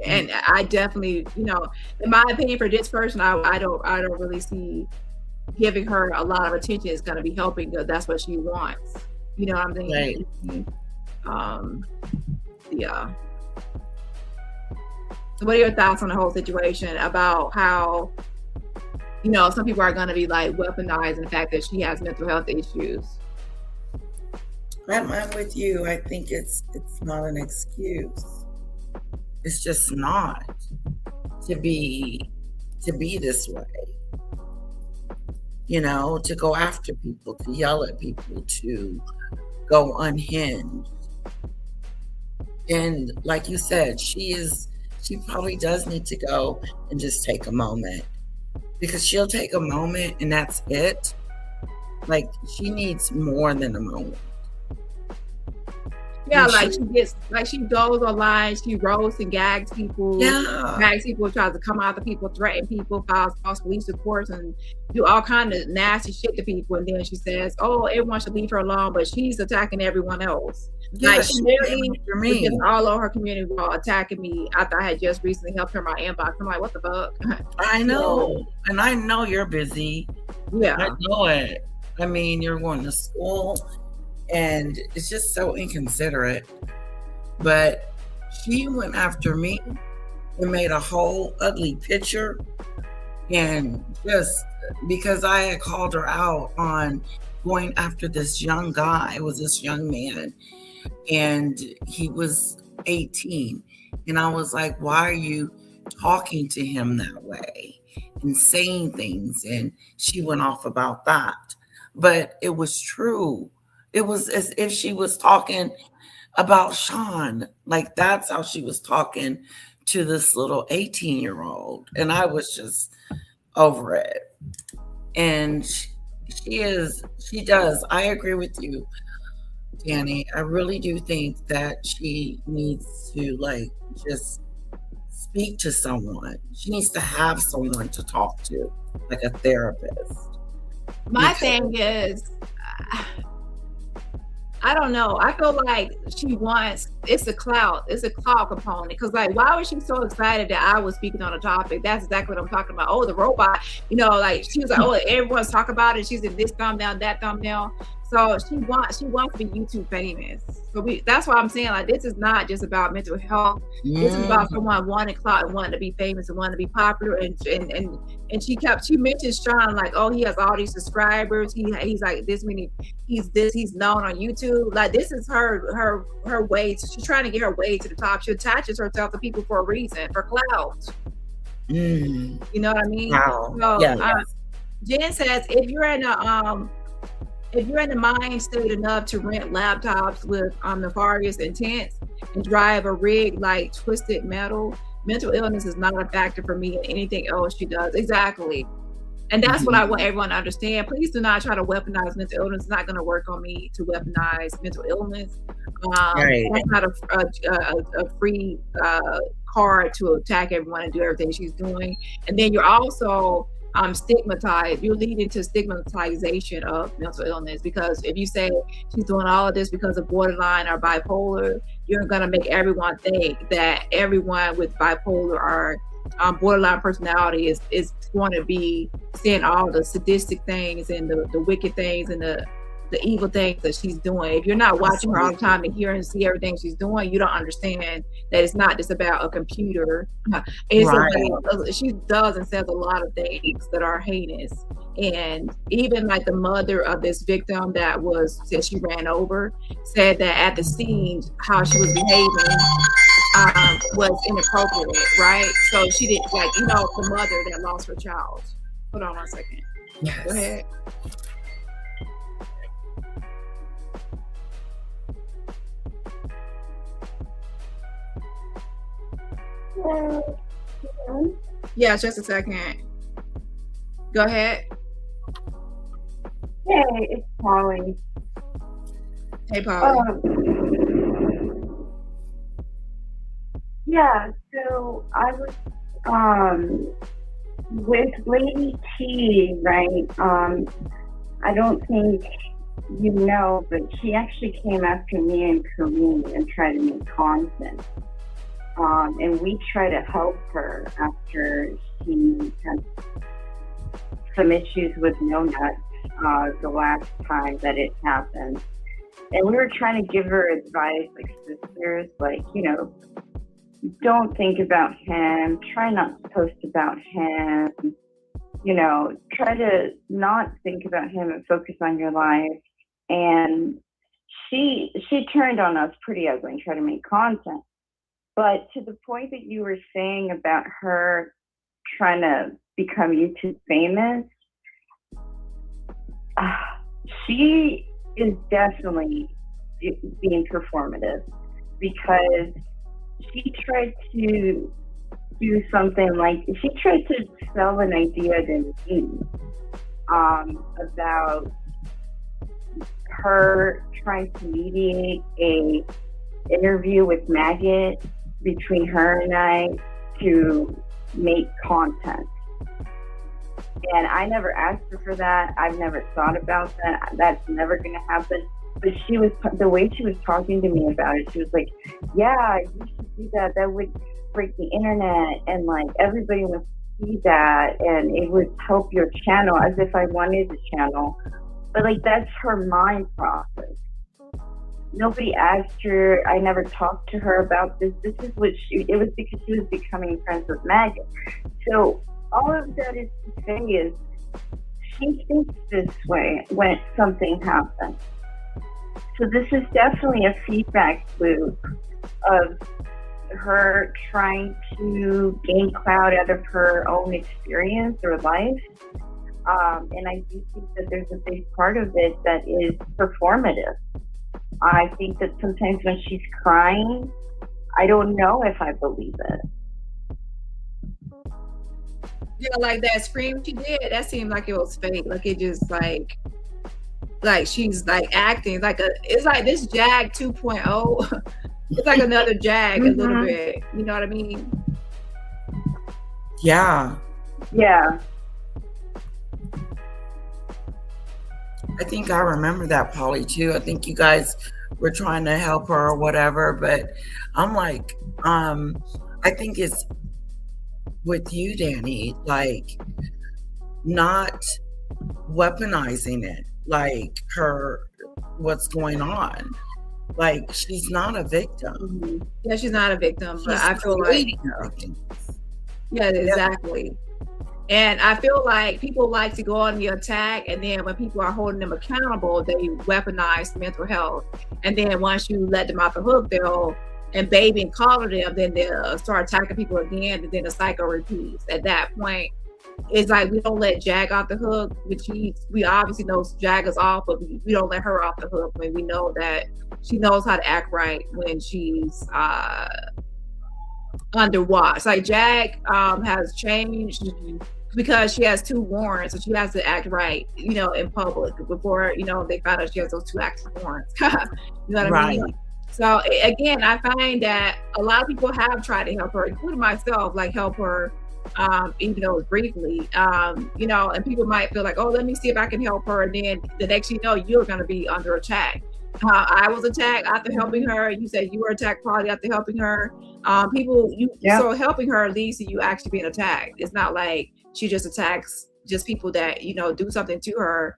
And I definitely, in my opinion, for this person, I don't really see giving her a lot of attention is going to be helping, because that's what she wants. You know what I'm saying? Right. Yeah. So what are your thoughts on the whole situation about how, some people are going to be like weaponizing the fact that she has mental health issues? I'm with you. I think it's not an excuse. It's just not to be this way. To go after people, to yell at people, to go unhinged. And like you said, she probably does need to go and just take a moment, because she'll take a moment and that's it. Like, she needs more than a moment. Yeah, she goes online, she roasts and gags people, tries to come after people, threaten people, files false police reports, and do all kind of nasty shit to people. And then she says, "Oh, everyone should leave her alone," but she's attacking everyone else. Yeah, she literally was just all over her community wall attacking me after I had just recently helped her in my inbox. I'm like, what the fuck? I know, and I know you're busy. Yeah, I know it. I mean, you're going to school. And it's just so inconsiderate. But she went after me and made a whole ugly picture. And just because I had called her out on going after this young guy, it was this young man, and he was 18. And I was like, why are you talking to him that way and saying things? And she went off about that. But it was true. It was as if she was talking about Sean. Like, that's how she was talking to this little 18-year-old. And I was just over it. And she does. I agree with you, Dani. I really do think that she needs to, just speak to someone. She needs to have someone to talk to, like a therapist. My thing is, I don't know. I feel like it's a clout component. Because why was she so excited that I was speaking on a topic? That's exactly what I'm talking about. Oh, the robot, she was like, oh, everyone's talking about it. She's in this thumbnail, that thumbnail. So she wants to be YouTube famous. So that's why I'm saying, this is not just about mental health. This is about someone wanting clout and wanting to be famous and wanting to be popular. And she mentioned Sean, like, oh, he has all these subscribers. He's like this many. He's known on YouTube. Like, this is her way. She's trying to get her way to the top. She attaches herself to people for a reason, for clout. You know what I mean? Wow. So, Jen says, if you're in the mind state enough to rent laptops with nefarious intents and drive a rig like Twisted Metal, mental illness is not a factor for me in anything else she does. Exactly. And that's what I want everyone to understand. Please do not try to weaponize mental illness. It's not going to work on me to weaponize mental illness. That's not a free card to attack everyone and do everything she's doing. And then you're also stigmatized. You're leading to stigmatization of mental illness, because if you say she's doing all of this because of borderline or bipolar, you're going to make everyone think that everyone with bipolar or borderline personality is going to be saying all the sadistic things and the wicked things and the evil things that she's doing. If you're not watching her all the time to hear and see everything she's doing, you don't understand that it's not just about a computer. She does and says a lot of things that are heinous. And even like the mother of this victim that she ran over said that at the scene, how she was behaving was inappropriate, right? So she didn't, the mother that lost her child. Hold on 1 second. Yes. Go ahead. Yeah, just a second. Go ahead. Hey, it's Polly. Hey, Polly. Yeah, so I was with Lady T, right? I don't think you know, but she actually came after me and Kareem and tried to make content. And we try to help her after she had some issues with No Nuts the last time that it happened. And we were trying to give her advice, like sisters, like, you know, don't think about him, try not to post about him, you know, try to not think about him and focus on your life. And she turned on us pretty ugly and tried to make content. But to the point that you were saying about her trying to become YouTube famous, she is definitely being performative, because she tried to do something like, she tried to sell an idea to me about her trying to mediate a interview with Maggot between her and I to make content. And I never asked her for that. I've never thought about that. That's never going to happen. But she was, the way she was talking to me about it, she was like, yeah, you should do that. That would break the internet, and like everybody would see that, and it would help your channel, as if I wanted the channel. But like, that's her mind process. Nobody asked her. I never talked to her about this. This is what it was, because she was becoming friends with Maggot. So all of that is to say is, she thinks this way when something happens. So this is definitely a feedback loop of her trying to gain clout out of her own experience or life. And I do think that there's a big part of it that is performative. I think that sometimes when she's crying, I don't know if I believe it. Yeah, like that scream she did, that seemed like it was fake. Like it just like she's like acting like it's like this Jag 2.0. It's like another Jag a little bit. You know what I mean? Yeah. Yeah. I think I remember that, Polly, too. I think you guys were trying to help her or whatever, but I'm like, I think it's with you, Dani, like not weaponizing it, like what's going on. Like, she's not a victim. Yeah, she's not a victim, but I feel like, yeah, exactly. And I feel like people like to go on the attack, and then when people are holding them accountable, they weaponize mental health. And then once you let them off the hook, they'll and baby and collar them, then they'll start attacking people again, and then the cycle repeats. At that point, it's like we don't let Jag off the hook, which we obviously know Jag is off, but we don't let her off the hook when we know that she knows how to act right when she's under watch. Like Jag has changed because she has 2 warrants, so she has to act right, you know, in public before, you know, they found out she has those 2 active warrants. You know what I mean? So again, I find that a lot of people have tried to help her, including myself, like help her, even though it's briefly, you know, and people might feel like, oh, let me see if I can help her. And then the next you know, you're going to be under attack. I was attacked after helping her. You said you were attacked probably after helping her. So helping her leads to you actually being attacked. It's not like she just attacks just people that, you know, do something to her.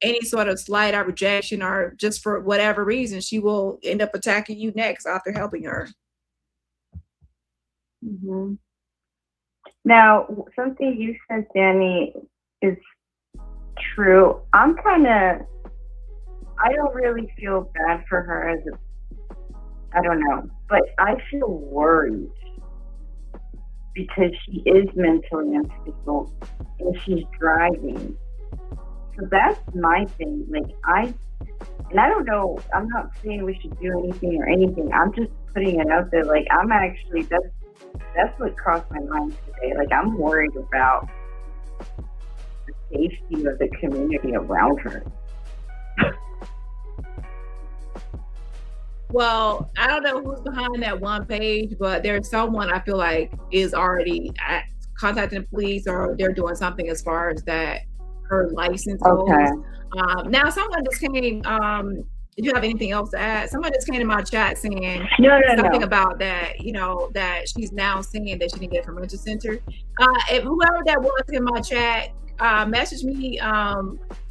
Any sort of slight or rejection or just for whatever reason, she will end up attacking you next after helping her. Mm-hmm. Now, something you said, Dani, is true. I don't really feel bad for her I don't know, but I feel worried because she is mentally unstable and she's driving. So that's my thing. Like, I don't know, I'm not saying we should do anything or anything. I'm just putting it out there. Like, I'm actually, that's what crossed my mind today. Like, I'm worried about the safety of the community around her. Well, I don't know who's behind that one page, but there's someone I feel like is already contacting the police, or they're doing something as far as that her license goes. Okay. Now, someone just came. If you have anything else to add, someone just came to my chat saying something about that. You know, that she's now saying that she didn't get it from Rental Center. If whoever that was in my chat, message me.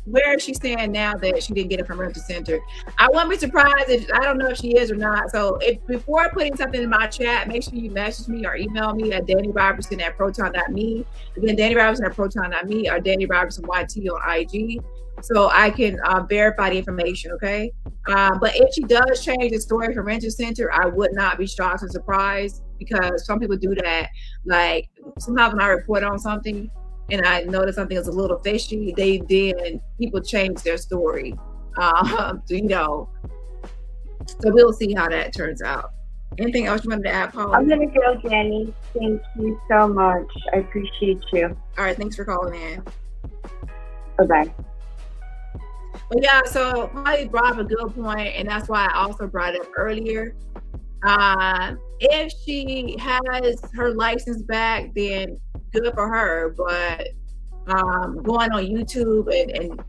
Where is she saying now that she didn't get it from Rental Center? I won't be surprised if, I don't know if she is or not. So before putting something in my chat, make sure you message me or email me at DaniRobertson@proton.me. Again, DaniRobertson@proton.me or DaniRobertsonYT on IG, so I can verify the information, okay? But if she does change the story from Rental Center, I would not be shocked or surprised, because some people do that. Like, sometimes when I report on something and I notice something is a little fishy, people change their story. You know, so we'll see how that turns out. Anything else you wanted to add, Paula? I'm gonna go, Dani. Thank you so much. I appreciate you. All right, thanks for calling in. Bye-bye. But yeah, so Polly brought up a good point, and that's why I also brought it up earlier. If she has her license back, then good for her. But going on YouTube and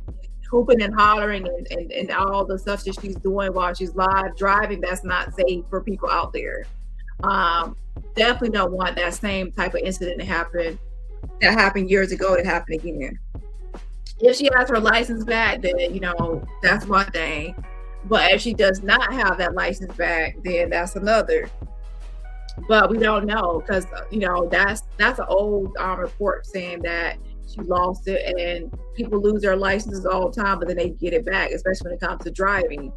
hooping and hollering and all the stuff that she's doing while she's live driving, that's not safe for people out there. Definitely don't want that same type of incident that happened years ago to happen again. If she has her license back, then, you know, that's one thing. But if she does not have that license back, then that's another. But we don't know, because, you know, that's an old report saying that she lost it, and people lose their licenses all the time, but then they get it back, especially when it comes to driving.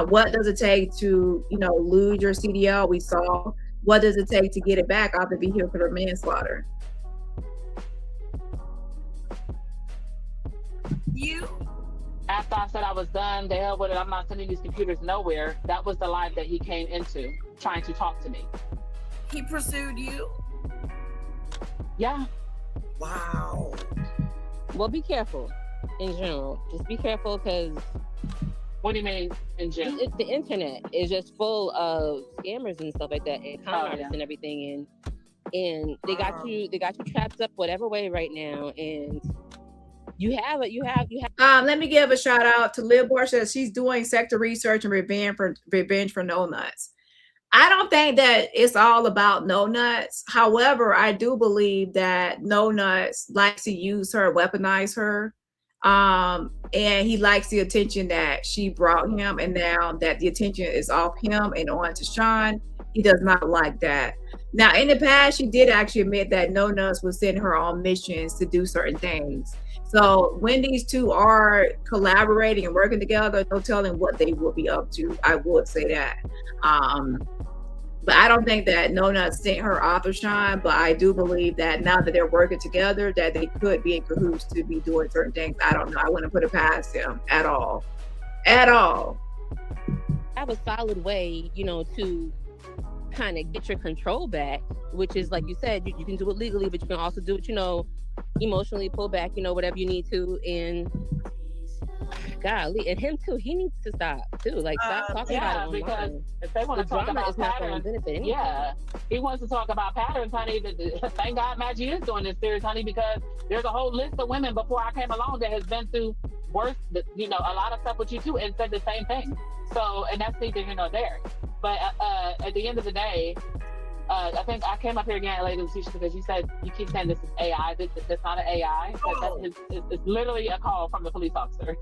What does it take to, you know, lose your CDL? We saw. What does it take to get it back off the vehicular manslaughter? After I said I was done, the hell with it, I'm not sending these computers nowhere. That was the live that he came into, trying to talk to me. He pursued you? Yeah. Wow. Well, be careful in general. Just be careful, because... What do you mean in general? The internet is just full of scammers and stuff like that, and con artists and everything, and they got you trapped up whatever way right now, and you have. Let me give a shout out to Liv Borsha. She's doing sector research and revenge for No Nuts. I don't think that it's all about No Nuts. However, I do believe that No Nuts likes to use her, weaponize her. And he likes the attention that she brought him. And now that the attention is off him and on to Sean, he does not like that. Now, in the past, she did actually admit that No Nuts was sending her on missions to do certain things. So when these two are collaborating and working together, no telling what they will be up to. I would say that. But I don't think that No Nuts sent her off of Sean, but I do believe that now that they're working together, that they could be in cahoots to be doing certain things. I don't know. I wouldn't put it past him at all. At all. Have a solid way, you know, to kind of get your control back, which is, like you said, you can do it legally, but you can also do it, you know, emotionally, pull back, you know, whatever you need to. And golly, and him too, he needs to stop too. Like, stop talking about it because online. If they want to talk about patterns, he wants to talk about patterns, honey. Thank God Maggie is doing this series, honey, because there's a whole list of women before I came along that has been through worse, you know, a lot of stuff with you too, and said the same thing. So, and that's neither here nor there. But at the end of the day, I think I came up here again later, Lucia, because you said, you keep saying this is AI. That's not an AI. It's literally a call from the police officer.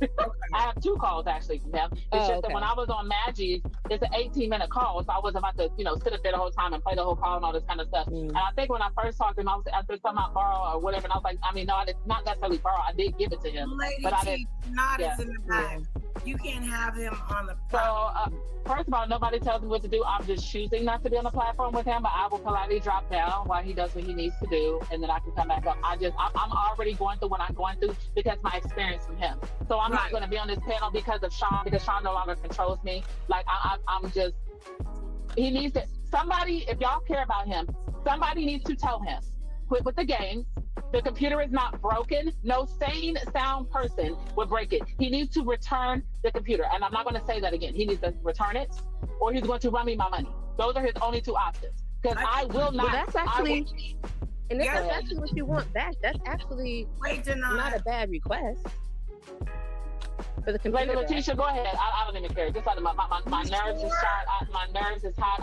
I have 2 calls actually from them. It's just that when I was on Maggie's, it's an 18-minute call, so I wasn't about to, you know, sit up there the whole time and play the whole call and all this kind of stuff. And I think when I first talked to him, I was after something about borrow or whatever, and I was like, I mean, no, I did not necessarily borrow. I did give it to him, Lady but I didn't. Not is in the back. You can't have him on the So, first of all, nobody tells me what to do. I'm just choosing not to be on the platform with him, but I will politely drop down while he does what he needs to do, and then I can come back up. I'm already going through what I'm going through because my experience from him. So I'm not going to be on this panel because of Sean, because Sean no longer controls me. Like, I'm just, he needs to, somebody, if y'all care about him, somebody needs to tell him, quit with the games. The computer is not broken. No sane, sound person would break it. He needs to return the computer. And I'm not going to say that again. He needs to return it, or he's going to run me my money. Those are his only two options. Because I will not. Well, that's actually, and if that's actually what you want back, that's actually not a bad request. For the computer. Lady Letitia, go ahead. I don't even care. Just like my nerves is shot. My nerves is hot.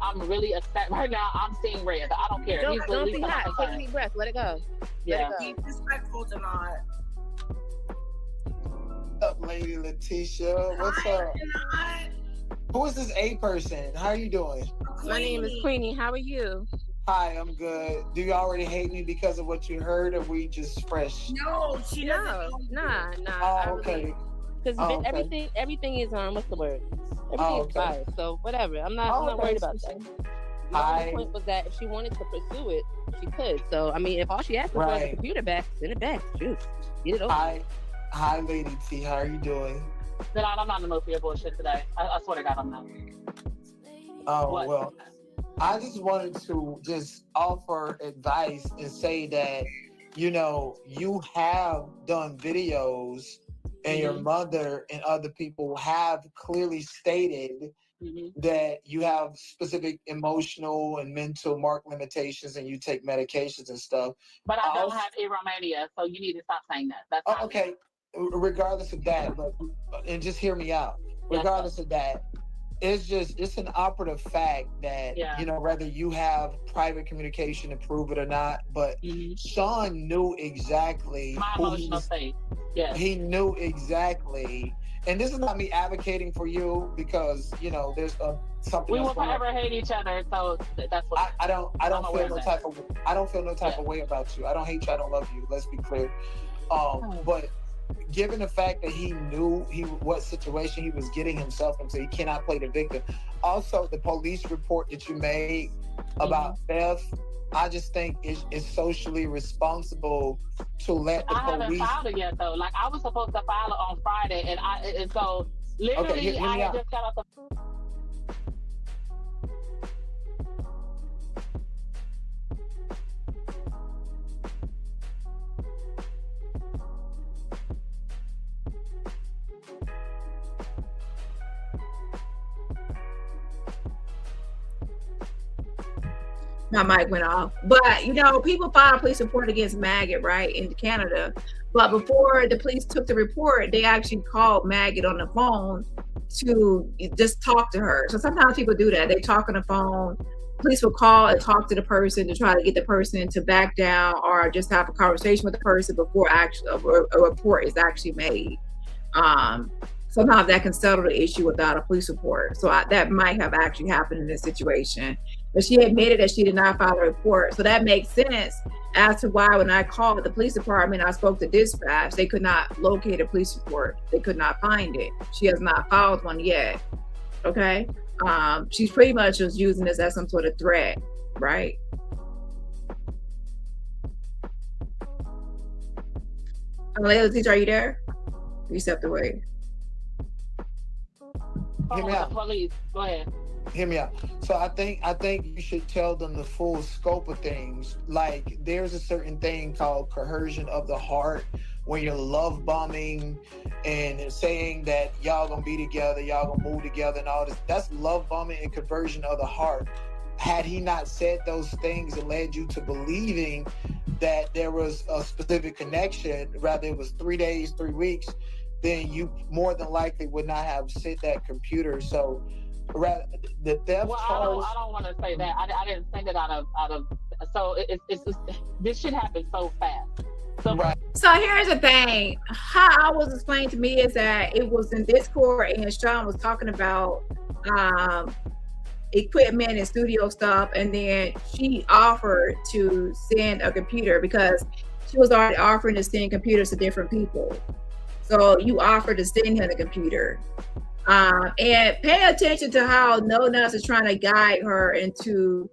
I'm really upset right now. I'm seeing red. I don't care. Don't be hot. Take a deep breath. Let it go. Yeah. Be respectful to not. What's up, Lady Letitia? What's up? Who is this A person? How are you doing? My name is Queenie. How are you? Hi, I'm good. Do you already hate me because of what you heard, or we just fresh? No, she doesn't. Nah. Oh, okay. Because everything is what's the word? Everything is biased. So whatever. I'm not worried about that. My only point was that if she wanted to pursue it, she could. So I mean, if all she asked for was the computer back, send it back. Shoot, get it over. Hi, Lady T. How are you doing? I'm not in the mood for your bullshit today. I swear to God, I'm not. Oh, well, I just wanted to just offer advice and say that, you know, you have done videos and your mother and other people have clearly stated that you have specific emotional and mental mark limitations and you take medications and stuff. But I don't have erythromania, so you need to stop saying that. That's okay. Regardless of that, and just hear me out. Regardless of that, it's an operative fact that, you know, whether you have private communication to prove it or not, but Sean knew exactly my emotional state. Yeah. He knew exactly. And this is not me advocating for you because, you know, there's something we else will forever hate each other, so that's what I don't feel no type of way about you. I don't hate you, I don't love you. Let's be clear. But given the fact that he knew what situation he was getting himself into, he cannot play the victim. Also, the police report that you made about theft, I just think it's socially responsible to let the police. I haven't filed it yet, though. Like, I was supposed to file it on Friday, and so literally I just got off the. My mic went off. But, you know, people filed a police report against Maggot, right, in Canada. But before the police took the report, they actually called Maggot on the phone to just talk to her. So sometimes people do that. They talk on the phone. Police will call and talk to the person to try to get the person to back down or just have a conversation with the person before actually a report is actually made. Sometimes that can settle the issue without a police report. So that might have actually happened in this situation. But she admitted that she did not file a report. So that makes sense as to why when I called the police department, I spoke to dispatch, they could not locate a police report. They could not find it. She has not filed one yet. Okay. She's pretty much just using this as some sort of threat, right? Layla, teacher, are you there? You stepped away. Hear me out. Police. Go ahead. Hear me out. So I think you should tell them the full scope of things. Like, there's a certain thing called coercion of the heart, when you're love bombing and saying that y'all gonna be together, y'all gonna move together and all this. That's love bombing and conversion of the heart. Had he not said those things that led you to believing that there was a specific connection, rather it was 3 days, 3 weeks, then you more than likely would not have sent that computer. So the theft charge. I don't want to say that. I didn't send it out of. So it's this shit happened so fast. So here's the thing. How it was explained to me is that it was in Discord and Sean was talking about equipment and studio stuff, and then she offered to send a computer because she was already offering to send computers to different people. So you offer to send him the computer. And pay attention to how No Nuts is trying to guide her into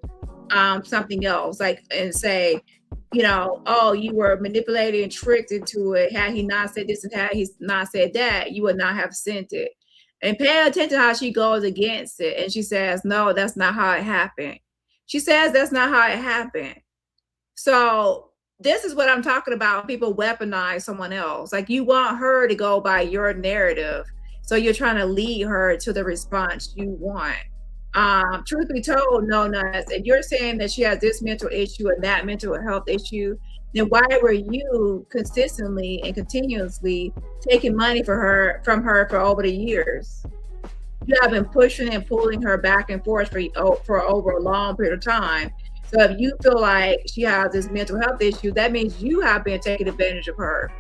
something else, like, and say, you know, oh, you were manipulated and tricked into it. Had he not said this and had he not said that, you would not have sent it. And pay attention to how she goes against it. And she says, no, that's not how it happened. She says that's not how it happened. So this is what I'm talking about. People weaponize someone else. Like, you want her to go by your narrative. So you're trying to lead her to the response you want. Truth be told, No Nuts, if you're saying that she has this mental issue and that mental health issue, then why were you consistently and continuously taking money from her for over the years? You have been pushing and pulling her back and forth for over a long period of time. So if you feel like she has this mental health issue, that means you have been taking advantage of her.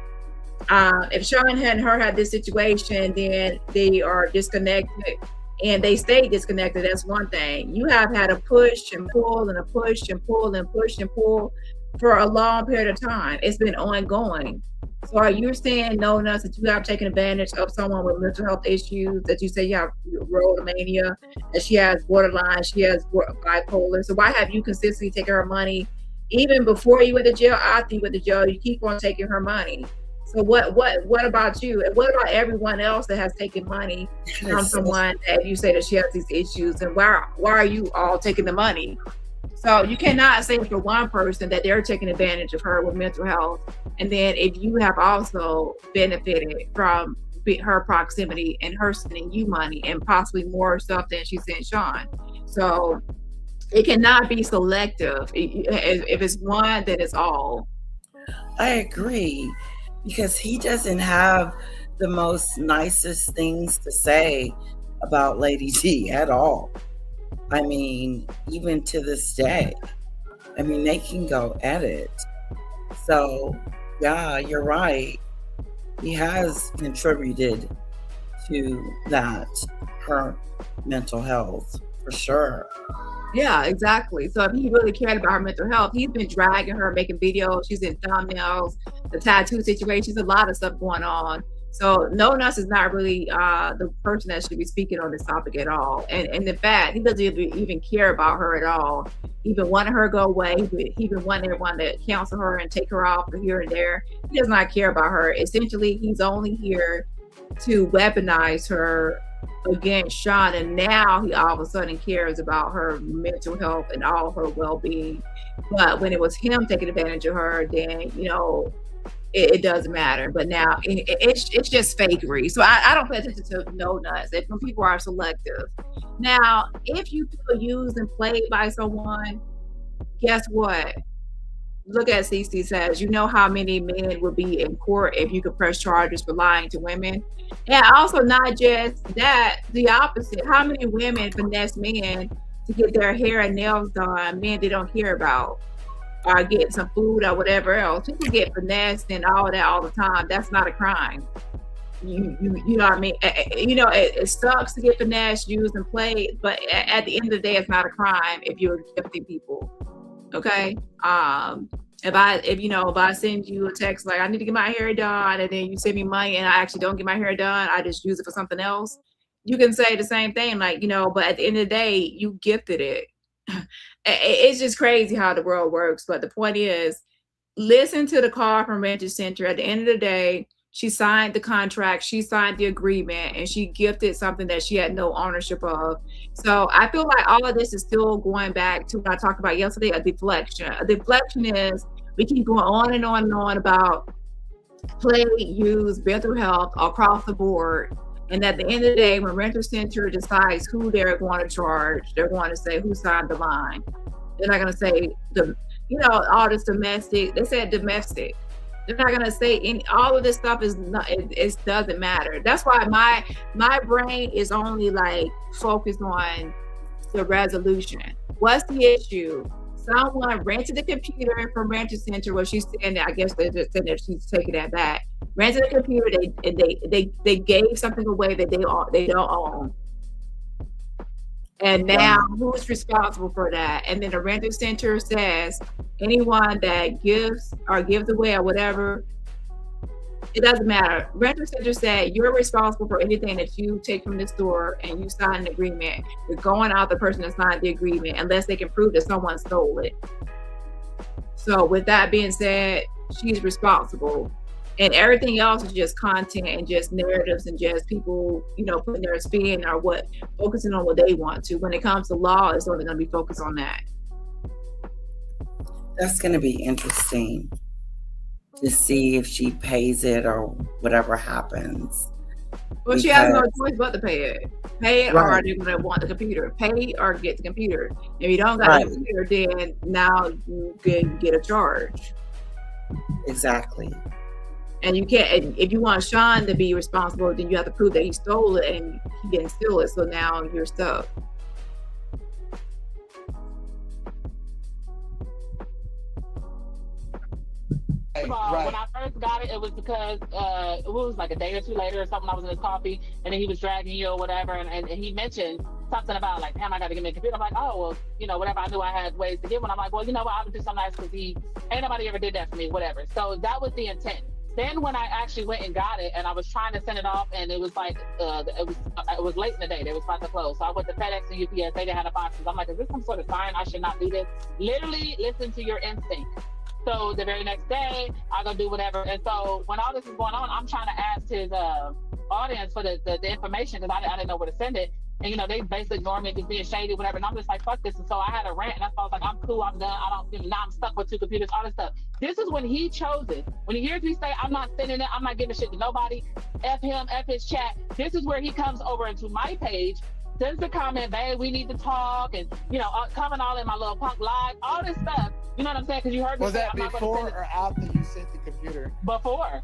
If Sean and her had this situation, then they are disconnected and they stay disconnected. That's one thing. You have had a push and pull and a push and pull and push and pull for a long period of time. It's been ongoing. So are you saying, No Nuts, that you have taken advantage of someone with mental health issues, that you say you have rodomania, that she has borderline, she has bipolar? So why have you consistently taken her money? Even before you went to jail, after you went to jail, you keep on taking her money. So what about you? And what about everyone else that has taken money from someone that you say that she has these issues? And why are you all taking the money? So you cannot say for one person that they're taking advantage of her with mental health, and then if you have also benefited from her proximity and her sending you money and possibly more stuff than she sent Sean. So it cannot be selective. If it's one, then it's all. I agree, because he doesn't have the most nicest things to say about Lady T at all. I mean, even to this day, I mean, they can go at it. So, yeah, you're right. He has contributed to that, her mental health, for sure. Yeah, exactly. So if he really cared about her mental health, he's been dragging her, making videos. She's in thumbnails, the tattoo situations, a lot of stuff going on. So No Nuts is not really the person that should be speaking on this topic at all. And in fact, he doesn't even care about her at all. He been wanting her to go away. He been wanting everyone to counsel her and take her off for here and there. He does not care about her. Essentially, he's only here to weaponize her against Sean, and now he all of a sudden cares about her mental health and all her well-being. But when it was him taking advantage of her, then it doesn't matter. But now it's just fakery. So I don't pay attention to No Nuts. When people are selective. Now, if you feel used and played by someone, guess what? Look at CC says, you know how many men would be in court if you could press charges for lying to women? And also, not just that, the opposite. How many women finesse men to get their hair and nails done, men they don't care about, or getting some food or whatever else? People get finessed and all that all the time. That's not a crime. You know what I mean? It sucks to get finessed, used, and played, but at the end of the day, it's not a crime if you're gifting people. Okay. If I send you a text like, I need to get my hair done, and then you send me money and I actually don't get my hair done, I just use it for something else, you can say the same thing, like, but at the end of the day, you gifted it. It's just crazy how the world works. But the point is, listen to the call from Renter Center. At the end of the day, she signed the contract, she signed the agreement, and she gifted something that she had no ownership of. So I feel like all of this is still going back to what I talked about yesterday, a deflection. A deflection is we keep going on and on and on about play, use, mental health across the board. And at the end of the day, when Renter Center decides who they're going to charge, they're going to say who signed the line. They're not going to say all this domestic. They said domestic. They're not gonna say all of this stuff is not. It doesn't matter. That's why my brain is only like focused on the resolution. What's the issue? Someone rented the computer from Renter Center. Well, she's saying that. I guess they just said that she's taking that back. Rented the computer. They gave something away that they don't own. And now who's responsible for that? And then the Renter Center says anyone that gives away or whatever It doesn't matter. Renter Center said you're responsible for anything that you take from the store and you sign an agreement. You're going out the person that signed the agreement unless they can prove that someone stole it. So with that being said, she's responsible. And everything else is just content and just narratives and just people, putting their spin or focusing on what they want to. When it comes to law, it's only going to be focused on that. That's going to be interesting to see if she pays it or whatever happens. Well, she has no choice but to pay it. Pay it, Right. or are they going to want the computer? Pay or get the computer. If you don't got the computer, then now you can get a charge. Exactly. And you can't. If you want Sean to be responsible, then you have to prove that he stole it and he didn't steal it. So now you're stuck. First of all, when I first got it, it was because it was like a day or two later or something. I was in his coffee, and then he was dragging you or whatever, and he mentioned something about like, damn, I got to get me a computer. I'm like, oh well, whatever. I knew I had ways to get one. I'm like, well, you know what? I would do something nice because ain't nobody ever did that for me, whatever. So that was the intent. Then when I actually went and got it, and I was trying to send it off, and it was like it was late in the day. They was about to close, so I went to FedEx and UPS. They didn't have the boxes. I'm like, is this some sort of sign I should not do this? Literally, listen to your instinct. So the very next day, I go do whatever. And so when all this is going on, I'm trying to ask his audience for the information because I didn't know where to send it. And they basically ignored me, just being shady, whatever. And I'm just like, fuck this. And so I had a rant, and that's why I was like, I'm cool, I'm done. Now I'm stuck with 2 computers, all this stuff. This is when he chose it. When he hears me say, I'm not sending it, I'm not giving shit to nobody, F him, F his chat. This is where he comes over into my page, sends a comment, babe, we need to talk, and coming all in my little punk live, all this stuff. You know what I'm saying? Because you heard me Was say, that I'm not before gonna send it. or after you sent the computer? Before.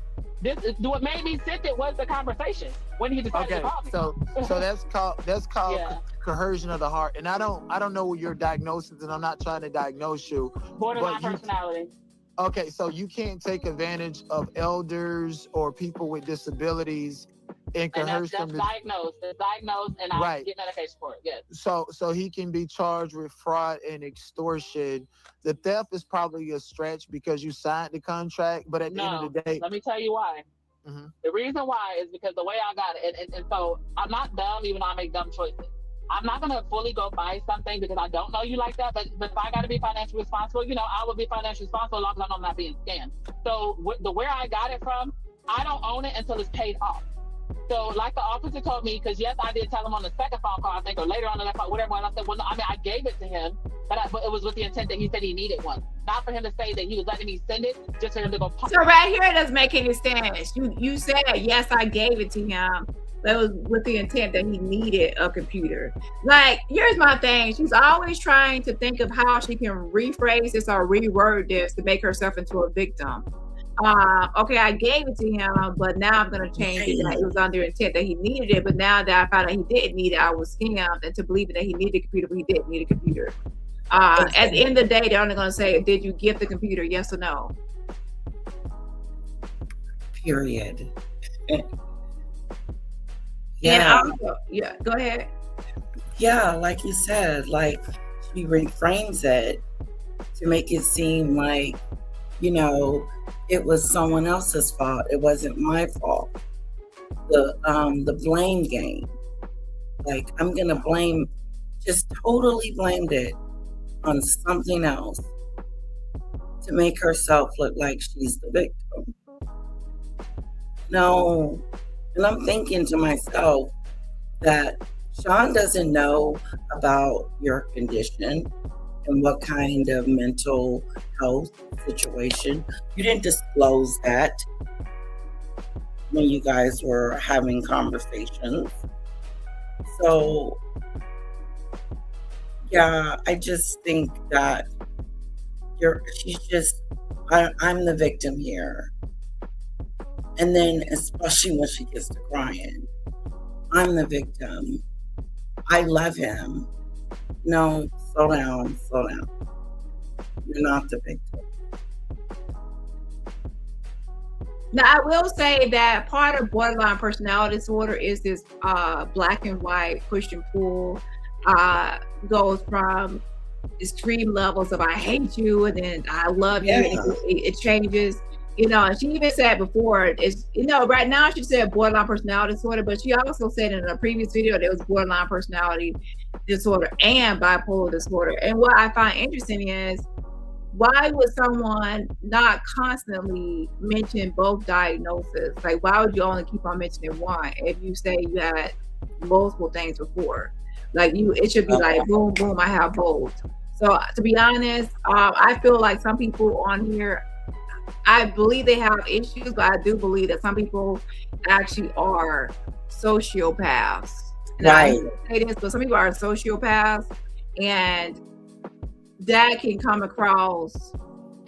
What made me send it was the conversation when he decided to call me. So that's called Yeah. coercion of the heart. And I don't know your diagnosis, and I'm not trying to diagnose you. Borderline but personality. Okay, so you can't take advantage of elders or people with disabilities and coerce that's them. diagnosed. It's diagnosed, and I get medication for it. Yes. So he can be charged with fraud and extortion. The theft is probably a stretch because you signed the contract, but at the end of the day, let me tell you why. Mm-hmm. The reason why is because the way I got it, and so I'm not dumb, even though I make dumb choices. I'm not gonna fully go buy something because I don't know you like that. But if I gotta be financially responsible, I will be financially responsible as long as I know I'm not being scammed. So where I got it from, I don't own it until it's paid off. So like the officer told me, because yes, I did tell him on the second phone call, I think, or later on the phone, whatever. And I said, well, no, I gave it to him, but it was with the intent that he said he needed one, not for him to say that he was letting me send it, just for him to go. So right here, it doesn't make any sense. You said yes, I gave it to him. That was with the intent that he needed a computer. Like, here's my thing. She's always trying to think of how she can rephrase this or reword this to make herself into a victim. Okay, I gave it to him, but now I'm going to change it. That it was under intent that he needed it, but now that I found out he didn't need it, I was scammed into believing that he needed a computer, but he didn't need a computer. At the end of the day, they're only going to say, did you get the computer, yes or no? Period. Yeah. And also, yeah, go ahead. Yeah, like you said, like she reframes it to make it seem like, it was someone else's fault. It wasn't my fault. The blame game. Like, I'm gonna just totally blamed it on something else to make herself look like she's the victim. No. And I'm thinking to myself that Sean doesn't know about your condition and what kind of mental health situation. You didn't disclose that when you guys were having conversations. So, yeah, I just think that I'm the victim here. And then, especially when she gets to crying, I'm the victim. I love him. No, slow down. You're not the victim. Now, I will say that part of borderline personality disorder is this black and white push and pull. Goes from extreme levels of I hate you and then I love you. And it changes. You know, and she even said before, is right now she said borderline personality disorder, but she also said in a previous video that it was borderline personality disorder and bipolar disorder. And what I find interesting is, why would someone not constantly mention both diagnoses? Like, why would you only keep on mentioning one if you say you had multiple things before? Like, it should be like, boom, boom, I have both. So to be honest, I feel like some people on here, I believe they have issues, but I do believe that some people actually are sociopaths. And I say this, but some people are sociopaths, and that can come across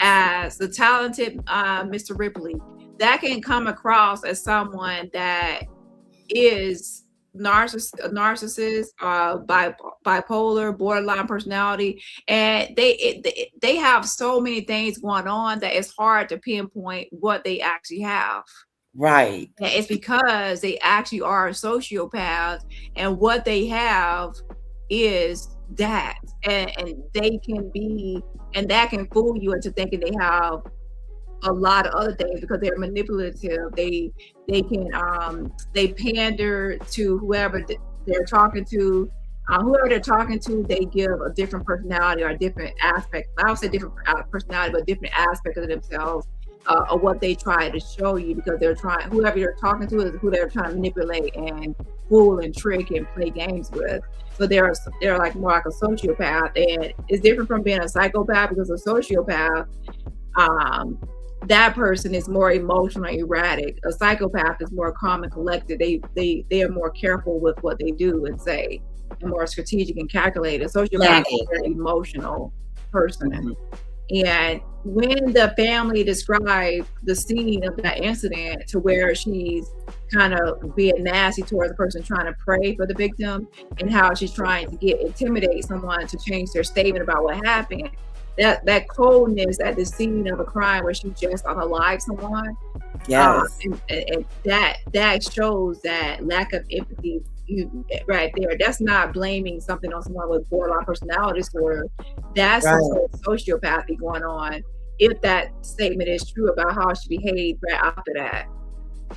as the talented Mr. Ripley. That can come across as someone that is narcissist, bipolar, borderline personality, and they have so many things going on that it's hard to pinpoint what they actually have. Right. And it's because they actually are sociopaths, and what they have is that, and they can be, and that can fool you into thinking they have a lot of other things because they're manipulative. They can they pander to whoever they're talking to. Whoever they're talking to, they give a different personality or a different aspect. I would say different personality, but different aspect of themselves, of what they try to show you, because they're trying, whoever you're talking to is who they're trying to manipulate and fool and trick and play games with. So they're like more like a sociopath, and it's different from being a psychopath, because a sociopath, that person is more emotionally erratic. A psychopath is more calm and collected. They are more careful with what they do and say, and more strategic and calculated. Sociopath is a very emotional person. Mm-hmm. And when the family described the scene of that incident, to where she's kind of being nasty towards the person trying to pray for the victim, and how she's trying to intimidate someone to change their statement about what happened, that coldness at the scene of a crime where she just unalived someone, and that shows that lack of empathy right there. That's not blaming something on someone with borderline personality disorder. That's some sort of sociopathy going on, if that statement is true about how she behaved right after that.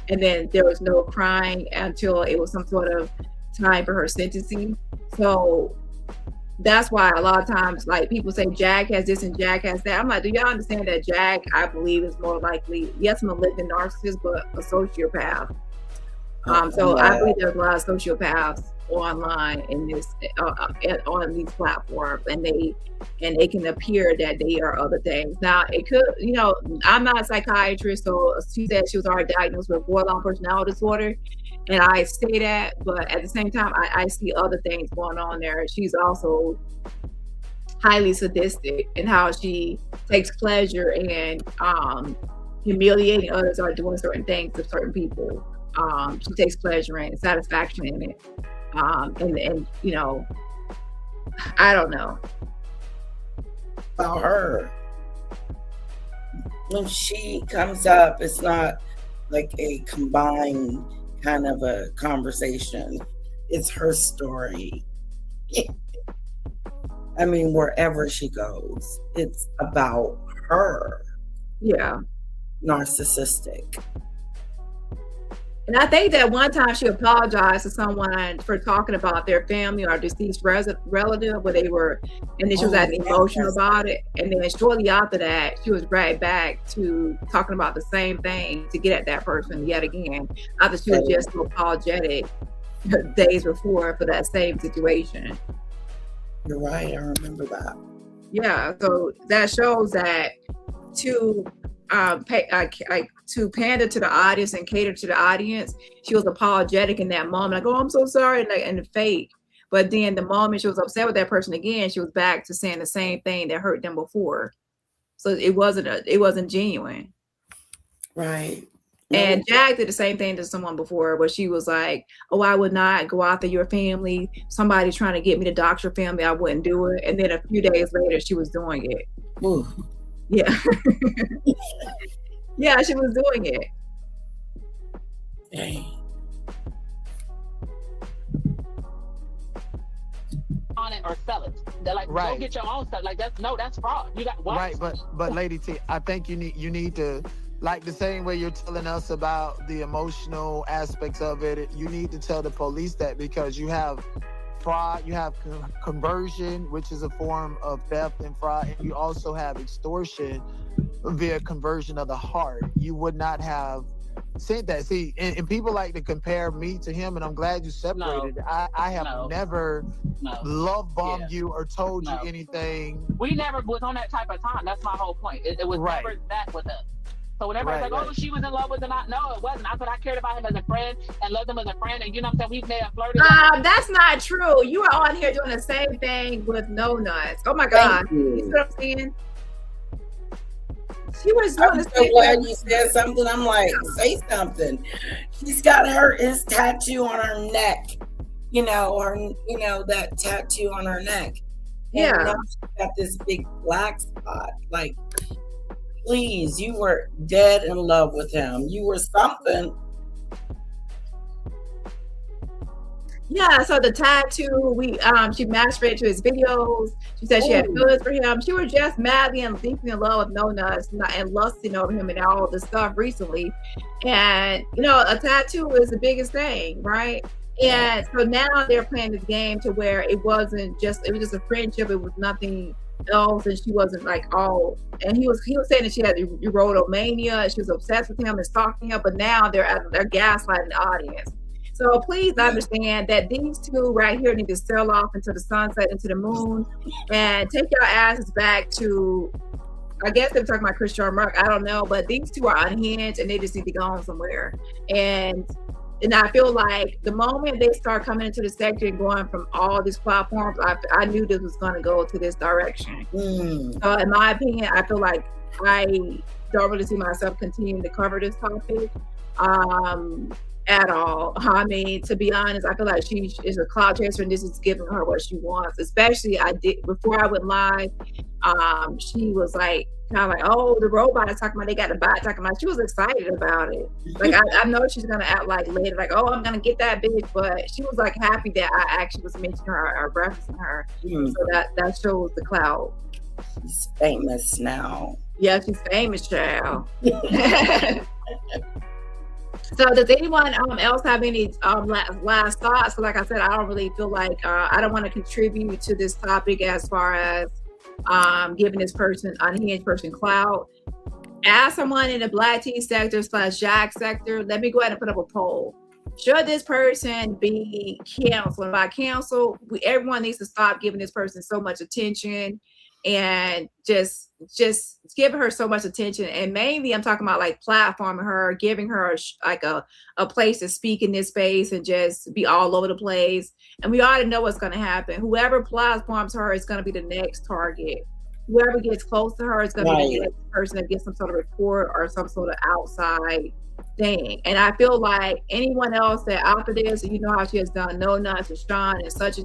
And then there was no crying until it was some sort of time for her sentencing. So that's why a lot of times, like, people say Jack has this and Jack has that. I'm like, do y'all understand that Jack, I believe, is more likely, yes, I'm a living narcissist, but a sociopath. So I believe there's a lot of sociopaths online in this on these platforms, and they can appear that they are other things. Now, it could, I'm not a psychiatrist, so she said she was already diagnosed with borderline personality disorder, and I say that, but at the same time, I see other things going on there. She's also highly sadistic in how she takes pleasure in humiliating others or doing certain things to certain people. She takes pleasure and satisfaction in it. And I don't know about her. When she comes up, it's not like a combined kind of a conversation. It's her story. I mean, wherever she goes, it's about her. Yeah. Narcissistic. And I think that one time she apologized to someone for talking about their family or deceased relative, where they were, and then she was acting emotional about it. And then shortly after that, she was right back to talking about the same thing to get at that person yet again, after she was just so apologetic days before for that same situation. You're right. I remember that. Yeah. So that shows that to pander to the audience and cater to the audience, she was apologetic in that moment, like, oh, I'm so sorry, and fake. But then the moment she was upset with that person again, she was back to saying the same thing that hurt them before. So it wasn't genuine. Right. And Jack did the same thing to someone before, where she was like, oh, I would not go after your family. Somebody's trying to get me to dox your family. I wouldn't do it. And then a few days later, she was doing it. Ooh. Yeah. Yeah, she was doing it. Dang. On it or sell it. They're like, right. Go get your own stuff. Like, that's fraud. You got what? Right, but Lady T, I think you need to Like the same way you're telling us about the emotional aspects of it, you need to tell the police that, because you have fraud, you have conversion, which is a form of theft and fraud, and you also have extortion via conversion of the heart. You would not have sent that. See, and people like to compare me to him, and I'm glad you separated. I have never love bombed you or told you anything. We never was on that type of time. That's my whole point. It was never that with us. So when everybody's like, oh, she was in love with him, no, it wasn't. I thought I cared about him as a friend and loved him as a friend, and you know what I'm saying? We may have flirted. That's not true. You are on here doing the same thing with No Nuts. Oh my God. You see what I'm saying? She was doing I'm so glad you said something. I'm like, say something. She's got his tattoo on her neck. You know, that tattoo on her neck. And now she's got this big black spot. Like, please, you were dead in love with him. You were something. Yeah, so the tattoo, she masturbated to his videos. She said she had feelings for him. She was just madly and deeply in love with No Nuts and lusting over him and all this stuff recently. And, a tattoo is the biggest thing, right? And so now they're playing this game to where it was just a friendship. It was nothing else, and she wasn't like all. And he was saying that she had erotomania. She was obsessed with him and stalking him. But now they're gaslighting the audience. So please understand that these two right here need to sail off into the sunset, into the moon, and take your asses back to. I guess they're talking about Christian Mark. I don't know, but these two are unhinged, and they just need to go on somewhere. And I feel like the moment they start coming into the sector and going from all these platforms, I knew this was going to go to this direction. So in my opinion, I feel like I don't really see myself continuing to cover this topic at all. I mean, to be honest, I feel like she is a cloud chaser, and this is giving her what she wants. Especially, before I went live, she was like, kind of like, oh, the robot is talking about, they got the bot talking about. She was excited about it. Like, I know she's gonna act like later, like, oh, I'm gonna get that bitch, but she was like happy that I actually was mentioning her or referencing her. So that shows the clout. She's famous now. Yeah, she's famous, child. So does anyone else have any last thoughts? So like I said, I don't really feel like I don't want to contribute to this topic as far as giving this unhinged person clout. As someone in the Black tea sector / Jack sector, let me go ahead and put up a poll. Should this person be canceled? By cancel, everyone needs to stop giving this person so much attention and just giving her so much attention. And mainly I'm talking about like platforming her, giving her a place to speak in this space and just be all over the place. And we already know what's going to happen. Whoever platforms her is going to be the next target. Whoever gets close to her is going to be the next person that gets some sort of report or some sort of outside thing. And I feel like anyone else that after this, you know how she has done No Nuts and Sean and such,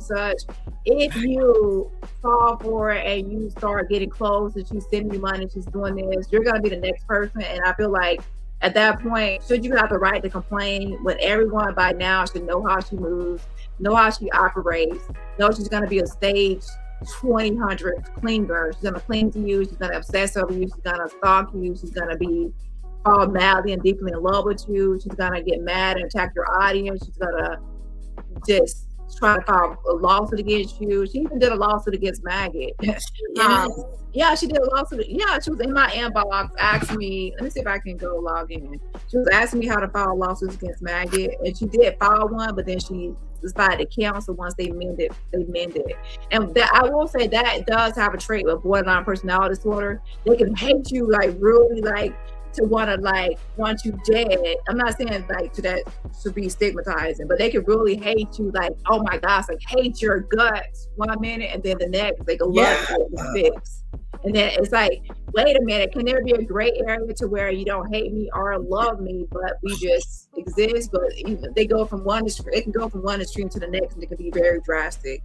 if you fall for it and you start getting close and she's sending you money, she's doing this, you're going to be the next person. And I feel like at that point, should you have the right to complain when everyone by now should know how she moves, know how she operates, know she's going to be a stage 2000 clinger. She's going to cling to you. She's going to obsess over you. She's going to stalk you. She's going to be fall madly and deeply in love with you. She's going to get mad and attack your audience. She's going to just try to file a lawsuit against you. She even did a lawsuit against Maggot. Yeah, she did a lawsuit. Yeah, she was in my inbox asking me, let me see if I can go log in. She was asking me how to file lawsuits against Maggot, and she did file one, but then she decided to cancel once they mended. And that, I will say that does have a trait of borderline personality disorder. They can hate you like really like to want you dead. I'm not saying like to that to be stigmatizing, but they can really hate you like, oh my gosh, like hate your guts 1 minute and then the next they go love you fix. And then it's like, wait a minute, can there be a gray area to where you don't hate me or love me, but we just exist? But they go from one extreme to the next, and it can be very drastic.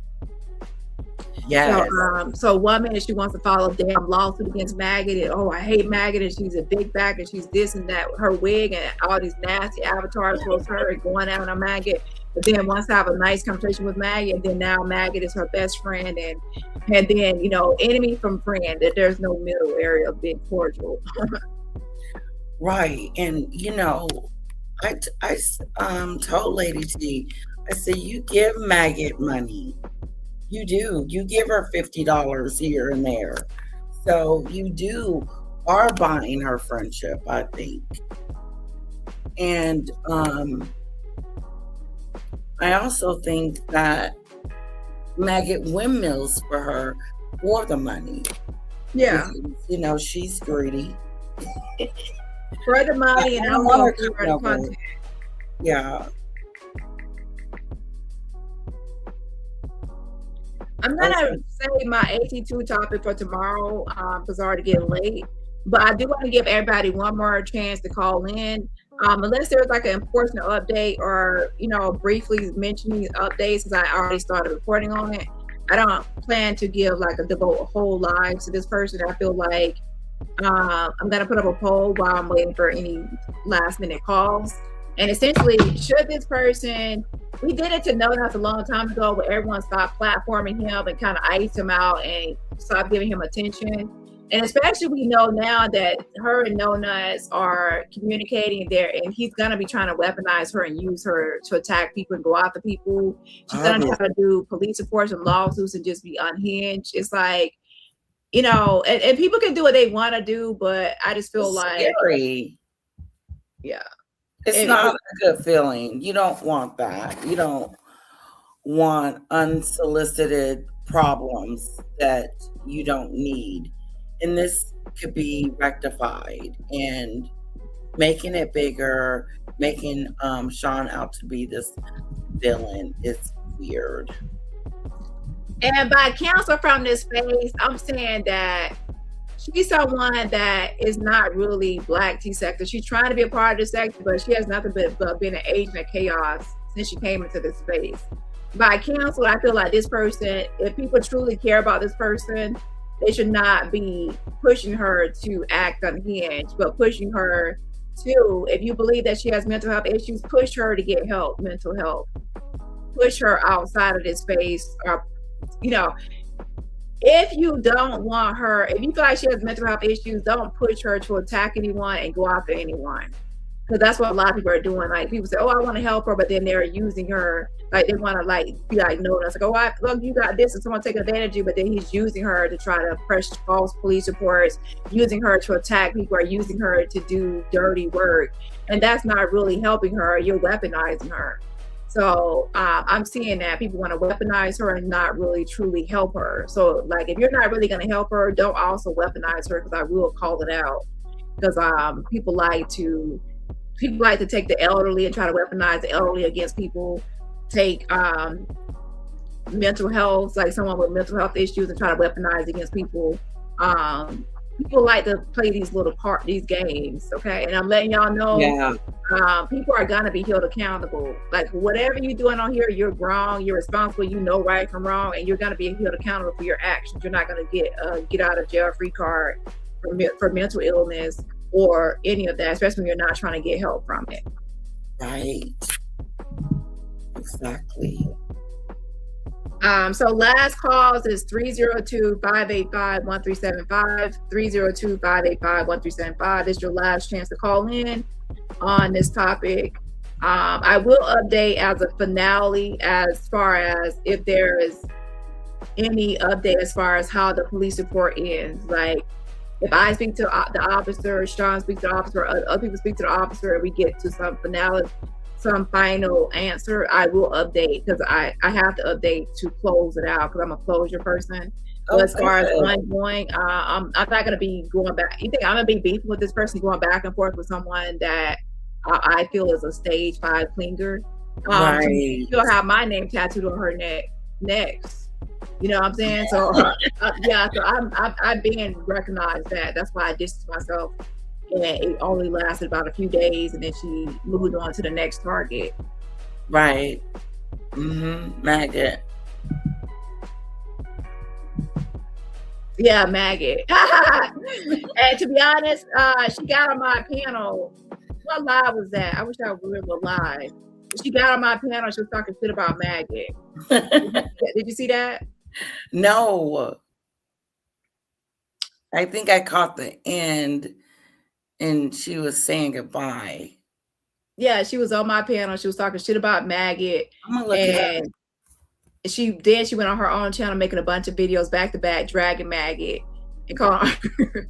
Yes. So 1 minute she wants to file a damn lawsuit against Maggot, and oh, I hate Maggot, and she's a big back, and she's this and that, her wig and all these nasty avatars towards her and going out on Maggot. But then wants to have a nice conversation with Maggot, and then now Maggot is her best friend, and then enemy from friend, that there's no middle area of being cordial. Right. And told Lady T, I said, you give Maggot money. You do. You give her $50 here and there. So you are buying her friendship, I think. And I also think that Maggot windmills for her for the money. Yeah. Because, she's greedy. For the money, and I want her for the content. Yeah. I'm gonna save my AT2 topic for tomorrow because it's already getting late. But I do want to give everybody one more chance to call in. Unless there's like an important update or briefly mention these updates, because I already started reporting on it. I don't plan to give like devote a whole live to this person. I feel like I'm gonna put up a poll while I'm waiting for any last minute calls. And essentially, should this person, we did it to No Nuts a long time ago, where everyone stopped platforming him and kind of iced him out and stopped giving him attention. And especially we know now that her and No Nuts are communicating there, and he's gonna be trying to weaponize her and use her to attack people and go after people. She's gonna try to do police reports and lawsuits and just be unhinged. It's like, and people can do what they want to do, but I just feel like scary. Yeah. It's not a good feeling. You don't want that. You don't want unsolicited problems that you don't need. And this could be rectified, and making it bigger, making Sean out to be this villain is weird. And by counsel from this space, I'm saying that she's someone that is not really Black T sector. She's trying to be a part of the sector, but she has nothing but been an agent of chaos since she came into this space. By counsel, I feel like this person, if people truly care about this person, they should not be pushing her to act unhinged, but pushing her to, if you believe that she has mental health issues, push her to get help, mental health. Push her outside of this space, or if you don't want her, if you feel like she has mental health issues, don't push her to attack anyone and go after anyone. Because that's what a lot of people are doing. Like, people say, oh, I want to help her, but then they're using her. Like, they want to be like, no, that's like, oh, look, you got this, and someone take advantage of you, but then he's using her to try to press false police reports, using her to attack people, or using her to do dirty work. And that's not really helping her. You're weaponizing her. So I'm seeing that people want to weaponize her and not really truly help her. So like, if you're not really going to help her, don't also weaponize her, because I will call it out. Because people like to take the elderly and try to weaponize the elderly against people. Take mental health, like someone with mental health issues, and try to weaponize against people. People like to play these games, okay? And I'm letting y'all know, people are gonna be held accountable. Like, whatever you're doing on here, you're wrong, you're responsible, you know right from wrong, and you're gonna be held accountable for your actions. You're not gonna get out of jail free card for mental illness or any of that, especially when you're not trying to get help from it. Right. Exactly. So last calls is 302-585-1375, 302-585-1375. This is your last chance to call in on this topic. I will update as a finale as far as if there is any update as far as how the police report ends. Like, if I speak to the officer, Sean speaks to the officer, other people speak to the officer, and we get to some finale, some final answer, I will update, because I have to update to close it out, because I'm a closure person. But as far as ongoing, I'm not going to be going back. You think I'm going to be beefing with this person, going back and forth with someone that I feel is a stage 5 clinger? Right. She'll have my name tattooed on her neck next. You know what I'm saying? So so I've been recognized that. That's why I distanced myself. And it only lasted about a few days, and then she moved on to the next target. Right. Maggot. Yeah, maggot. And to be honest, she got on my panel. What live was that? I wish I remember live. She got on my panel. She was talking shit about maggot. Did you see that? No. I think I caught the end. and she was saying goodbye. Yeah, she was on my panel. She was talking shit about Maggot, I'm gonna look it up. and she went on her own channel making a bunch of videos back to back, dragging Maggot and calling her.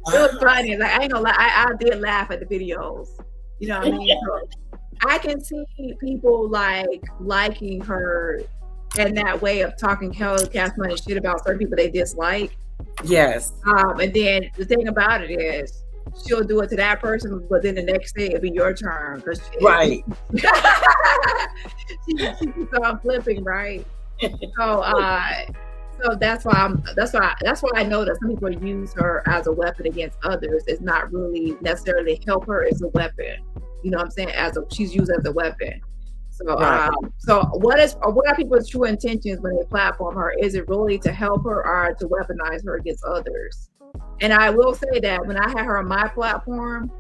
It was funny. Like, I ain't gonna lie, I did laugh at the videos. You know what I mean? So I can see people liking her and that way of talking hell cast money shit about certain people they dislike. Yes. And then the thing about it is she'll do it to that person, but then the next day it'll be your turn. Right. she keeps on flipping, right? So that's why I know that some people use her as a weapon against others. It's not really necessarily help her, it's a weapon. You know what I'm saying? She's used as a weapon. So Right. So what are people's true intentions when they platform her? Is it really to help her or to weaponize her against others? And I will say that when I had her on my platform,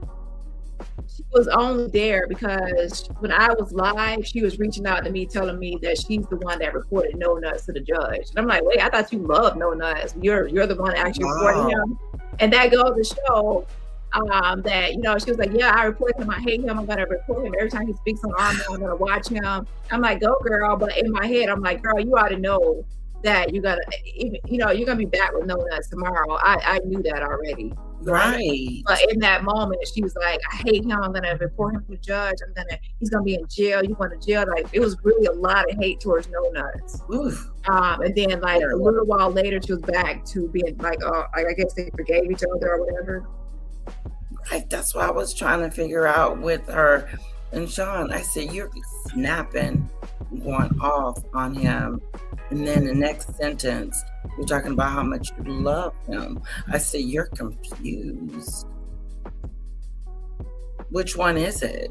she was only there because when I was live, she was reaching out to me, telling me that she's the one that reported No Nuts to the judge. And I'm like, wait, I thought you loved No Nuts. You're the one actually reporting him. And that goes to show that, you know, she was like, yeah, I report him. I hate him. I'm gonna report him every time he speaks on armor. I'm gonna watch him. I'm like, go girl. But in my head, I'm like, girl, you ought to know that you're gonna be back with No Nuts tomorrow. I knew that already. Right. But in that moment, she was like, I hate him. I'm gonna report him to the judge. He's gonna be in jail. You going to jail? Like, it was really a lot of hate towards No Nuts. Oof. And then like a little while later, she was back to being like I guess they forgave each other or whatever. Right. That's what I was trying to figure out with her and Sean. I said, you're snapping, going off on him. And then the next sentence, you're talking about how much you love him. I said, you're confused. Which one is it?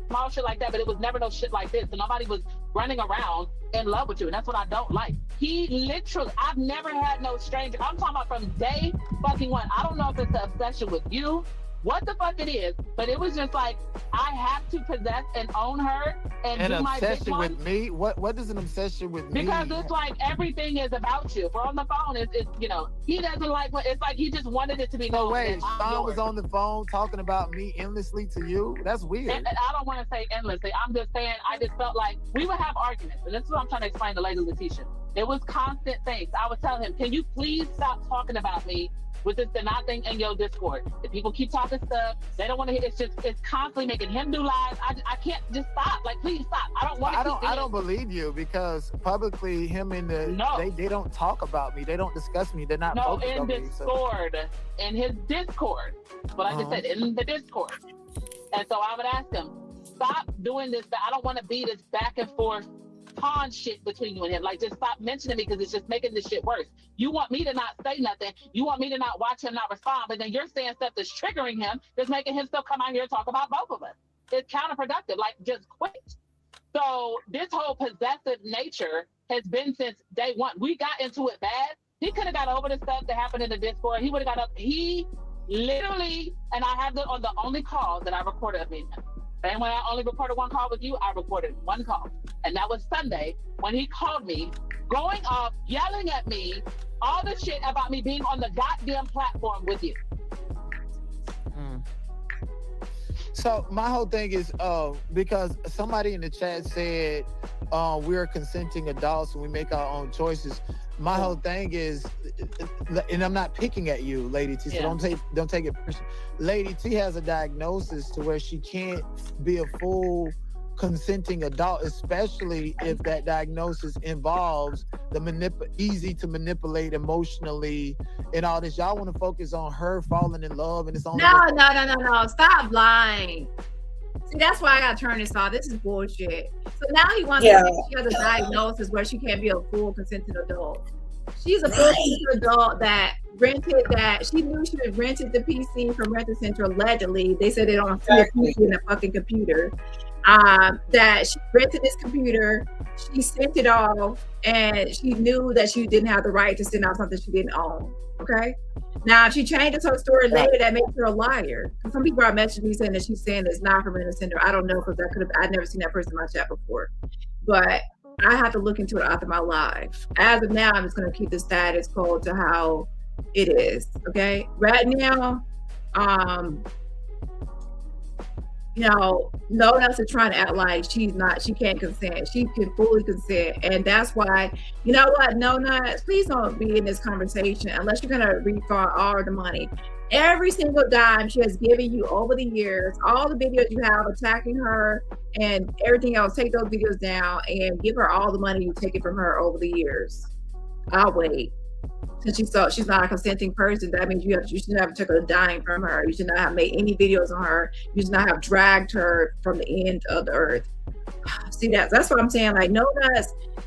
Small shit like that, but it was never no shit like this. So nobody was running around in love with you, and that's what I don't like. He literally, I've never had no stranger. I'm talking about from day fucking one. I don't know if it's an obsession with you, what the fuck it is, but it was just like, I have to possess and own her and An do my big obsession one. with me? What is an obsession with me? Because it's like everything is about you. If we're on the phone, it's you know, he doesn't like what it's like. He just wanted it to be known. No way. that I'm Sean was yours. on the phone talking about me endlessly to you. That's weird. And I don't want to say endlessly. I'm just saying I just felt like we would have arguments, and this is what I'm trying to explain to Lady Letitia. It was constant things. I would tell him, "Can you please stop talking about me with this not thing in your Discord? If people keep talking stuff, they don't want to hear. It's constantly making him do lies. I can't just stop. Like, please stop. I don't want to. I don't believe you because publicly him and they don't talk about me. They don't discuss me. They're not focused in on me. Discord, in his Discord. But I just said in the Discord. And so I would ask him, stop doing this. I don't want to be this back and forth pawn shit between you and him. Like, just stop mentioning me because it's just making this shit worse. You want me to not say nothing. You want me to not watch him not respond, but then you're saying stuff that's triggering him, that's making him still come out here and talk about both of us. It's counterproductive. Like, just quit. So this whole possessive nature has been since day one. We got into it bad. He could have got over the stuff that happened in the Discord. He would have got up. He literally, and I have on the only call that I recorded of me. And when I only recorded one call with you, I recorded one call. And that was Sunday when he called me, going off, yelling at me, all the shit about me being on the goddamn platform with you. So my whole thing is because somebody in the chat said we're consenting adults and we make our own choices. My whole thing is, and I'm not picking at you, Lady T, so don't take it personal. Lady T has a diagnosis to where she can't be a full consenting adult, especially if that diagnosis involves the easy to manipulate emotionally and all this. Y'all want to focus on her falling in love, and it's only No. Stop lying. See, that's why I gotta turn this off. This is bullshit. So now he wants to say she has a diagnosis where she can't be a full consenting adult. She's a full consenting adult that she knew she had rented the PC from Rent a Center allegedly. They said they don't see a PC in the fucking computer. that she rented this computer, she sent it off, and she knew that she didn't have the right to send out something she didn't own. Okay. Now, if she changes her story later, that makes her a liar. Some people are messaging me saying that she's saying it's not for me to send her. I don't know, because I've never seen that person in my chat before. But I have to look into it after my live. As of now, I'm just going to keep the status quo to how it is. Okay. Right now, you know, no one else is trying to act like she can't consent. She can fully consent. And that's why, you know what, no nuts, please don't be in this conversation unless you're gonna refund all of the money. Every single dime she has given you over the years, all the videos you have attacking her and everything else, take those videos down and give her all the money you take it from her over the years. I'll wait. Since she's not a consenting person, that means you should not have took a dime from her. You should not have made any videos on her. You should not have dragged her from the end of the earth. See, that's what I'm saying. Like, no,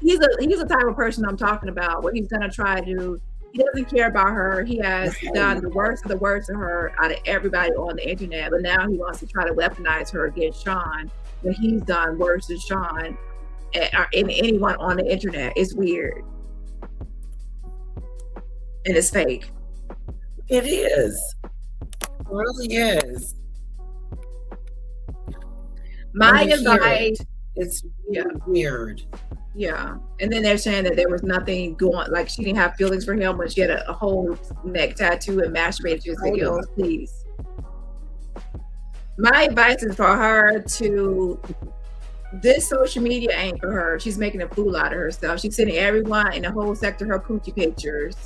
he's the type of person I'm talking about. What he's gonna try to. He doesn't care about her. He has done the worst of the worst to her out of everybody on the internet. But now he wants to try to weaponize her against Sean when he's done worse than Sean and anyone on the internet. It's weird. And it's fake. It is. It really is. My advice. It's weird. Yeah. And then they're saying that there was nothing going, like she didn't have feelings for him when she had a whole neck tattoo and masturbated to his videos. Please. My advice is for her to, this social media ain't for her. She's making a fool out of herself. She's sending everyone in the whole sector her coochie pictures.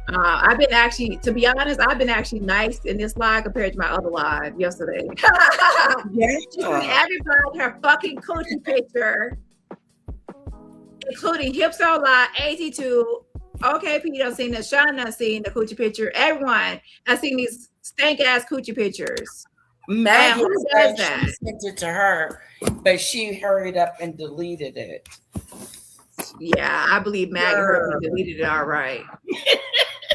I've been actually, to be honest, I've been actually nice in this live compared to my other live yesterday. She's sending everybody her fucking coochie picture, including Hips on Live, AT2, OK Pete done seen this, Sean done seen the coochie picture. Everyone has seen these stank ass coochie pictures. Maggie who does that? She sent it to her, but she hurried up and deleted it. Yeah, I believe Maggie heard me deleted it. All right.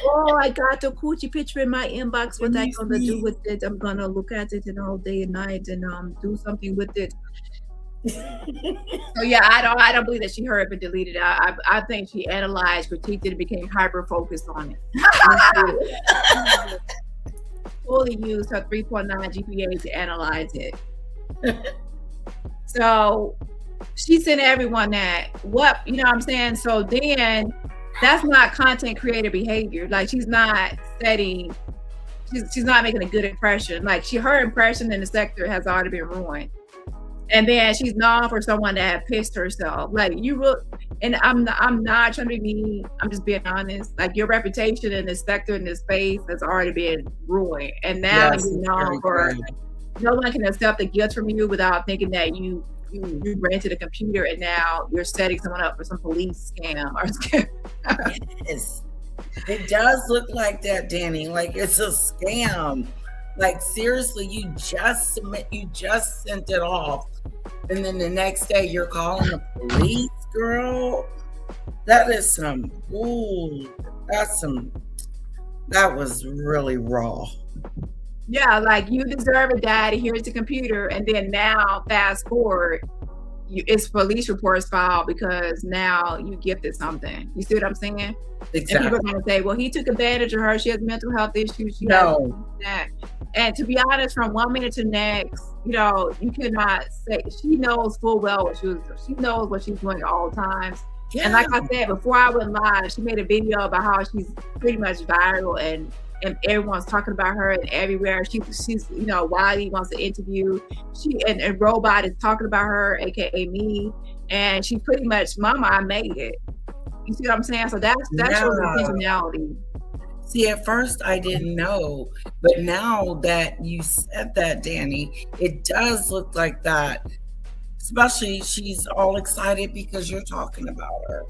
Oh, I got the coochie picture in my inbox. What I'm gonna do with it? I'm gonna look at it all day and night and do something with it. So yeah, I don't believe that she heard but deleted it. I think she analyzed, critiqued it, and became hyper focused on it. Fully used her 3.9 GPA to analyze it. So she sent everyone that, what, you know what I'm saying? So then that's not content creator behavior. Like, she's not setting, she's not making a good impression. Like, her impression in the sector has already been ruined. And then she's known for someone that pissed herself. Like, and I'm not trying to be mean. I'm just being honest. Like, your reputation in this sector, in this space, has already been ruined. And now you're known for, no one can accept the guilt from you without thinking that you rented a computer and now you're setting someone up for some police scam or scam. Yes. It does look like that, Dani. Like, it's a scam. Like, seriously, you just sent it off, and then the next day you're calling the police, girl. That is some, that was really raw. Yeah, like, you deserve it, Daddy. Here's the computer. And then now, fast forward, it's police reports filed because now you gifted something. You see what I'm saying? Exactly. And people are going to say, well, he took advantage of her. She has mental health issues. She No. has that. And to be honest, from 1 minute to the next, you know, you cannot say, she knows full well what she knows what she's doing at all times. Yeah. And like I said, before I went live, she made a video about how she's pretty much viral and everyone's talking about her and everywhere. She's you know, Wiley wants to interview. And Robot is talking about her, aka me. And she pretty much, Mama, I made it. You see what I'm saying? So that's shows intentionality. See, at first I didn't know, but now that you said that, Dani, it does look like that. Especially she's all excited because you're talking about her.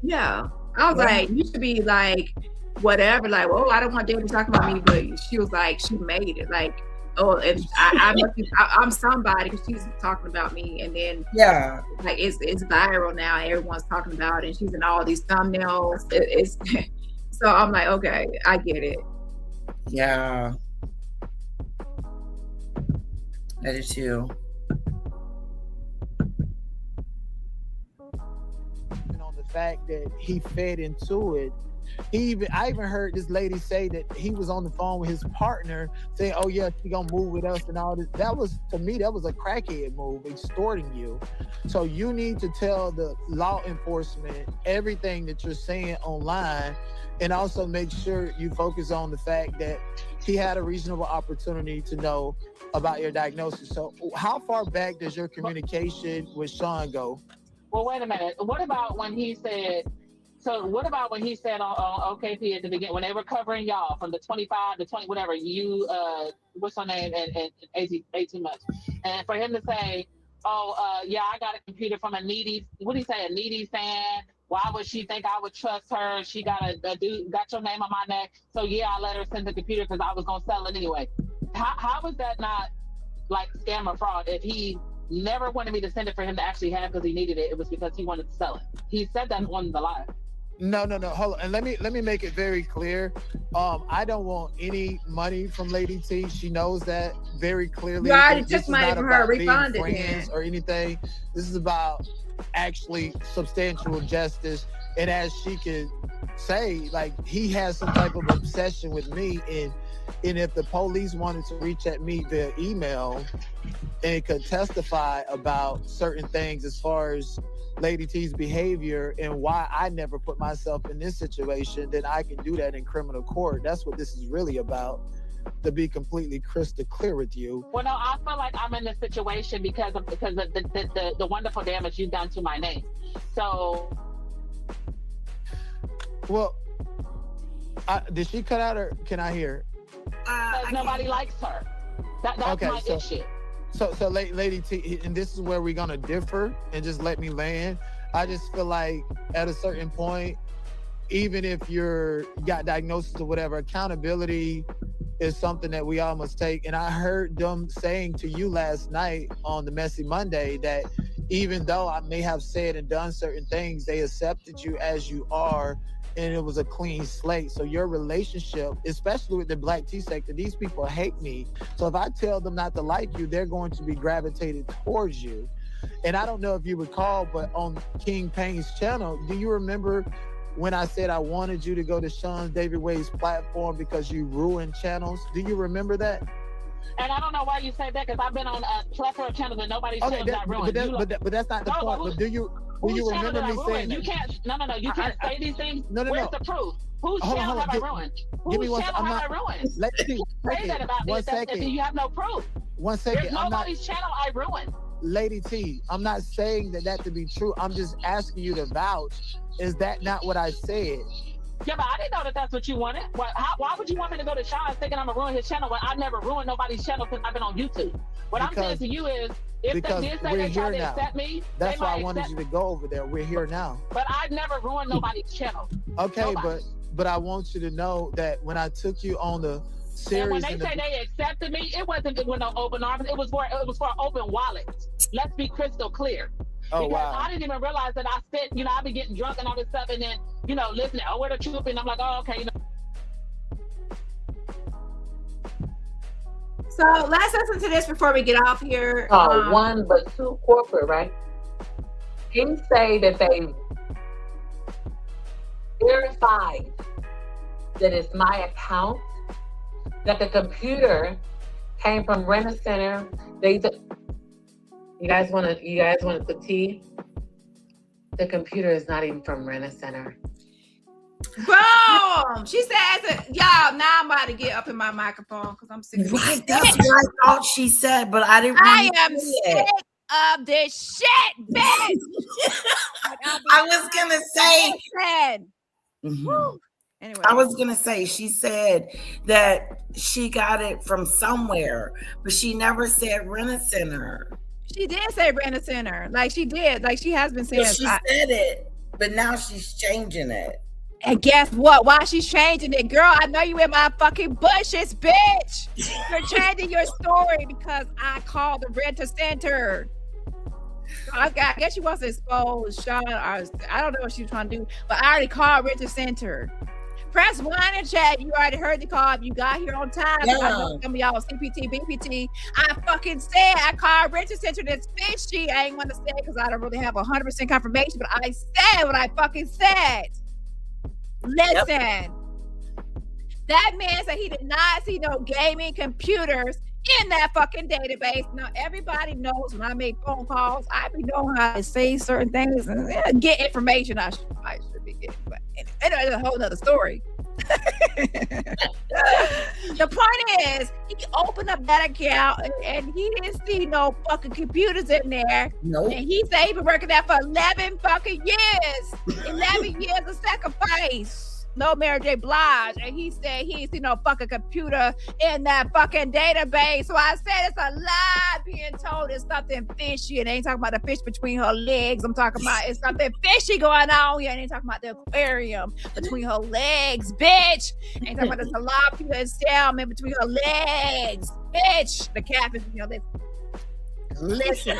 Yeah. I was like, you should be like, whatever, like, oh, I don't want Davie to talk about me, but she was like, she made it, like, oh, and I must be, I'm somebody because she's talking about me, and then like it's viral now, everyone's talking about it, and she's in all these thumbnails. It's so I'm like, okay, I get it. Yeah, I do too. fact that he fed into it. I even heard this lady say that he was on the phone with his partner saying, "Oh yeah, she gonna move with us and all this." That was, to me, that was a crackhead move, extorting you. So you need to tell the law enforcement everything that you're saying online, and also make sure you focus on the fact that he had a reasonable opportunity to know about your diagnosis. So how far back does your communication with Sean go? Well, wait a minute. What about when he said? So what about when he said on OKP at the beginning, when they were covering y'all from the 25 to 20, whatever, you, what's her name, and 18 months. And for him to say, yeah, I got a computer from a needy, what did he say, a needy fan. Why would she think I would trust her? She got a dude, got your name on my neck. So yeah, I let her send the computer because I was going to sell it anyway. How is that not like scam or fraud? If he never wanted me to send it for him to actually have because he needed it, it was because he wanted to sell it. He said that on the live. No. Hold on. And let me make it very clear. I don't want any money from Lady T. She knows that very clearly. You already This took is money not from about her, being refund it friends then. or anything. This is about actually substantial justice. And as she could say, like, he has some type of obsession with me, and if the police wanted to reach at me via email and could testify about certain things as far as Lady T's behavior and why I never put myself in this situation, then I can do that in criminal court. That's what this is really about, to be completely crystal clear with you. Well, no, I feel like I'm in this situation because of the wonderful damage you've done to my name. So, well, did she cut out or can I hear? Because nobody likes her. That's Okay, my issue. So Lady T, and this is where we're gonna differ, and just let me land. I just feel like at a certain point, even if you got diagnosis or whatever, accountability is something that we all must take. And I heard them saying to you last night on the Messy Monday that even though I may have said and done certain things, they accepted you as you are, and it was a clean slate. So your relationship, especially with the Black T sector, these people hate me. So if I tell them not to like you, they're going to be gravitated towards you. And I don't know if you recall, but on King Payne's channel, do you remember when I said I wanted you to go to Sean David Wade's platform because you ruined channels? Do you remember that? And I don't know why you say that, because I've been on a plethora of channels and nobody's channels got ruined. But that's not the point. But do you remember me saying that? You can't. No. You can't say these things. No. Where's the proof? Whose channel have I ruined? Whose channel have I ruined? Let's see. Say that about me. If you have no proof. 1 second. There's nobody's channel I ruined. Lady T, I'm not saying that to be true. I'm just asking you to vouch. Is that not what I said? Yeah, but I didn't know that that's what you wanted. Why would you want me to go to Sean thinking I'm going to ruin his channel when I never ruined nobody's channel because I've been on YouTube? What I'm saying to you is, if they did say they tried to accept me, that's why I wanted you to go over there. We're here now. But I've never ruined nobody's channel. Okay, but I want you to know that when I took you on the series, and when they say they accepted me, it wasn't with no open arms. It was for an open wallet. Let's be crystal clear. Oh, because wow. I didn't even realize that I spent, I be getting drunk and all this stuff, and then, listening, where the truth, and I'm like, oh, okay, So let's listen to this before we get off here. One, but two corporate, right? They say that they verified that it's my account, that the computer came from Rent-A-Center. You guys want the tea? The computer is not even from Rent-A-Center. Boom! She says, y'all, now I'm about to get up in my microphone because I'm sick of Right, that's what I thought she said, but I didn't I am sick of this shit, bitch! I was going to say... Anyway. I was gonna say, she said that she got it from somewhere, but she never said Rent-A-Center. She did say Rent-A-Center, like she did, like she has been saying. She said it, but now she's changing it. And guess what? Why she's changing it, girl? I know you in my fucking bushes, bitch. You're changing your story because I called the Rent-A-Center. I guess she wants to expose Sean. I don't know what she's trying to do, but I already called Rent-A-Center. Press 1 in chat. You already heard the call. You got here on time. Yeah. I know some of y'all CPT, BPT. I fucking said I called Richard Center that's fishy. I ain't want to say it because I don't really have 100% confirmation, but I said what I fucking said. Listen. That man said he did not see no gaming computers in that fucking database. Now, everybody knows when I make phone calls, I be knowing how to say certain things and get information I should be getting. But it's a whole nother story. The point is, he opened up that account and he didn't see no fucking computers in there. Nope. And he said he been working there for 11 fucking years. 11 years of sacrifice. No Mary J. Blige, and he said he ain't seen no fucking computer in that fucking database. So I said it's a lie being told it's something fishy. And I ain't talking about the fish between her legs. I'm talking about it's something fishy going on here. And I ain't talking about the aquarium between her legs, bitch. I ain't talking about the tilapia and salmon between her legs, bitch. The catfish, you know, listen.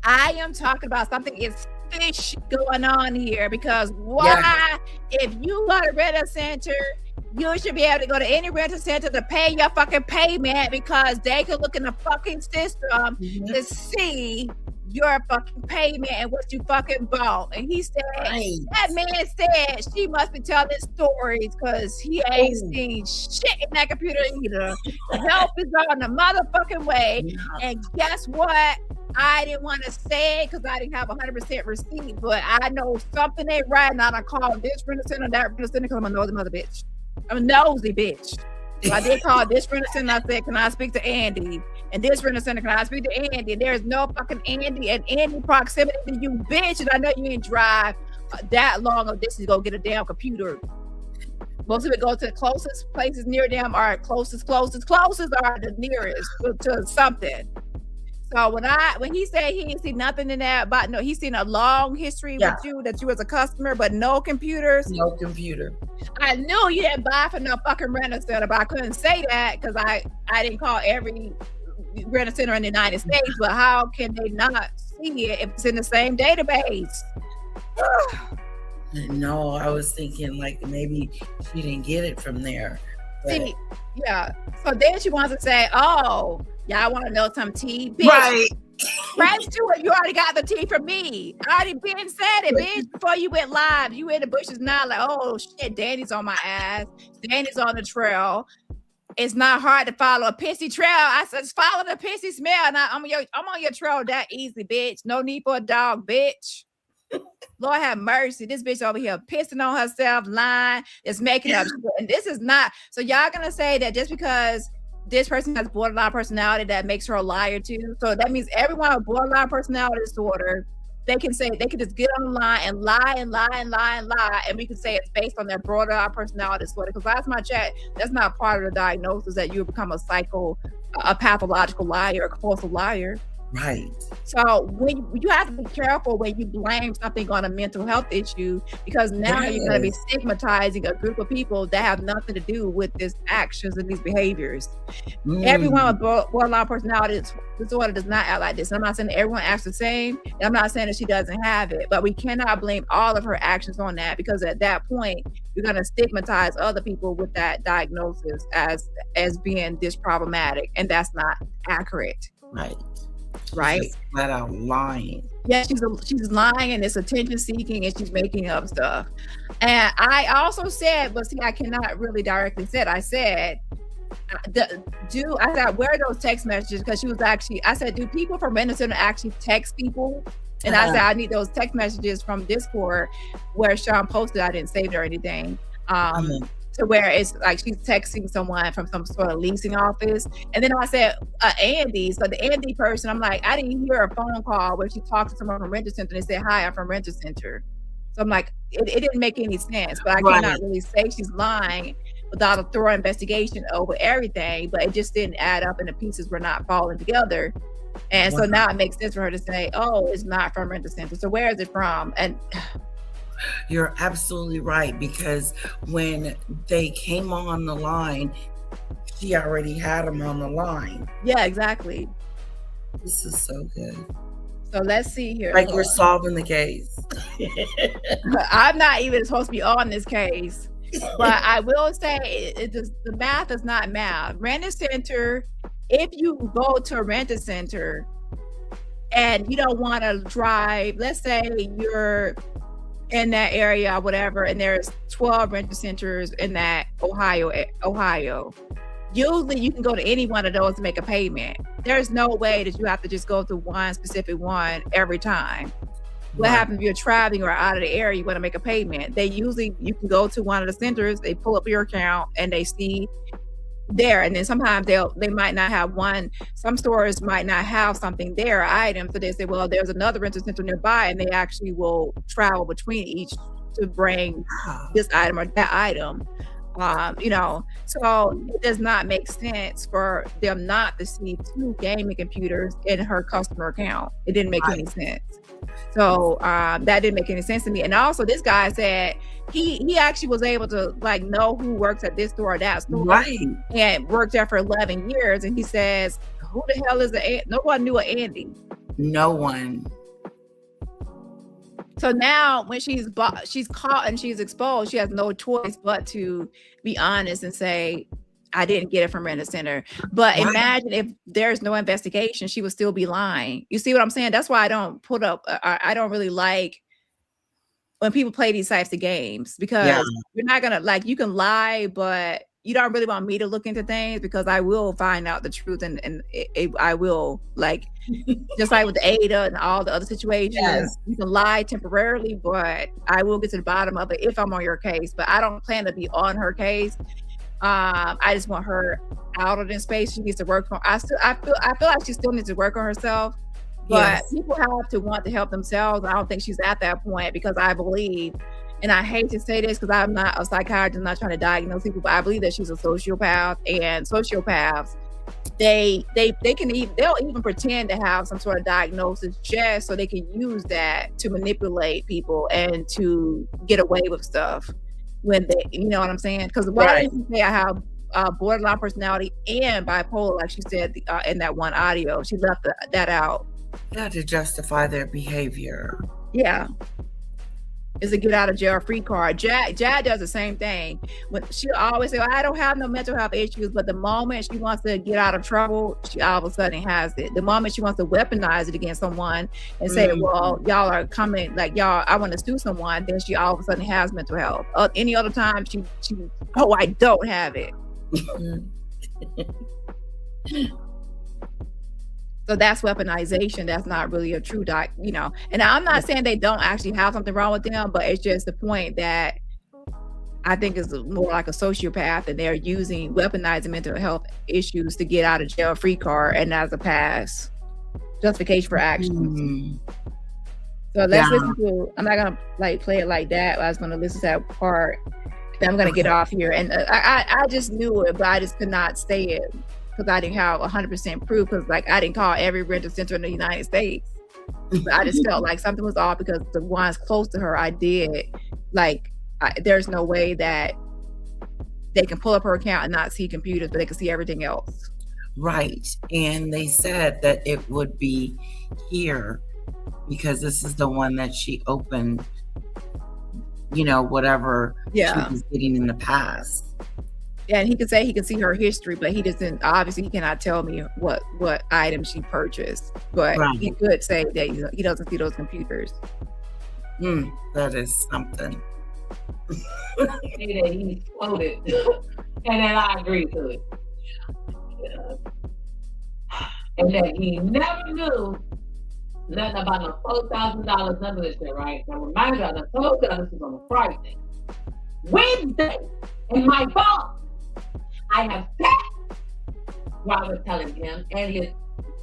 I am talking about something is fish going on here because why? If you go to rental center, you should be able to go to any rental center to pay your fucking payment because they can look in the fucking system to see your fucking payment and what you fucking bought. And he said, that man said she must be telling stories because he ain't seen shit in that computer either. The help is on the motherfucking way. And guess what? I didn't want to say it because I didn't have 100% receipt, but I know something ain't right. And I done called this rental center, that rental center, because I'm a nosy mother bitch. I'm a nosy bitch. So I did call this rental center. I said, can I speak to Andy? And this rental center, can I speak to Andy? There's no fucking Andy and Andy proximity to you, bitch. And I know you ain't drive that long of this to go get a damn computer. Most of it goes to the closest places near them are closest are the nearest to something. So when he said he didn't see nothing in that, but no, he's seen a long history with you that you as a customer, but no computers. No computer. I knew you didn't buy for no fucking rental center, but I couldn't say that because I didn't call every rental center in the United States. But how can they not see it if it's in the same database? No, I was thinking like maybe she didn't get it from there. See, yeah. So then she wants to say, "Oh, y'all want to know some tea, bitch?" Right. Press to it. You already got the tea from me. I already been said it, bitch. Before you went live, you in the bushes now, like, oh shit, Dani's on my ass. Dani's on the trail. It's not hard to follow a pissy trail. I said, just follow the pissy smell. Now I'm on your trail that easy, bitch. No need for a dog, bitch. Lord have mercy. This bitch over here pissing on herself, lying, is making up shit. And this is not. So y'all gonna say that just because this person has borderline personality that makes her a liar too? So that means everyone with borderline personality disorder, they can just get on the line and lie and lie and lie and lie, and we can say it's based on their borderline personality disorder. Because last my chat, that's not part of the diagnosis that you become a pathological liar, a compulsive liar. Right. So when you have to be careful when you blame something on a mental health issue, because now you're going to be stigmatizing a group of people that have nothing to do with these actions and these behaviors. Everyone with borderline personality disorder does not act like this. I'm not saying everyone acts the same. And I'm not saying that she doesn't have it, but we cannot blame all of her actions on that, because at that point you're going to stigmatize other people with that diagnosis as being this problematic, and that's not accurate. Right. She's flat out lying. Yeah, she's lying, and it's attention seeking, and she's making up stuff. And I also said, but see, I cannot really directly say it. I said, where are those text messages? Because she was I said, do people from Renison actually text people? And I said, I need those text messages from Discord where Sean posted. I didn't save it or anything. To where it's like she's texting someone from some sort of leasing office. And then I said, Andy. So the Andy person, I'm like, I didn't hear a phone call where she talked to someone from Renter Center and they said, hi, I'm from Renter Center. So I'm like, it didn't make any sense, but I cannot really say she's lying without a thorough investigation over everything, but it just didn't add up and the pieces were not falling together. And so now it makes sense for her to say, oh, it's not from Renter Center. So where is it from? And you're absolutely right, because when they came on the line, she already had them on the line. Yeah, exactly. This is so good. So let's see here. Like you're solving the case. I'm not even supposed to be on this case. But I will say the math is not math. Rent a center, if you go to a rent a center and you don't want to drive, let's say you're in that area or whatever, and there's 12 rent a centers in that Ohio. Usually you can go to any one of those to make a payment. There's no way that you have to just go to one specific one every time. What happens if you're traveling or out of the area, you want to make a payment? You can go to one of the centers, they pull up your account and they see there. And then sometimes they might not have one. Some stores might not have something there, items. So they say, well, there's another rental center nearby, and they actually will travel between each to bring this item or that item. So it does not make sense for them not to see 2 gaming computers in her customer account. It didn't make any sense. So that didn't make any sense to me. And also, this guy said he actually was able to know who works at this store or that store, and worked there for 11 years. And he says, "Who the hell is no one knew an Andy? No one." So now when she's caught and she's exposed, she has no choice but to be honest and say, I didn't get it from Rent a Center. But imagine if there's no investigation, she would still be lying. You see what I'm saying? That's why I don't put up, I don't really like when people play these types of games, because you're not going to, you can lie, but you don't really want me to look into things, because I will find out the truth, and I will, just like with Ada and all the other situations, you can lie temporarily, but I will get to the bottom of it if I'm on your case. But I don't plan to be on her case. I just want her out of this space. She needs to work on. I feel like she still needs to work on herself. But people have to want to help themselves. I don't think she's at that point, because I believe, and I hate to say this because I'm not a psychiatrist, I'm not trying to diagnose people, but I believe that she's a sociopath, and sociopaths, they'll even pretend to have some sort of diagnosis just so they can use that to manipulate people and to get away with stuff when they, you know what I'm saying? Because why did you say I have borderline personality and bipolar, like she said in that one audio? She left that out. Yeah, to justify their behavior. Yeah. It's a get out of jail free card. Jad does the same thing. When she always say, I don't have no mental health issues, but the moment she wants to get out of trouble, she all of a sudden has it. The moment she wants to weaponize it against someone and say, well, y'all are coming, I want to sue someone, then she all of a sudden has mental health. Any other time, she I don't have it. So that's weaponization. That's not really a true And I'm not saying they don't actually have something wrong with them, but it's just the point that I think is more like a sociopath, and they're weaponizing mental health issues to get out of jail free card and as a pass justification for action. So let's listen to. I'm not gonna play it like that. I was gonna listen to that part. Then I'm gonna get off here, and I just knew it, but I just could not say it, because I didn't have 100% proof, because I didn't call every rental center in the United States. But I just felt like something was off, because the ones close to her, I did. There's no way that they can pull up her account and not see computers, but they can see everything else. Right. And they said that it would be here, because this is the one that she opened, whatever she was getting in the past. Yeah, and he could say he can see her history, but he doesn't. Obviously, he cannot tell me what item she purchased. But he could say that he doesn't see those computers. That is something. That he exploded, and then I agree to it. And that he never knew nothing about the $4,000, none of this shit, right? Now, remind you, I told you this was on a Friday. Wednesday, in my phone, I have sat while I was telling him and his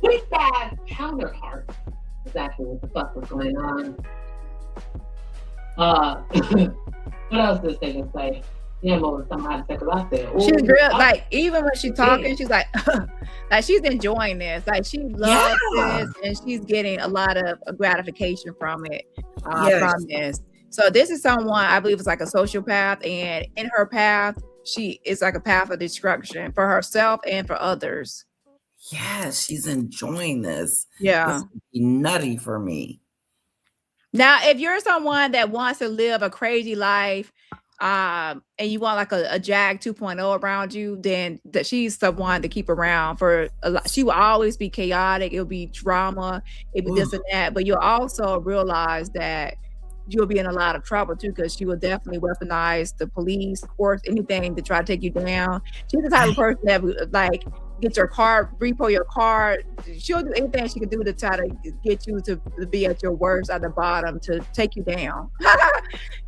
weak ass counterpart exactly what the fuck was going on. What else did this nigga say? Him over somebody said, because I said, she's real, even when she's talking, she's like she's enjoying this. She loves this, and she's getting a lot of gratification from it, from this. So this is someone I believe is like a sociopath, and in her path, she is like a path of destruction for herself and for others. Yes, she's enjoying this. Yeah. This would be nutty for me. Now, if you're someone that wants to live a crazy life, and you want like a Jag 2.0 around you, then that she's someone to keep around for a lot. She will always be chaotic. It'll be drama. It'll be this and that. But you'll also realize that you'll be in a lot of trouble too, because she will definitely weaponize the police, courts, anything to try to take you down. She's the type of person that would like get your car, repo your car. She'll do anything she can do to try to get you to be at your worst, at the bottom, to take you down.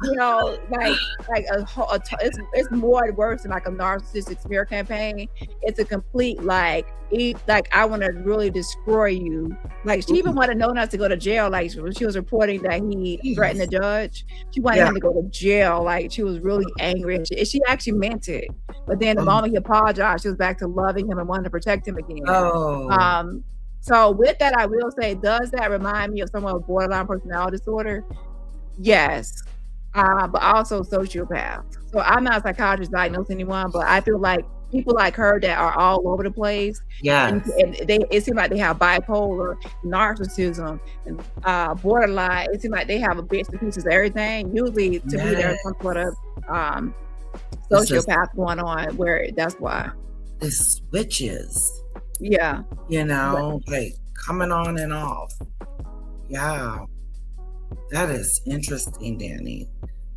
You know, like it's more worse than like a narcissistic smear campaign. It's a complete like I want to really destroy you. Like she even wanted No Nuts to go to jail. Like when she was reporting that he threatened the judge, she wanted him to go to jail. Like she was really angry, and she actually meant it. But then the moment he apologized, she was back to loving him and wanting to protect him again. So with that, I will say, does that remind me of someone with borderline personality disorder? Yes. But also sociopath. So I'm not a psychiatrist diagnosing anyone, but I feel like people like her that are all over the place. Yeah. And it seems like they have bipolar, narcissism, and borderline. It seems like they have a bits and pieces of everything. Usually to me there's some sort of sociopath going on where that's why. The switches. Yeah. You know, like coming on and off. Yeah. That is interesting, Dani.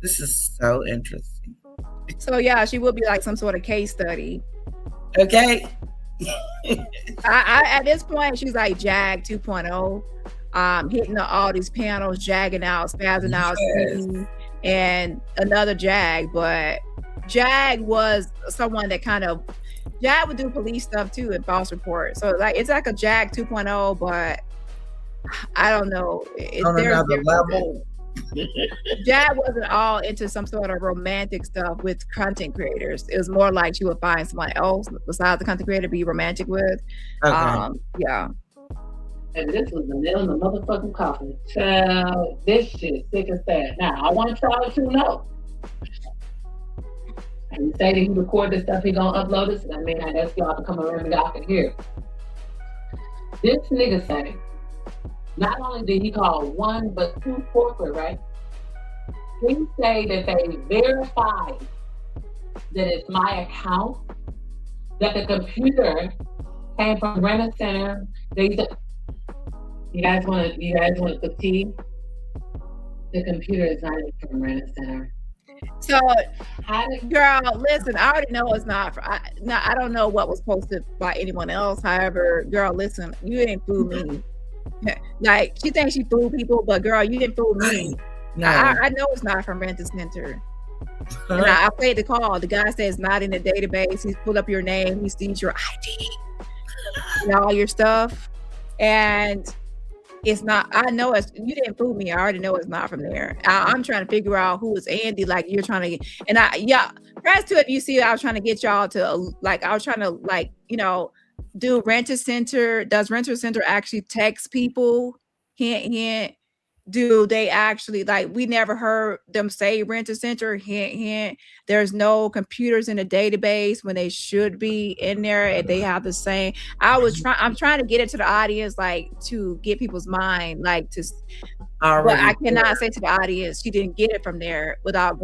This is so interesting. So yeah, she will be like some sort of case study. Okay. I at this point, she's like Jag 2.0, hitting all these panels, jagging out, spazzing out, singing, and another Jag. But Jag was someone that Jag would do police stuff too and false report. So like it's like a Jag 2.0, but I don't know. On another level. Jag wasn't all into some sort of romantic stuff with content creators. It was more like she would find someone else besides the content creator to be romantic with. Okay. Yeah. And this was the nail in the motherfucking coffin. Child, this shit sick and sad. Now, I want y'all to know. And you say that he recorded the stuff, he gonna upload it. I mean, I guess y'all to come around and y'all can hear. This nigga say, not only did he call one, but two corporate, right? He say that they verified that it's my account, that the computer came from Rent a Center. You guys want to fatigue? The computer is not from Rent a Center. So, girl, listen, I already know it's not. I don't know what was posted by anyone else. However, girl, listen, you didn't fool me. Like, she thinks she fooled people, but girl, you didn't fool me. No. I know it's not from Rent a Center. And I played the call. The guy says not in the database. He's pulled up your name. He sees your ID and all your stuff. And it's not. I know it's. You didn't fool me. I already know it's not from there. I'm trying to figure out who is Andy. Like you're trying to get. And press to if you see. I was trying to get y'all to like. I was trying to like do Rent a Center. Does Rent a Center actually text people? Hint, hint. Do they actually we never heard them say Rent a Center? Hint, hint. There's no computers in the database when they should be in there, and they have the same. I'm trying to get it to the audience, to get people's mind, but I cannot say to the audience she didn't get it from there without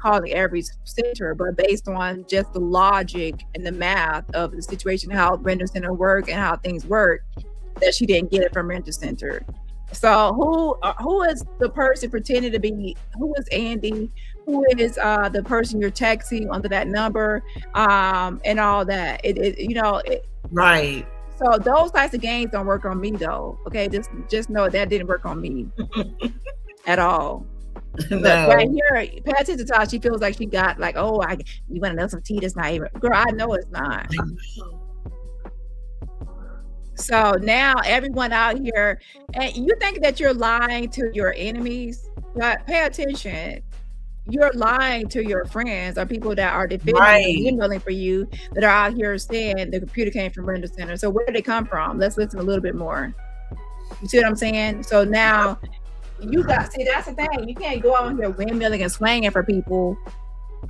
calling every center, but based on just the logic and the math of the situation, how Rent a Center work and how things work, that she didn't get it from Rent a Center. So who is the person pretending to be? Who is Andy? Who is the person you're texting under that number? And all that. Right. So those types of games don't work on me though. Okay, just know that didn't work on me at all. No. But right here, pay attention to how she feels like she got you want to know some tea that's not even. Girl, I know it's not. So now everyone out here, and you think that you're lying to your enemies, but pay attention. You're lying to your friends or people that are defending and emailing for you that are out here saying the computer came from Rent a Center. So where did it come from? Let's listen a little bit more. You see what I'm saying? So now that's the thing. You can't go out here windmilling and swinging for people.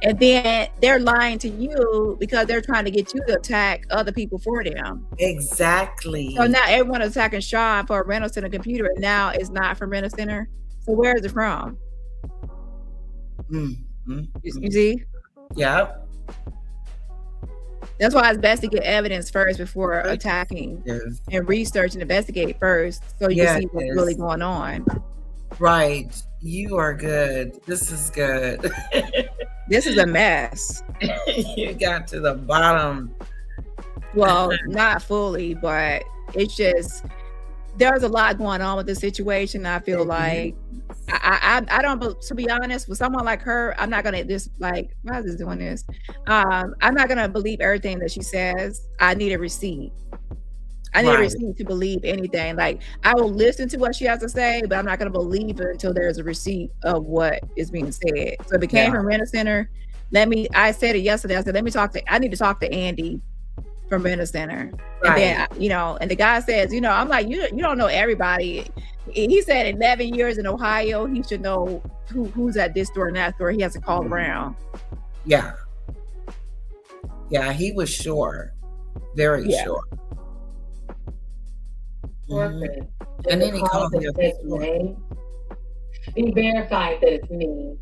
And then they're lying to you because they're trying to get you to attack other people for them. Exactly. So now everyone is attacking Sean for a Rent a Center computer, and now it's not from Rent a Center. So where is it from? You see? Yep. That's why it's best to get evidence first before attacking and research and investigate first so you can see what's really going on. Right. You are good. This is good. This is a mess. You got to the bottom. Well, not fully, but it's just there's a lot going on with the situation. I feel like I don't, to be honest, with someone like her, I'm not gonna why is this doing this? I'm not gonna believe everything that she says. I need a receipt. I need a receipt to believe anything. Like, I will listen to what she has to say, but I'm not gonna believe it until there's a receipt of what is being said. So if it came from Rent Center, I said it yesterday. I said, I need to talk to Andy from Rent Center. And then, and the guy says, I'm like, you don't know everybody. He said 11 years in Ohio, he should know who's at this store and that store. He has to call around. Yeah. Yeah, he was sure. Very sure. Perfect. And then he called me. He verified that it's me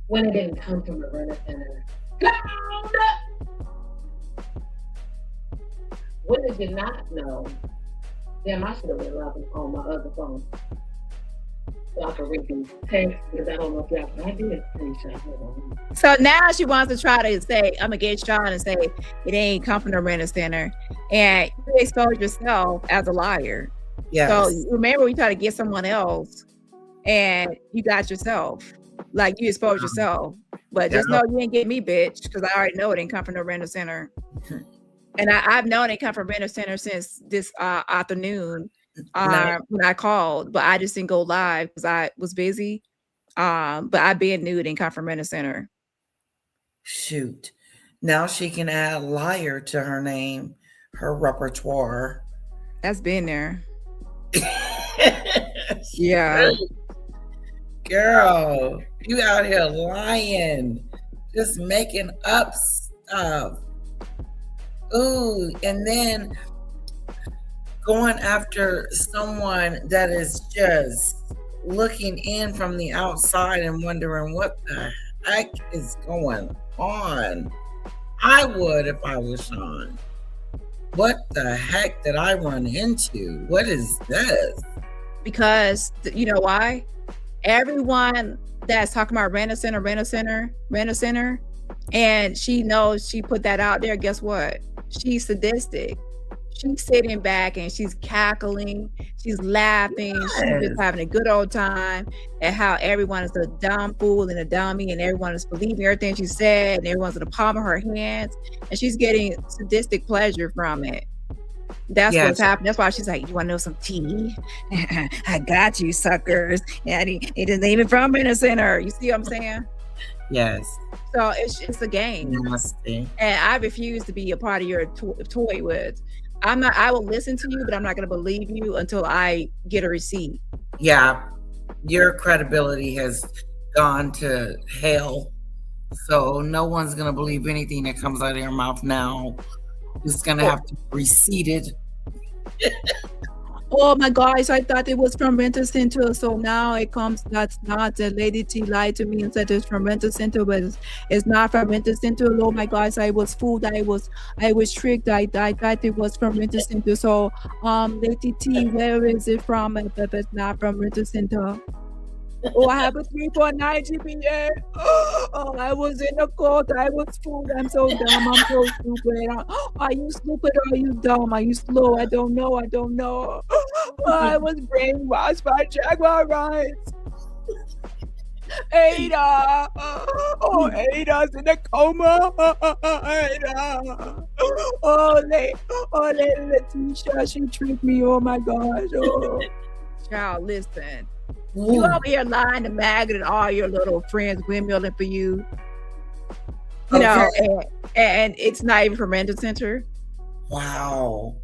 when it didn't come from the Rent Center. When did you not know? Damn, I should have been laughing on my other phone. So I can read these texts because I don't know if y'all can. I did screenshot. So now she wants to try to say, I'm gonna get Sean and say it ain't come from the Rent Center, and you expose yourself as a liar. Yes. So remember, we try to get someone else, and you got yourself. Like, you exposed yourself, but just know you ain't get me, bitch, because I already know it ain't come from the Rent Center. And I've known it come from Rent Center since this afternoon when I called, but I just didn't go live because I was busy. But I been knew it didn't come from Rent Center. Shoot. Now she can add liar to her name, her repertoire. That's been there. Yeah. Girl, you out here lying, just making up stuff. Ooh, and then going after someone that is just looking in from the outside and wondering what the heck is going on. I would if I was Sean. What the heck did I run into? What is this? Because you know why? Everyone that's talking about Rent Center, and she knows she put that out there. Guess what? She's sadistic. She's sitting back and she's cackling. She's laughing. She's just having a good old time at how everyone is a dumb fool and a dummy, and everyone is believing everything she said, and everyone's in the palm of her hands, and she's getting sadistic pleasure from it. That's what's happening. That's why she's like, you want to know some tea? I got you, suckers. And it isn't even from Rent Center. You see what I'm saying? Yes. So it's a game. Nasty. And I refuse to be a part of your toy with. I will listen to you, but I'm not going to believe you until I get a receipt. Yeah. Your credibility has gone to hell. So no one's going to believe anything that comes out of your mouth now. It's going to have to be receipted. Oh my gosh, I thought it was from Rent Center. So now it comes, that's not. The Lady T lied to me and said it's from Rent Center, but it's not from Rent Center. Oh my gosh, I was fooled. I was tricked. I thought it was from Rent Center. So Lady T, where is it from? If it's not from Rent Center. Oh, I have a 3.9 GPA. Oh, I was in a court. I was fooled. I'm so dumb. I'm so stupid. Are you stupid or are you dumb? Are you slow? I don't know. Oh, I was brainwashed by Jaguar rights. Ada. Oh, Ada's in a coma. Ada. Oh, Lady Letitia, she tricked me. Oh my gosh. Oh. Child, listen. You over here lying to Maggot and all your little friends windmilling for you. You know, and it's not even from Rent Center. Wow.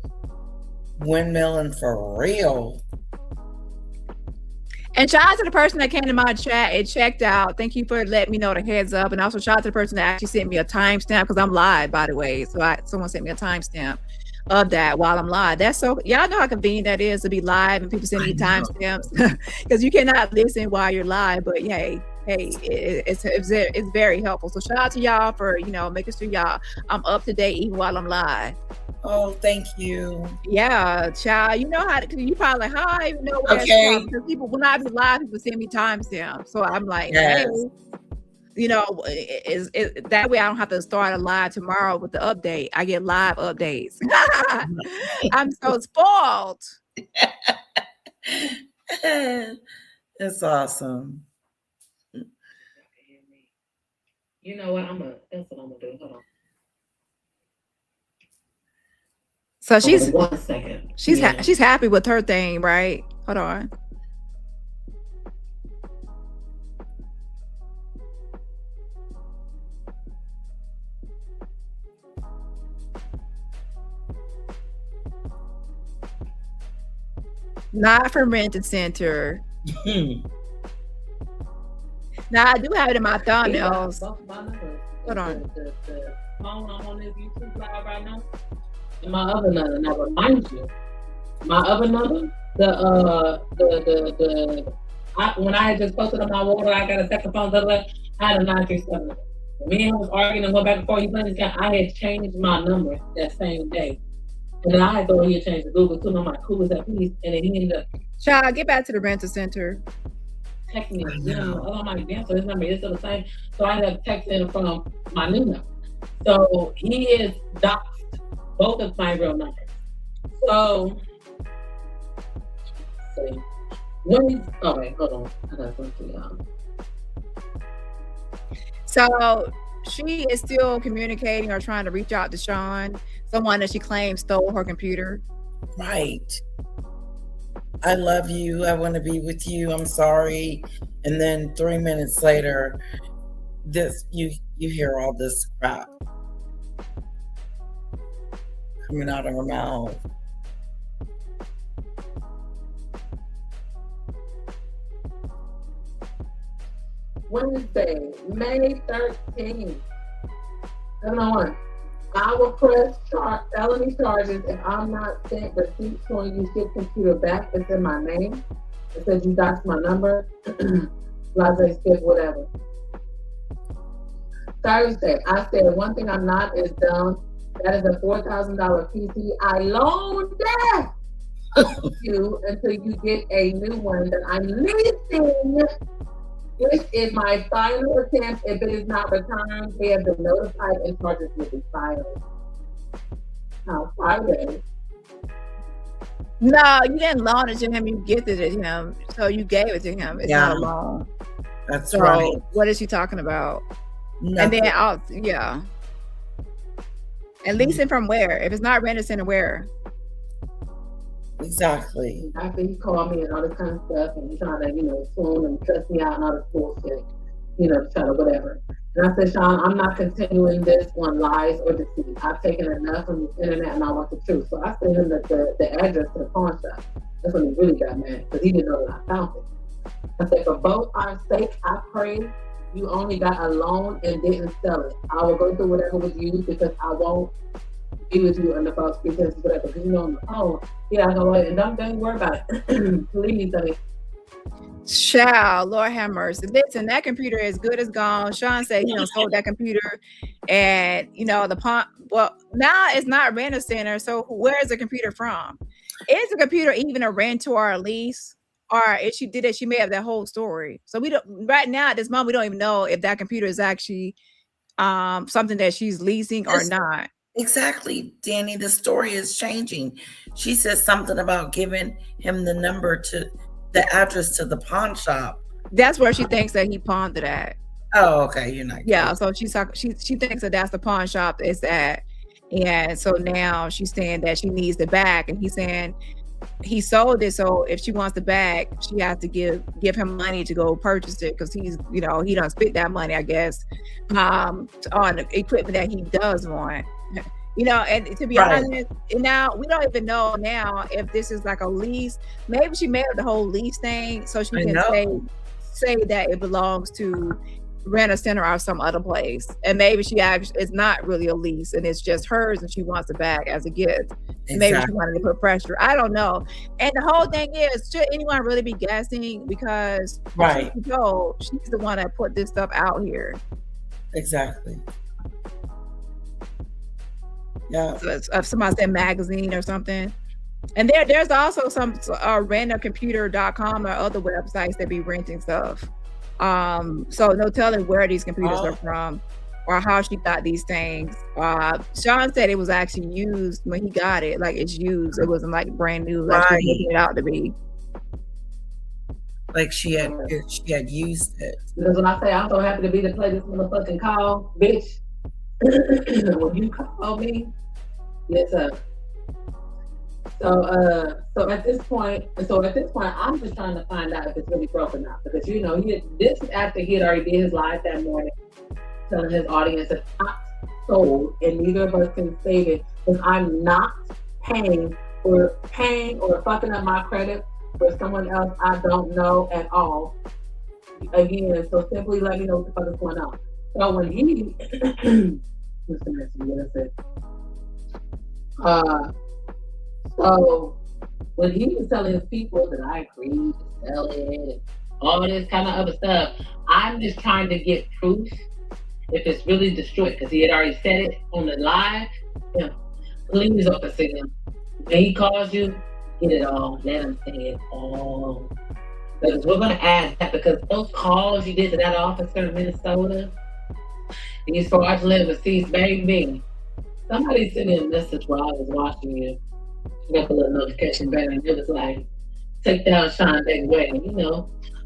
Windmilling for real. And shout out to the person that came to my chat and checked out. Thank you for letting me know the heads up. And also shout out to the person that actually sent me a timestamp, because I'm live, by the way. So someone sent me a timestamp of that while I'm live. That's so, y'all know how convenient that is to be live and people send you timestamps, because you cannot listen while you're live. But hey, hey, it's very helpful. So shout out to y'all for making sure y'all I'm up to date even while I'm live. Oh, thank you. Yeah, child. You know how to, you probably like, how I even know where Okay. it's from, because people, when I be live, people send me timestamps. So I'm like, Yes. hey, that way I don't have to start a live tomorrow with the update. I get live updates. I'm so spoiled. It's awesome. You know what? That's what I'm gonna do. Hold on. So she's 1 second. She's happy with her thing, right? Hold on. Not from Rent a Center. Now I do have it in my thumbnails. Hold on. The phone I'm on this YouTube live right now. And my other number. Now remind you, my other number, when I had just posted on my wall, I got a second phone. I had a 937. Me and him was arguing and went back and forth. He played this guy. I had changed my number that same day. And then I had thought he had changed the Google too. And I'm like, who is that piece? And then he ended up. Child, get back to the Rent a Center. Texting me. I'm like, damn, so his number is still the same. So I ended up texting from my new number. So he is doxed both of my real numbers. So, wait, hold on. I got something else. So she is still communicating or trying to reach out to Sean, someone that she claims stole her computer. Right. I love you. I want to be with you. I'm sorry. And then 3 minutes later, you hear all this crap coming out of her mouth. Wednesday, May 13th. 701. I will press felony charges if I'm not sent receipt showing you ship computer back. It's in my name. It says you doxed my number. Blase skip, whatever. Thursday, I said one thing I'm not is dumb. That is a $4,000 PC. I loaned that you until you get a new one that I'm leasing. This is my final attempt. If it is not returned, they have been notified and charges will be filed. Now, Friday. No, you didn't loan it to him. You gifted it to him. So you gave it to him. It's not a loan. That's right. What is she talking about? Nothing. And then, and leasing from where? If it's not Rent a Center, where? Exactly. After he called me and all this kind of stuff, and he's trying to, swoon and cuss me out and all this bullshit, try to whatever. And I said, Sean, I'm not continuing this on lies or deceit. I've taken enough from the internet and I want the truth. So I sent him the address to the pawn shop. That's when he really got mad, because he didn't know that I found it. I said, for both our sake, I pray you only got a loan and didn't sell it. I will go through whatever was used, because I won't be with you under false pretenses, whatever. Because on the phone, I go ahead and don't worry about it. Please, honey. Child, Lord have mercy. Listen, that computer is good as gone. Sean said he done sold that computer, and the pawn. Well, now it's not Rent a Center. So where is the computer from? Is the computer even a rent or a lease? Or if she did it, she may have that whole story. So we don't right now at this moment, we don't even know if that computer is actually something that she's leasing or not. Exactly, Dani. The story is changing. She says something about giving him the address to the pawn shop. That's where she thinks that he pawned it at. Oh, okay. You're not. Yeah. So she thinks that that's the pawn shop it's at, and so now she's saying that she needs it back, and he's saying he sold it. So if she wants it back, she has to give him money to go purchase it, because he's he done spent that money, I guess, on the equipment that he does want. And to be honest, now we don't even know now if this is like a lease. Maybe she made up the whole lease thing so she can say that it belongs to rent a center or some other place, and maybe she actually it's not really a lease and it's just hers, and she wants it back as a gift. And maybe she wanted to put pressure. I don't know. And the whole thing is, should anyone really be guessing? Because Right. she's the one that put this stuff out here. Exactly. Yeah. So if somebody said magazine or something. And there's also some randomcomputer.com or other websites that be renting stuff. So no telling where these computers are from or how she got these things. Sean said it was actually used when he got it. Like it's used. It wasn't like brand new, like she was making it out to be. Like she had used it. Because when I say I'm so happy to be to play this motherfucking call, bitch. When you call me, yes sir. So at this point, I'm just trying to find out if it's really broke or not. Because this is after he had already did his live that morning, telling his audience it's not sold, and neither of us can save it because I'm not paying or fucking up my credit for someone else I don't know at all. Again, so simply let me know what the fuck is going on. So when he, so when he was telling his people that I agreed to sell it and all this kind of other stuff, I'm just trying to get proof if it's really destroyed, because he had already said it on the live. Yeah, please don't see him. When he calls you, get it all. Let him say it all. Because we're gonna add that, because those calls you did to that officer in Minnesota, these fraudulent receipts, baby. Somebody sent me a message while I was watching you. Got a little notification better, and it was like, take down Sean Beck wedding.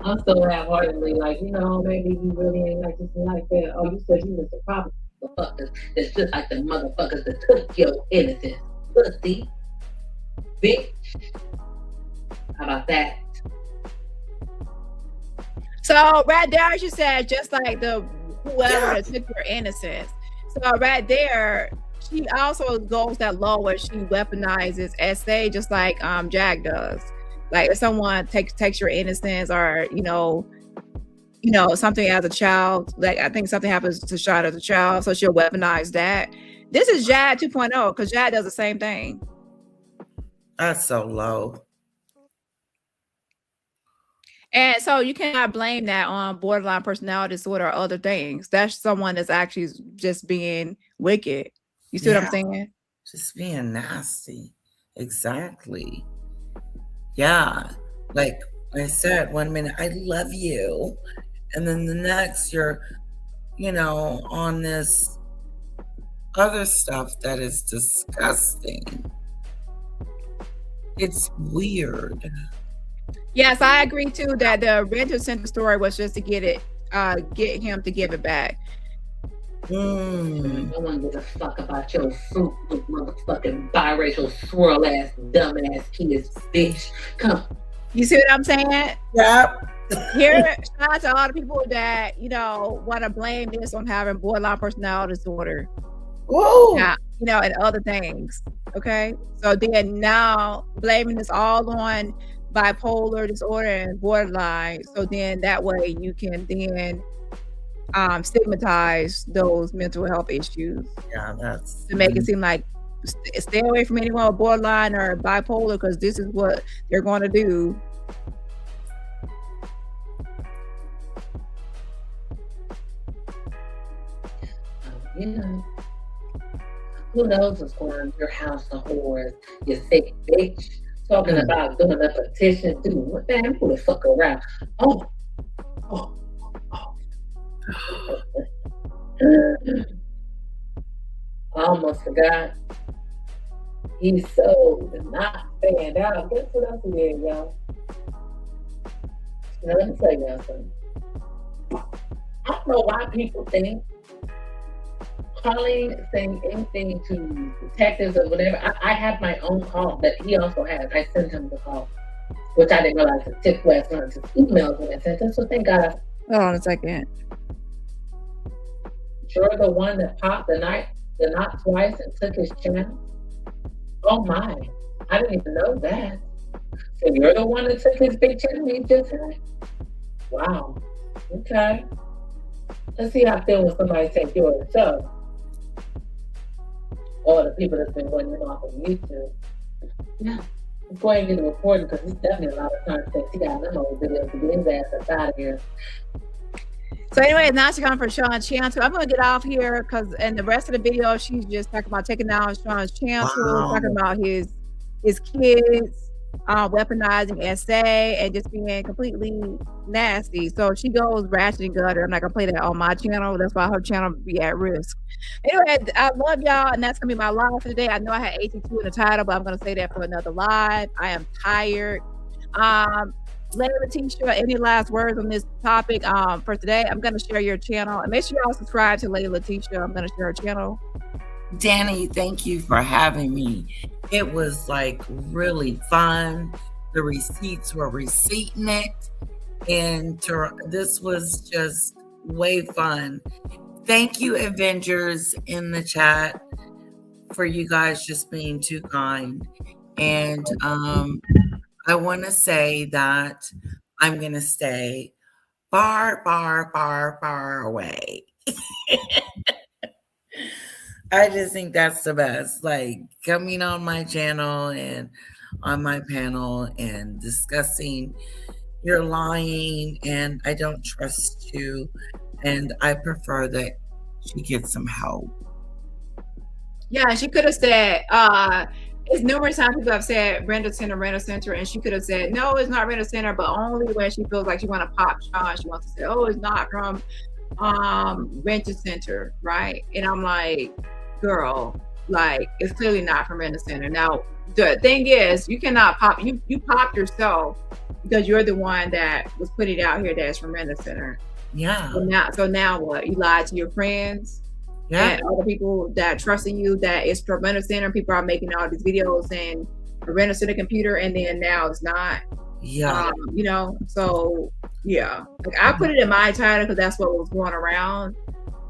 I'm so half-heartedly like, maybe you really ain't like this and like that. Oh, you said you was the problem. Motherfuckers. It's just like the motherfuckers that took your innocence. Pussy. Bitch. How about that? So right there, as you said, just like whoever that took your innocence. So right there, she also goes that low where she weaponizes essay, just like Jag does. Like if someone takes your innocence, or something as a child, like I think something happens to Sean as a child, so she'll weaponize that. This is Jag 2.0 because Jag does the same thing. That's so low. And so you cannot blame that on borderline personality disorder or other things. That's someone that's actually just being wicked. You see what I'm saying? Just being nasty. Exactly. Yeah. Like I said, 1 minute, I love you. And then the next, you're, on this other stuff that is disgusting. It's weird. Yes, I agree too that the rental center story was just to get him to give it back. No one gives a fuck about your fruit, motherfucking biracial swirl ass, dumbass kids, bitch. Come. You see what I'm saying? Yep. Here, shout out to all the people that want to blame this on having borderline personality disorder. Whoa. And other things. Okay, so then now blaming this all on bipolar disorder and borderline. So then that way you can then stigmatize those mental health issues. Yeah, that's to make it seem like stay away from anyone with borderline or bipolar because this is what they're going to do. Who knows what's going on in your house of horrors, you sick bitch. Talking about doing a petition, dude. What the hell? Who the fuck around? Oh. I almost forgot. He sold and not stand out. Guess what else he did, y'all? Now, let me tell y'all something. I don't know why people think calling, saying anything to detectives or whatever. I have my own call that he also has. I sent him the call, which I didn't realize the tip was one of his emails when I sent him. So thank God. Hold on a second. You're the one that popped the knot twice and took his chance. Oh my! I didn't even know that. So you're the one that took his big chance. He just said, "Wow, okay." Let's see how I feel when somebody take yours. So, all the people that's been running off of YouTube. Yeah. Before I get the recording, because it's definitely a lot of content. He got them old videos to get his ass up out of here. So anyway, now she's going for Sean's channel. I'm going to get off here because in the rest of the video, she's just talking about taking down Sean's channel, talking about his kids, weaponizing essay, and just being completely nasty. So she goes ratchet and gutter. I'm not going to play that on my channel. That's why her channel will be at risk. Anyway, I love y'all, and that's going to be my live for today. I know I had 82 in the title, but I'm going to say that for another live. I am tired. Lady Letitia, any last words on this topic for today? I'm going to share your channel, and make sure y'all subscribe to Lady Letitia. I'm going to share her channel. Dani, thank you for having me. It was like really fun. The receipts were receipting it, and this was just way fun. Thank you, Avengers, in the chat, for you guys just being too kind. And I want to say that I'm going to stay far, far, far, far away. I just think that's the best. Like coming on my channel and on my panel and discussing you're lying and I don't trust you. And I prefer that she gets some help. Yeah, she could have said, it's numerous times people have said rent a center, and she could have said, no, it's not rent a center, but only when she feels like she want to pop Sean. She wants to say, oh, it's not from rent a center, right? And I'm like, girl, like it's clearly not from rent a center. Now, the thing is, you cannot pop, you popped yourself because you're the one that was putting it out here that's from rent a center. Yeah. So now what? You lied to your friends. Yeah. And other people that trusted you that it's from rent a center. People are making all these videos and a rent a center computer, and then now it's not. Yeah. You know, so yeah. Like I put it in my title because that's what was going around.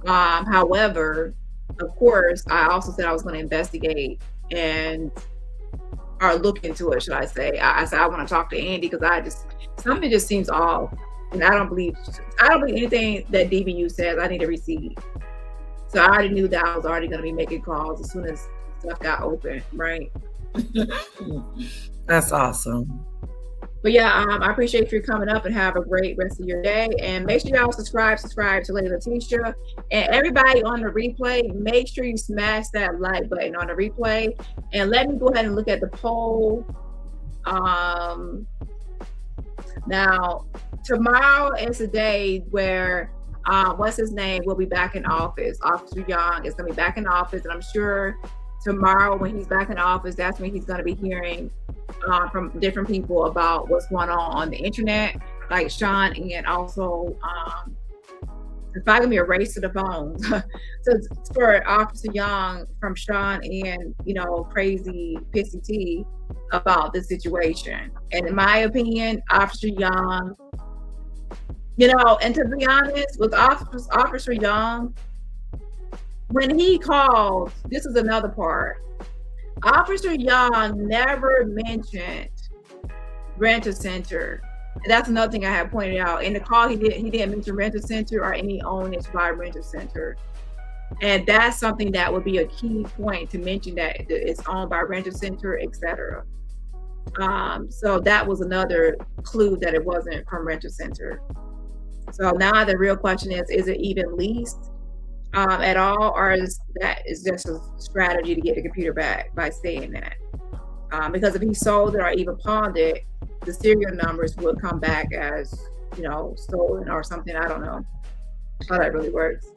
However, of course, I also said I was going to investigate and or look into it, should I say. I said I want to talk to Andy because something just seems off. And I don't believe anything that DBU says. I need a receipt. So I already knew that I was already going to be making calls as soon as stuff got open, right? That's awesome. But yeah, I appreciate you coming up and have a great rest of your day. And make sure y'all subscribe to Lady Letitia. And everybody on the replay, make sure you smash that like button on the replay. And let me go ahead and look at the poll. Now, tomorrow is a day where what's his name will be back in office. Officer Young is going to be back in office, and I'm sure tomorrow when he's back in office, that's when he's going to be hearing from different people about what's going on the internet, like Sean, and also it's not going to be a race to the phones. So for Officer Young from Sean and crazy Pissy T about the situation. And in my opinion, Officer Young, and to be honest, with Officer Young, when he called, this is another part. Officer Young never mentioned Rent-A-Center. That's another thing I have pointed out. In the call, he didn't mention Rent-A-Center or any owners by Rent-A-Center. And that's something that would be a key point to mention, that it's owned by Rent-A-Center, etc. So that was another clue that it wasn't from Rent-A-Center. So now the real question is it even leased at all, or is just a strategy to get the computer back by saying that? Because if he sold it or even pawned it, the serial numbers would come back as stolen or something. I don't know how that really works.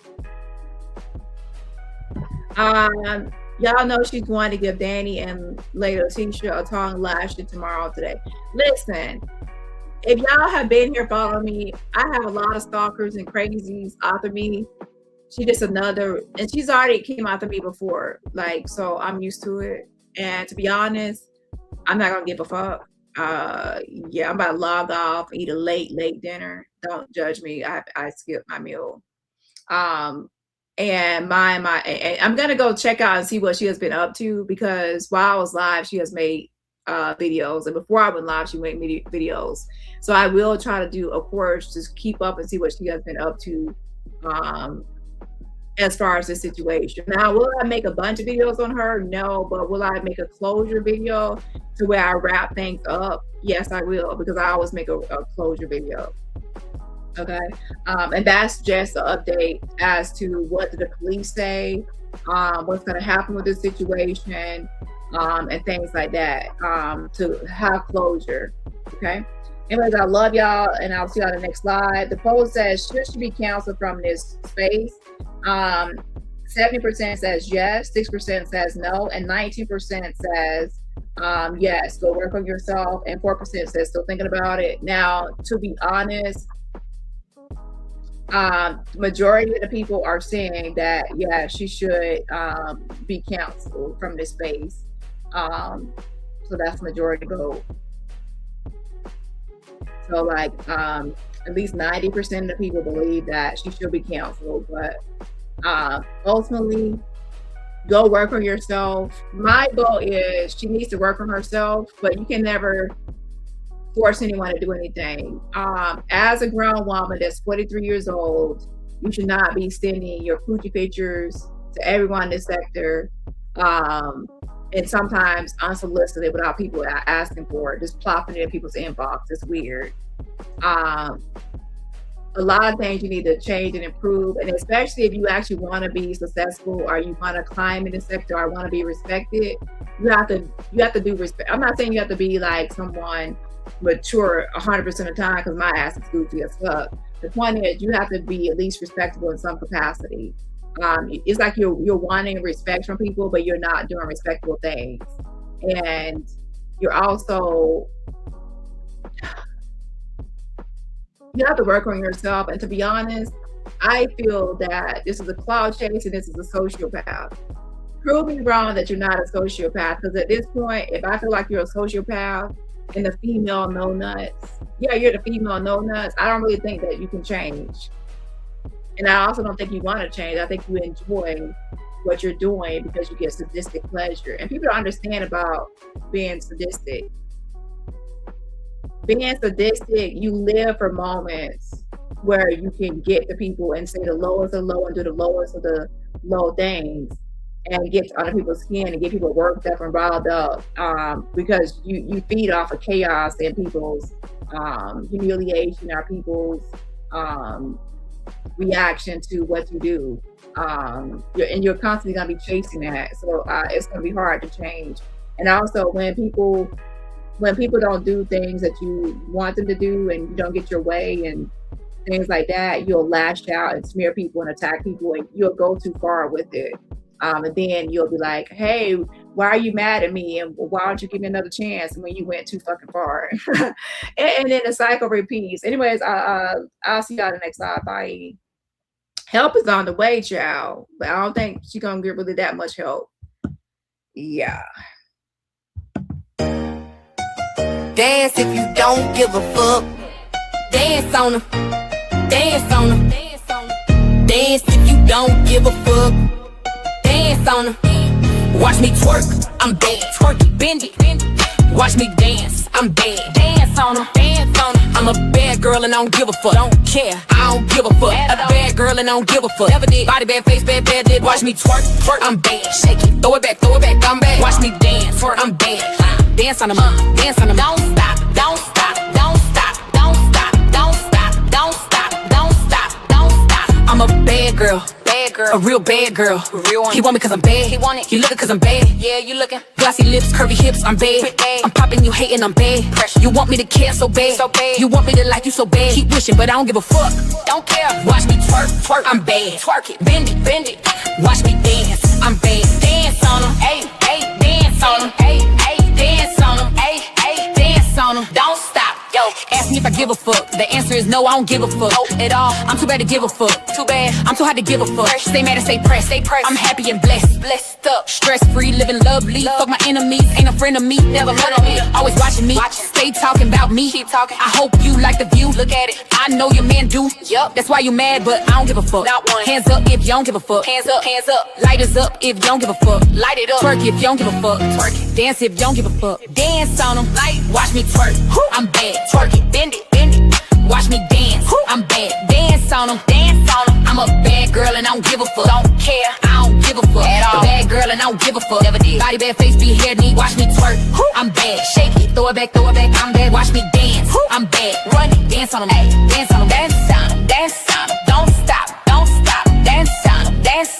Y'all know she's going to give Dani and Lady Letitia a tongue lashing tomorrow today. Listen, if y'all have been here following me, I have a lot of stalkers and crazies after me. She just another, and she's already came after me before, so I'm used to it. And to be honest, I'm not gonna give a fuck. I'm about to log off, eat a late dinner. Don't judge me. I skipped my meal. And I'm gonna go check out and see what she has been up to, because while I was live, she has made videos, and before I went live, she made videos. So I will try to do, of course, just keep up and see what she has been up to as far as the situation. Now, will I make a bunch of videos on her? No, but will I make a closure video to where I wrap things up? Yes, I will, because I always make a closure video. Okay, and that's just an update as to what did the police say, what's going to happen with this situation, and things like that, to have closure. Okay. Anyways, I love y'all, and I'll see y'all on the next slide. The poll says, should she be canceled from this space? 70% says yes, 6% says no, and 19% says yes, go work on yourself, and 4% says still thinking about it. Now, to be honest, majority of the people are saying that, yeah, she should be canceled from this space. So that's majority vote. So like at least 90% of the people believe that she should be canceled, but ultimately, go work on yourself. My goal is she needs to work on herself, but you can never force anyone to do anything. As a grown woman that's 43 years old, you should not be sending your coochie pictures to everyone in this sector, and sometimes unsolicited without people asking for it, just plopping it in people's inbox. It's weird. A lot of things you need to change and improve, and especially if you actually want to be successful or you want to climb in the sector or want to be respected, you have to do respect. I'm not saying you have to be like someone mature 100% of the time, because my ass is goofy as fuck. The point is you have to be at least respectable in some capacity. It's like you're wanting respect from people, but you're not doing respectable things, and you're also, you have to work on yourself. And to be honest, I feel that this is a cloud chase and this is a sociopath. Prove me wrong that you're not a sociopath, because at this point, if I feel like you're a sociopath and the female no nuts, yeah, you're the female no nuts, I don't really think that you can change. And I also don't think you want to change. I think you enjoy what you're doing because you get sadistic pleasure. And people don't understand about being sadistic. Being sadistic, you live for moments where you can get to people and say the lowest of low and do the lowest of the low things and get under people's skin and get people worked up and riled up, because you feed off of chaos and people's humiliation or people's reaction to what you do. And you're constantly going to be chasing that. So it's going to be hard to change. And also when people don't do things that you want them to do and you don't get your way and things like that, you'll lash out and smear people and attack people, and you'll go too far with it. And then you'll be like, hey, why are you mad at me? And why don't you give me another chance when you went too fucking far? and then the cycle repeats. Anyways, I'll see y'all in the next slide. Bye. Help is on the way, child. But I don't think she's going to get really that much help. Yeah. Dance if you don't give a fuck. Dance on them. Dance on them. Dance if you don't give a fuck. Dance on them. Watch me twerk, I'm bad. Twerk it, bend it. Watch me dance, I'm bad. Dance on them. Dance on them. I'm a bad girl and I don't give a fuck. Don't care, I don't give a fuck. A bad girl and I don't give a fuck. Never did. Body bad, face bad, bad did. Watch me twerk, twerk, I'm bad. Shake it, throw it back, I'm bad. Watch me dance, twerk, I'm bad. Dance on them, dance on them. Don't stop, don't stop, don't stop, don't stop, don't stop, don't stop, don't stop, don't stop. I'm a bad girl. A real bad girl. Real one. He want me cause I'm bad. He want it. You looking cause I'm bad. Yeah, you looking. Glossy lips, curvy hips, I'm bad. I'm popping, you hating, I'm bad. Pressure. You want me to care so bad. So bad. You want me to like you so bad. Keep wishing, but I don't give a fuck. Don't care. Watch me twerk, twerk, I'm bad. Twerk it, bend it. Watch me dance, I'm bad. Dance on them, hey, hey, dance on them, hey, hey, dance on them, hey, hey, dance on them. Don't stop. Yo, ask me if I give a fuck. The answer is no, I don't give a fuck at all. I'm too bad to give a fuck. Too bad. I'm too hard to give a fuck. Stay mad and stay pressed. Stay pressed. I'm happy and blessed. Blessed up. Stress free, living lovely. Fuck my enemies. Ain't a friend of me. Never heard of me. Always watching me. Stay talking about me. Keep talking. I hope you like the view. Look at it. I know your man do. Yup. That's why you mad, but I don't give a fuck. Not one. Hands up if you don't give a fuck. Hands up. Hands up. Lighters up if you don't give a fuck. Light it up. Twerk if you don't give a fuck. Twerk it. Dance if you don't give a fuck. Dance on them. Light. Watch me twerk. I'm bad. Twerk it. Bend it. Bend it. Watch me dance. I'm bad. Dance on them. Dance on them. I'm a bad girl and I don't give a fuck. Don't care, I don't give a fuck at all. Bad girl and I don't give a fuck. Never did. Body bad, face be hair, need watch me twerk. I'm bad. Shake it, throw it back, I'm bad. Watch me dance. I'm bad. Run it, dance on them, dance on them, dance on them, dance on them. Don't stop, dance on them, dance